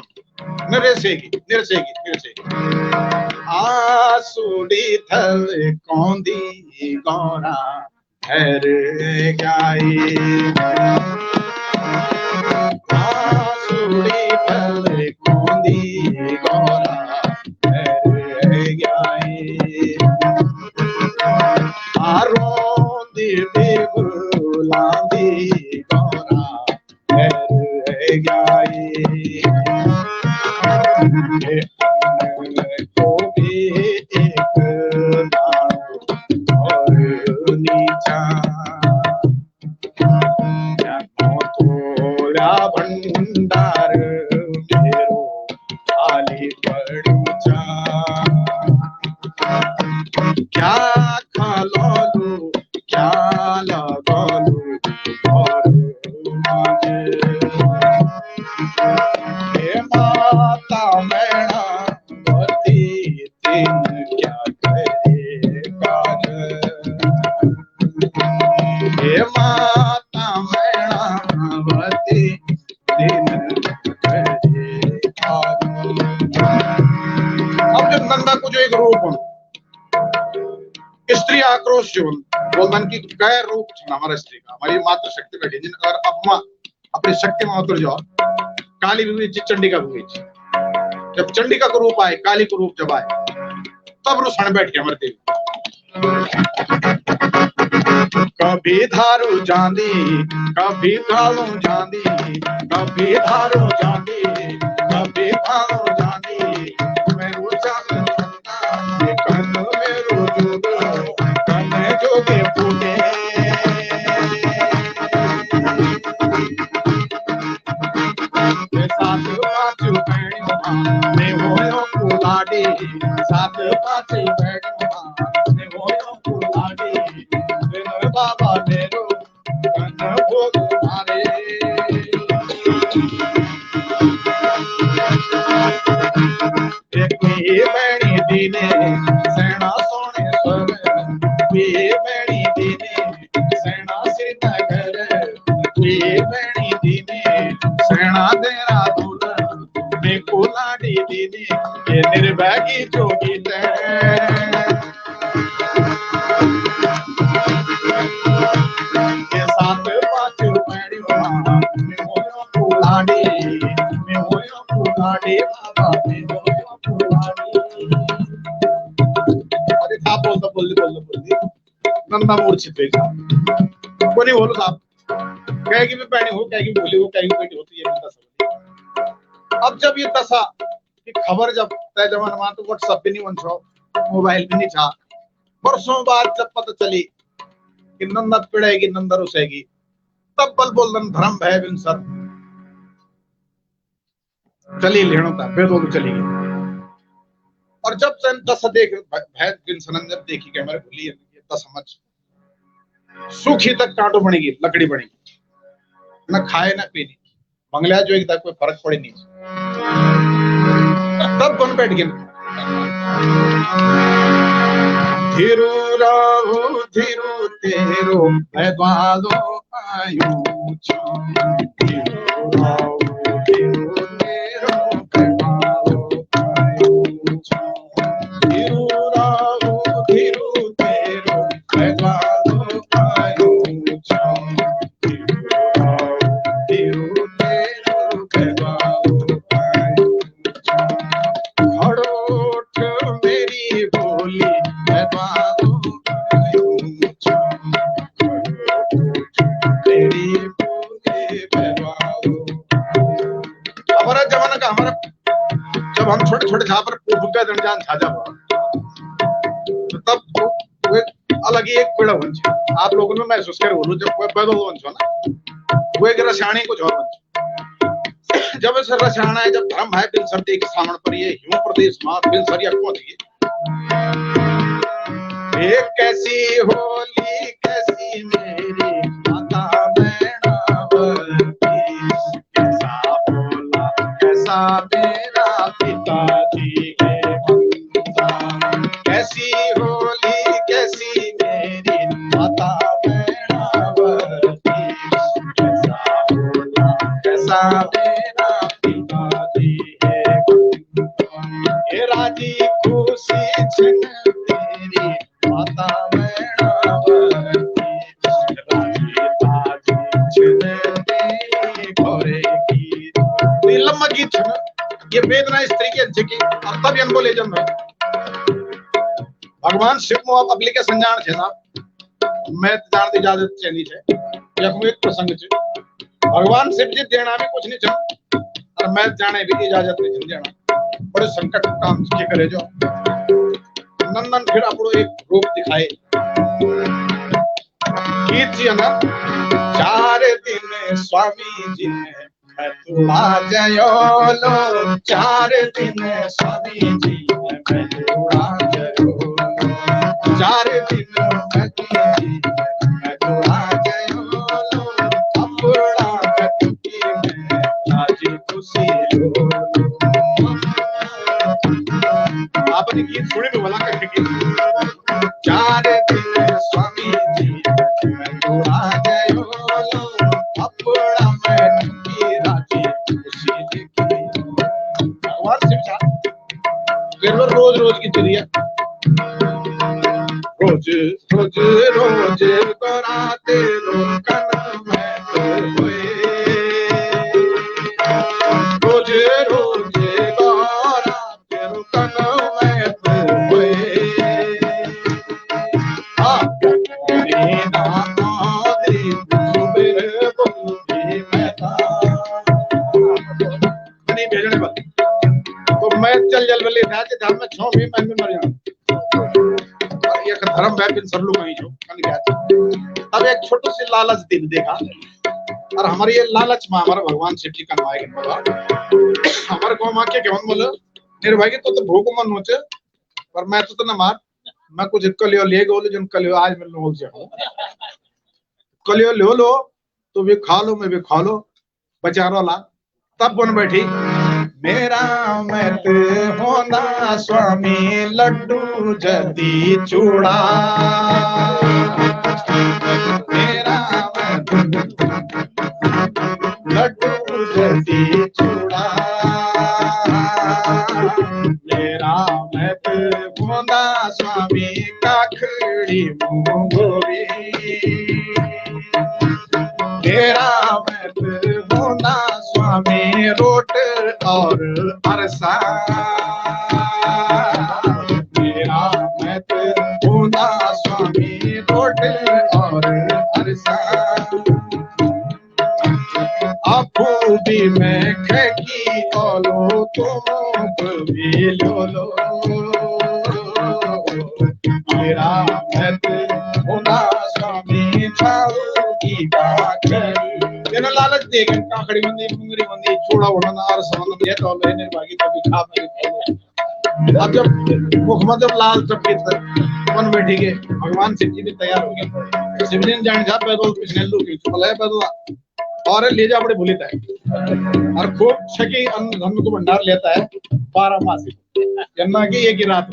निरसेगी निरसेगी निरसेगी। आसुड़ी थल कौंदी गौरा हर गाई। आसुड़ी थल कौंदी गौरा हर गाई। आरोंदी बेगुलांदी गौरा हर गाई। को भी एक और नीचा थोड़ा भंडार मेरो खाली पड़ूचा। क्या खालोलू क्या लगोलू और माजे। हे माता मैणावती दिन क्या करे काज। हे माता मैणावती दिन करे काज। अब जब नंदा को जो एक रूप स्त्री आक्रोश जो बोलता कि गैर रूप हमारा स्त्री का, हमारी मातृ शक्ति बैठी जिन अगर अब अपनी शक्ति में उतर जाओ। काली भी हुई चंडिका भी हुई। जब चंडिका का रूप आए, काली का रूप जब आए, तब रुसण बैठी हमारे देवी। कभी धारू जांदी कभी धारू जांदी कभी धारू जांदी कभी धारू जांदी मेरो चल ये कन मेरो जोग कन जोगे फूटे सात पाँच भेड़ियों में होयो कुलाड़ी सात पाँच भेड़ियों में होयो कुलाड़ी दिन बाबा मेरो कन भोग मारे एक बैणी दीने सेना सोने स्वर बैणी दीने सेना श्रीनगर बैणी दीने सेना तेरा दुल्हन में कुलाड़ी दीदी ये निर्भगी जोगी ये सात पाँच बैड़ियों में होयो कुलाड़ी में होयो कुलाड़ी बाबा में होयो कुलाड़ी अरे साहब बोलती नंदा मूर्छित हुई कोनी बोलो साहब कहेगी भी पैणी हो कहेगी भूली हो कहेगी बेटी होती है दशा। अब जब ये दशा की खबर जब तय जमान मान तो व्हाट्सएप भी नहीं वन छो मोबाइल भी नहीं था वर्षों बाद जब पता चली कि नंदा पिड़ेगी नंदा रुसेगी तब बल बोलन धर्म भय बिन सर चली लेनो था बेदो तो चली गई और जब सन दशा देख भय बिन सनन जब देखी कि हमारे भूली है दशा समझ सूखी तक कांटो बनेगी लकड़ी बनेगी न खाए न पीने बंगला जो एक तक कोई फर्क पड़े नहीं तब कौन बैठ गए धीरो राहु धीरो तेरो पैदवालो आयु धीरो राहु धीरो तेरो पैदवालो आयु धीरो राहु धीरो तेरो पैदवालो हम छोटे छोटे जहां पर भूखा दंजान छाजा तो तब वो अलग ही एक पेड़ वंश आप लोगों ने महसूस करे बोलूं जब कोई पैदल वंश हो ना वो एक रसायनी कुछ और वंश जब इस रसायन है जब धर्म है बिन सर्दी के सामने पर ये हिम प्रदेश मां बिन सरिया पहुंच गई एक कैसी होली कैसी मेरी माता कैसा बोला कैसा मेरा पिताजी है कैसी होली कैसी मेरी माता कैसा बोला कैसा मेरा पिताजी है ये राजी खुशी छिन तेरी माता लम्बा गीत है ये वेदना स्त्री के अंश की अब तब इनको ले जम भगवान शिव मो आप एप्लीकेशन जान छे साहब मैं जान दी इजाजत चेनी छे यकम एक प्रसंग छे भगवान शिव जी देना भी कुछ नहीं छे और मैं जाने भी इजाजत नहीं देना बड़े संकट काम के करे जो नंदन फिर अपनो एक रूप दिखाए गीत जी ना 4 दिन स्वामी जी ने मैं तुला जयो लो 4 दिन स्वामी जी ने मैं तुला जयो 4 दिन स्वामी जी मैं तुला जयो लो अपना कटकी में राजी खुशी लो आपने गीत सुने तो वाला कटकी 4 दिन स्वामी जी मैं तुला जयो लो अपना मैं राजी खुशी देखी भगवान शिक्षा रोज रोज की चलिए रोज रोज रोज कराते रोकन में होए रोज रोज कराते रोकन में होए आ के ध्यान में छो भी मैं मर जाऊं और ये धर्म है बिन सरलू कहीं जो कन गया। तब एक छोटी सी लालच दिन देखा और हमारे ये लालच में हमारा भगवान सिटी कनवाए बोला हमारे को मां के केवन बोले निर्भागी तो भूख मन होचे पर मैं तो ना मार मैं कुछ कलियो ले गोले जन कलियो आज मिलने हो जाओ कलियो ले लो तो भी खा लो मैं भी खा लो बचारो ला तब बन बैठी मेरा मत होना स्वामी लड्डू जदी चूड़ा मेरा मत लड्डू जदी चूड़ा मेरा मत होना स्वामी काखड़ी मुंगोरी मेरा मत होना स्वामी रोट और अरसा मेरा मत होना स्वामी रोट और अरसा आपू भी मैं खेकी ओलो तुम भी लो मेरा मत होना स्वामी छाऊ की बाखड़ी येनो लालच देख काखड़ी बंदी मुंगरी बंदी छोड़ा उड़ना और समंद ये तो लेने बाकी कभी खा नहीं अब जब मुहम्मद लाल चपके मन बैठी के भगवान शिव जी भी तैयार हो गए शिवलिंग जान जा पैदल पिछले लोग की चले पैदल और ले जा बड़े भूलिता है और खूब छकी अन्न धन को भंडार लेता है 12 मासी जन्ना की एक ही रात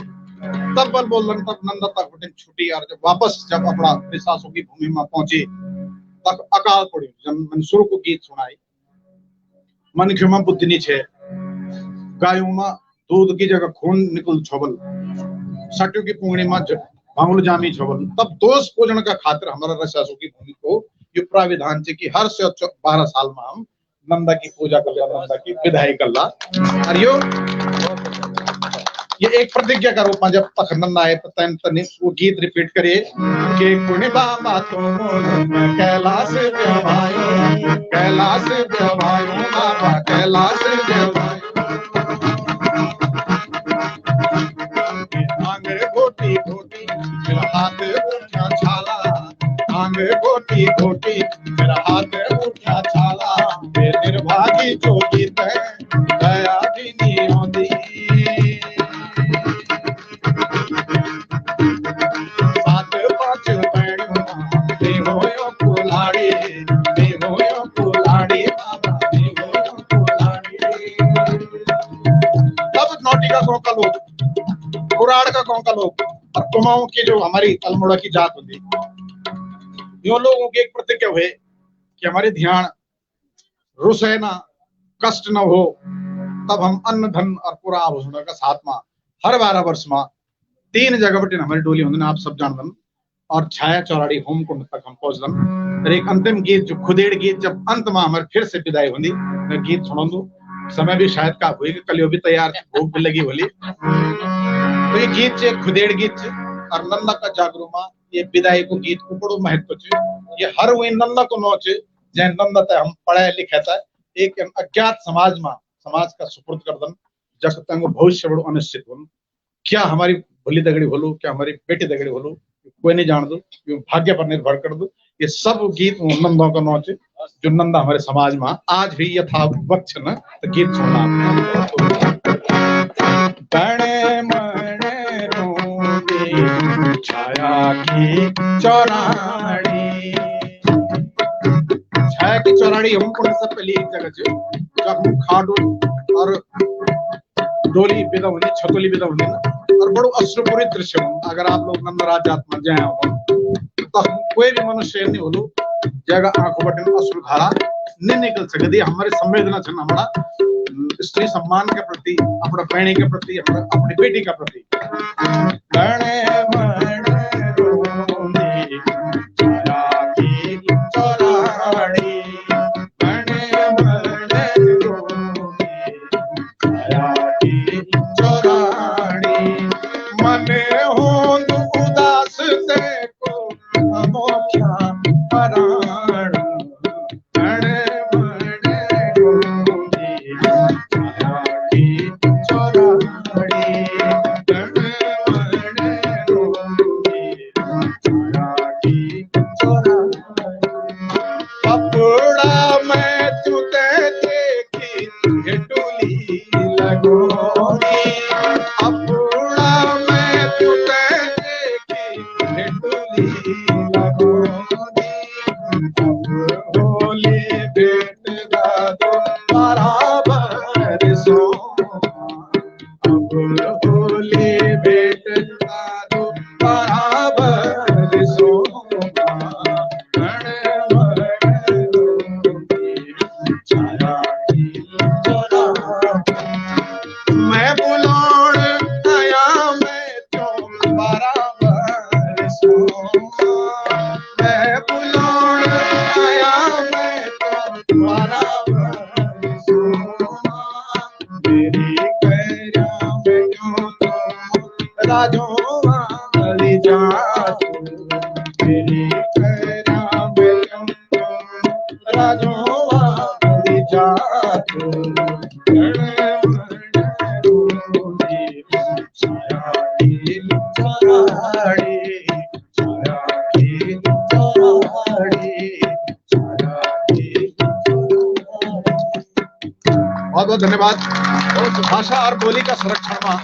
तब बल बोलन तब नंदा तक उठे छुट्टी और जब वापस जब अपना विश्वासों की भूमि में पहुंची तब अकाल पड़ी जब मंसूर को गीत सुनाई मन क्षमा बुद्धि छे गायों में दूध की जगह खून निकल छोबल सटू की पुंगड़ी में भांगुल जामी छोबल तब दोष पूजन का खातिर हमारा रसासु की भूमि को ये प्राविधान है कि हर से 12 साल में हम नंदा की पूजा कर ला नंदा की विदाई कर ला और ये एक प्रतिज्ञा का रूप में जब तक नंदा आए तन वो गीत रिपीट करिए कि पुण्य बाबा तुम कैलाश व्यवहायो बाबा कैलाश व्यवहायो आंगे गोटी गोटी मेरा हाथ उठा छाला आंगे गोटी गोटी मेरा हाथ उठा छाला मेरे निर्भागी जो गीत है दया दीनी होती सात पांच बेड़ियों देवों कुलाड़ी बाबा देवों कुलाड़ी तब नौटिका गांव का लोग कुराड़ का गांव का लोग और कुमाऊं की जो हमारी अल्मोड़ा की जात होती यो लोगों की एक प्रतिज्ञा हुए कि हमारे ध्यान रुसे ना कष्ट न हो तब हम अन्न धन और पूरा आभूषण का साथ में हर 12 वर्ष में 3 जगह पर हमारी डोली होने आप सब जानदन और छाया चौराड़ी होम कुंड तक हम पहुंचदन एक अंतिम गीत जो खुदेड़ गीत जब अंत में हमारे फिर से विदाई होंगी मैं गीत सुना दू समय भी शायद का हुई कलियो भी तैयार भूख भी लगी होली तो ये गीत से खुदेड़ गीत और नंदा का जागरूमा ये विदाई को गीत को बड़ो महत्व छे ये हर वही नंदा को नोच जै नंदा ते हम पढ़े लिखे था एक अज्ञात समाज में समाज का सुपुर्द कर दन जब तक भविष्य बड़ो अनिश्चित हो क्या हमारी भोली दगड़ी बोलो क्या हमारी बेटी दगड़ी बोलो कोई नहीं जान दो भाग्य पर निर्भर कर दो ये सब गीत नंदों का नोच जो नंदा हमारे समाज में आज भी यथावत छे न तो गीत सुनना बड़े मणे रोंदी छाया की चौराड़ी छाया की चौराड़ी हम कौन सा पहली एक जगह छे जब हम खाडो और डोली विदा होने छतोली विदा होने और बड़ो अश्रुपूरित दृश्य हो अगर आप लोग नंदराज जात में जाए हो तो कोई भी मनुष्य नहीं बोलो जगह आंखों बटन अश्रु धारा नहीं निकल सकती हमारे संवेदना छन हमारा स्त्री सम्मान के प्रति अपना बहनी के प्रति अपनी बेटी के प्रति बड़े बड़े रोंदी छाया की चौराड़ी बड़े बड़े रोंदी छाया की चौराड़ी मन होंद उदास देखो अमोख्या पराण बड़े बड़े रोंदी छाया की चौराड़ी होली भेंट दो बराबर सो होली भेंट दो बराबर सो मैं बुलाण आया मैं क्यों बराबर सो मैं बुलाण आया मैं क्यों बराबर सो मेरी कैरा में क्यों राजो वाली जात मेरी कैरा में क्यों राजो वाली जात बहुत बहुत धन्यवाद। भाषा और बोली का संरक्षण में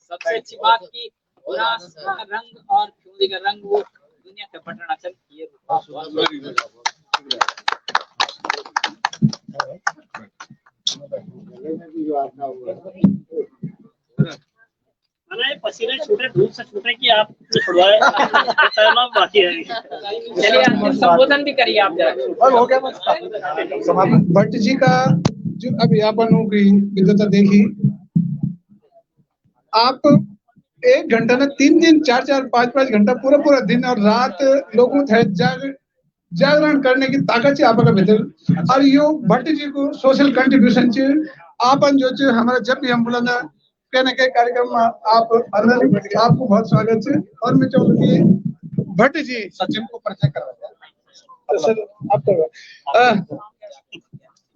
सबसे अच्छी बात की उदास का रंग और चूड़ी का रंग वो दुनिया का पटना चल ये मैंने पसीने छूटे धूप से छूटे कि आप छुड़वाए बाकी है। चलिए अंतिम संबोधन भी करिए आप जरा। हो गया भट्ट जी का जो अभियापनों की विद्वता देखी, आप 1 घंटा ना 3 4 5 घंटा पूरा दिन और रात लोगों थे जागरण करने की ताकत है आपका भीतर। और यो भट्ट जी को सोशल कंट्रीब्यूशन च आपन जो च हमारा जब भी हम बुलाना कहने के कार्यक्रम में आप आपको बहुत स्वागत है। और मैं चाहूँ कि भट्ट जी सचिन को परिचय करा सर आपका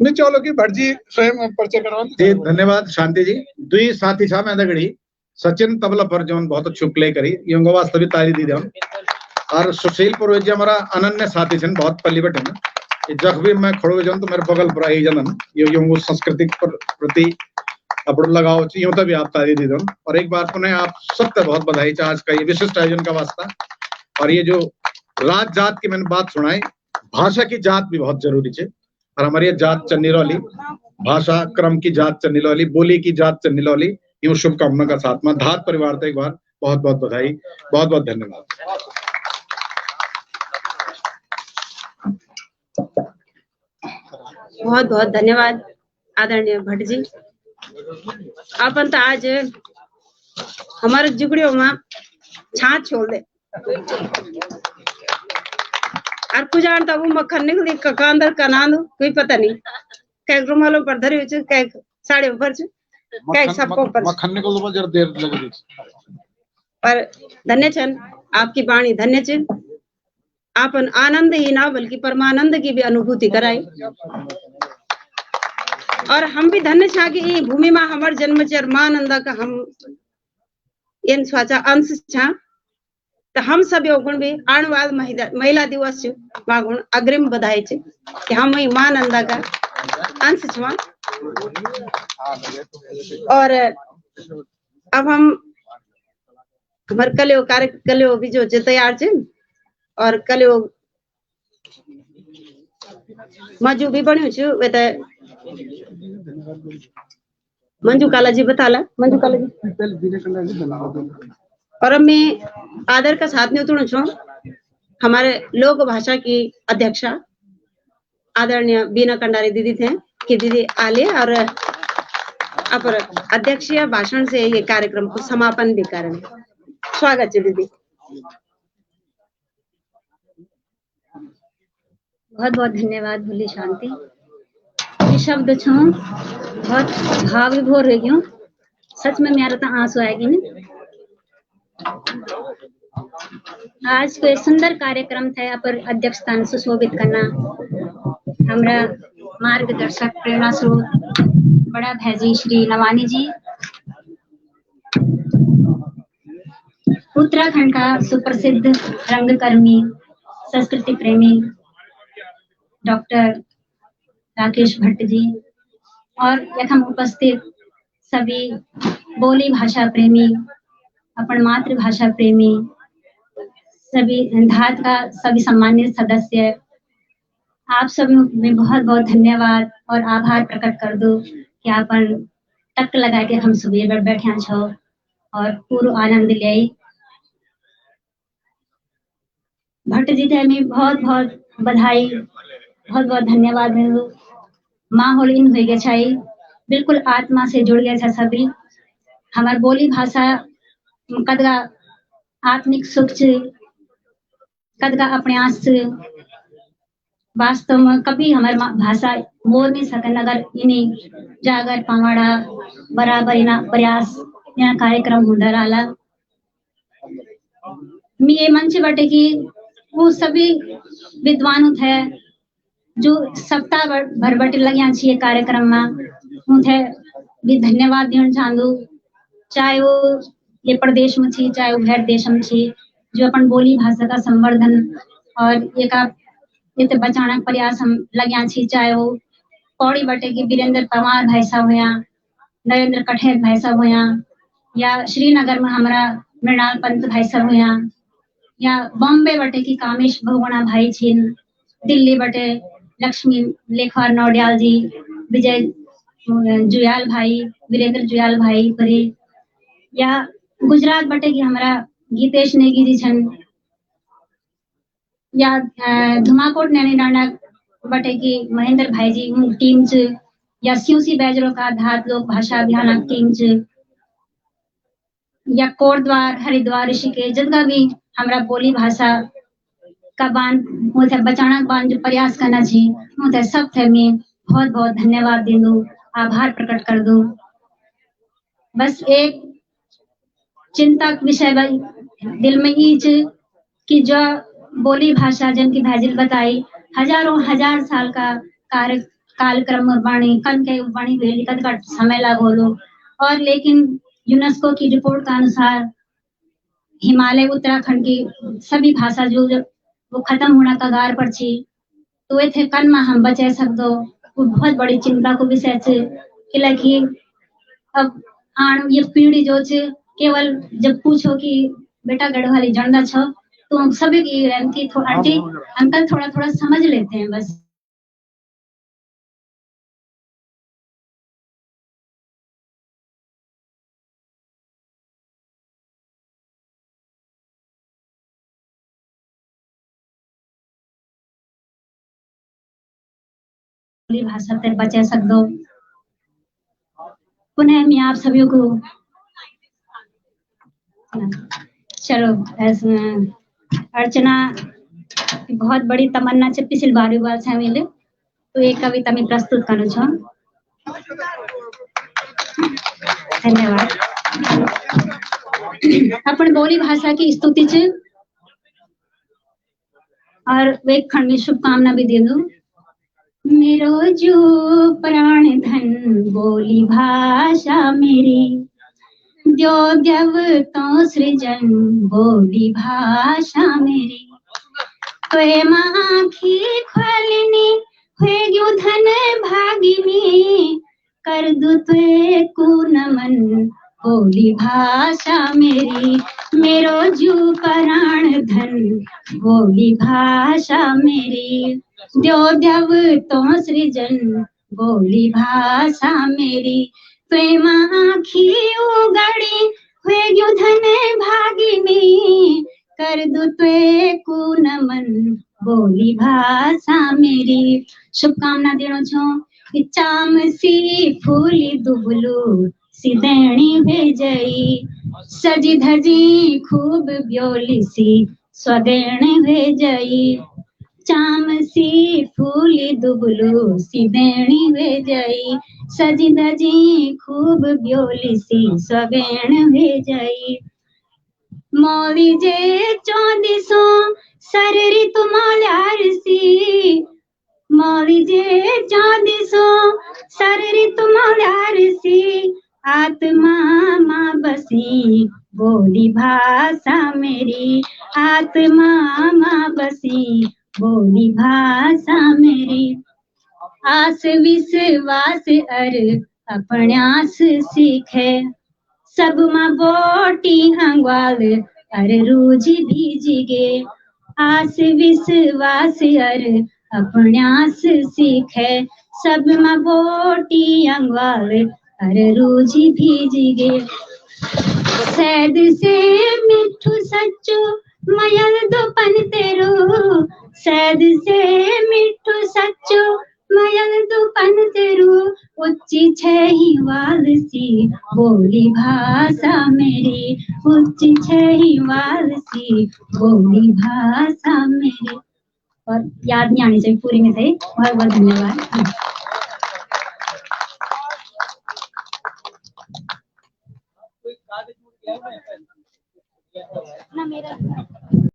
मैं चाहूँ कि भट्ट जी स्वयं परिचय करवाएं। जी धन्यवाद शांति जी। दुई साथी छा मैं दगड़ी सचिन तबला पर जोन बहुत अच्छु प्ले करी योंगो वास्तविक ताली दी देवन और सुशील पुरोहित जी हमारा अनन्य साथी छन बहुत पल्ली बटे ना जब भी मैं खड़ो जन तो मेरे बगल पर आई जनन यो योंगो संस्कृति प्रति अपड़ लगाओ यूं तभी आप ताली दी देवन। और एक बार पुनः आप सबका बहुत बधाई चाह आज का ये विशिष्ट आयोजन का वास्ता। और ये जो रात जात की मैंने बात सुनाई, भाषा की जात भी बहुत जरूरी है और हमारी जात चन्नीरौली भाषा क्रम की जात चन्नीरौली बोली की जात चन्नीरौली यूं शुभकामना का साथ में धात परिवार को एक बार बहुत बहुत बधाई, बहुत बहुत धन्यवाद। बहुत बहुत धन्यवाद आदरणीय भट्ट जी। अपन तो आज हमारे जुगड़ियों में छाछ छोड़ दे और कुछ जानता वो मक्खन निकली अंदर का नाम कोई पता नहीं कई रुमालों पर धरे हुए कई साड़ियों पर कई सबको पर मक्खन निकल जरा देर लगी पर धन्य छन आपकी वाणी धन्य छन आपन आनंद ही ना बल्कि परमानंद की भी अनुभूति कराई। और हम भी धन्य छा कि ये भूमि में हमार जन्मचर मानंदा का हम इन स्वाचा अंश छा तो हम सब गुण भी आने वाला महिला दिवस गुण अग्रिम बधाई छे कि हम ही मानंदा का अंश छा। और अब हम हमारे कलियो भी जो तैयार छे और कलियो मजू भी बन्यो छे वे त मंजू काला जी बताला मंजू काला जी। और मैं आदर का साथ में उतरू छू हमारे लोक भाषा की अध्यक्षा आदरणीय बीना कंडारी दीदी थे कि दीदी आले और अपर अध्यक्षीय भाषण से ये कार्यक्रम को समापन भी करें। स्वागत है दीदी। बहुत बहुत धन्यवाद भोली शांति। ये शब्द छो बहुत भाव विभोर रही हूँ सच में मेरा तो आंसू आएगी ना। आज को सुंदर कार्यक्रम था पर अध्यक्षता सुशोभित करना हमारा मार्गदर्शक प्रेरणा स्रोत बड़ा भैजी श्री नवानी जी उत्तराखंड का सुप्रसिद्ध रंगकर्मी संस्कृति प्रेमी डॉक्टर राकेश भट्ट जी और यखम उपस्थित सभी बोली भाषा प्रेमी, अपन मातृभाषा प्रेमी, सभी धात का सभी सम्मानित सदस्य, आप सभी में बहुत बहुत धन्यवाद और आभार प्रकट कर दो कि आपन टक लगा के हम सुबह बैठे छो और पूरा आनंद ले। भट्ट जी थे मैं बहुत बहुत बधाई, बहुत बहुत धन्यवाद देंगे। माहौल इन हो गया छाई, बिल्कुल आत्मा से जुड़ गया था सभी। हमार बोली भाषा कदगा आत्मिक सुख कदगा अपने आस वास्तव में कभी हमारी भाषा बोल नहीं सकन अगर इन्हीं जागर पवाड़ा बराबर इना प्रयास इना कार्यक्रम होता रहा। मैं ये मंच बटे कि वो सभी विद्वान थे जो सप्ताह भर बटे लगे छे कार्यक्रम में, उन्हें भी धन्यवाद देना चाहूँ, चाहे वो ये प्रदेश में थी चाहे वो गैर देश में थी, जो अपन बोली भाषा का संवर्धन और ये तो बचाना प्रयास हम लगे छी, चाहे वो पौड़ी बटे की वीरेंद्र पवार भाई साहब हुआ, नरेंद्र कठेर भाई साहब हुआ, या श्रीनगर में हमारा मृणाल पंत भाई साहब हुआ, या बॉम्बे बटे की कामेश भगवाना भाई छिन, दिल्ली बटे लक्ष्मी लेखवार नौडियाल जी, विजय जुयाल भाई, वीरेंद्र जुयाल भाई परे, या गुजरात बटे की हमारा गीतेश नेगी जी छन, या धुमाकोट नैनी डांडा बटे की महेंद्र भाई जी टीम च, या सीयूसी बैजरो का धात लोक भाषा अभियान टीम च, या कोटद्वार हरिद्वार ऋषिकेश जगह भी हमारा बोली भाषा का बान मुझे बचाना बान जो प्रयास करना चाहिए, मुझे सब थे मैं बहुत बहुत धन्यवाद दे दो, आभार प्रकट कर दो। बस एक चिंता विषय दिल में ईच कि जो बोली भाषा जिनकी भाजिल बताई हजारों हजार साल का कालक्रम वाणी कन के वाणी हुई कद का समय लागो लो, और लेकिन यूनेस्को की रिपोर्ट का अनुसार हिमालय उत्तराखंड की सभी भाषा जो वो खत्म होना कगार पर थी, तो ये थे कन में हम बचे सकदो, वो बहुत बड़ी चिंता को विषय छे कि अब आन ये पीढ़ी जो छे केवल जब पूछो कि बेटा गढ़वाली जानदा छो तो सभी की रहती थोड़ी अंकल थोड़ा थोड़ा समझ लेते हैं बस। भाषा तक बचा सकदो। पुनः मैं आप सभी को चलो अर्चना बहुत बड़ी तमन्ना छे पिछली बारी बार छे मिले तो एक कविता में प्रस्तुत करूँ छो। धन्यवाद। अपन बोली भाषा की स्तुति छे और एक खंड में शुभकामना भी दे दूं। मेरो जो प्राण धन बोली भाषा मेरी, जो देव तो सृजन बोली भाषा मेरी, त्वे आँखी खोलनी हुए गयो धन भागिनी, कर दू त्वे को नमन बोली भाषा मेरी, मेरो जो प्राण धन बोली भाषा मेरी, जो देव तो सृजन बोली भाषा मेरी, त्वे आँखी उगड़ी हुए गयो धन भागिनी, कर दो त्वे को नमन बोली भाषा मेरी। शुभकामना देनो छो। चाम सी फूली दुबलू सिदेणी भेजई, सजी धजी खूब ब्योली सी स्वदेण भेजई, चाम सी फूली दुबलू सिदेणी भेजई, सजी धजी खूब ब्योली सी स्वदेण भेजई, मौली जे चौदिसो सर ऋतु मौल्यारसी, मौली जे चौदिसो सर ऋतु मौल्यारसी, आत्मा माँ बसी बोली भाषा मेरी, आत्मा माँ बसी बोली भाषा मेरी, आस विश्वास अर अपन्यास सीखे, सब माँ बोटी हंगवाल अर रोज भीजिगे, आस विश्वास अर अपन्यास सीखे, सब माँ बोटी हंगवाल अर रोज भीजिगे, सैद से मिठू सच्चो मयल दुपन तेरू, सैद से मिठू सच्चो मयल दुपन तेरू, उच्ची छही वाल सी बोली भाषा मेरी, उच्ची छही वाल सी बोली भाषा मेरी। और याद नहीं आनी चाहिए पूरी में से। बहुत बहुत धन्यवाद। ना मेरा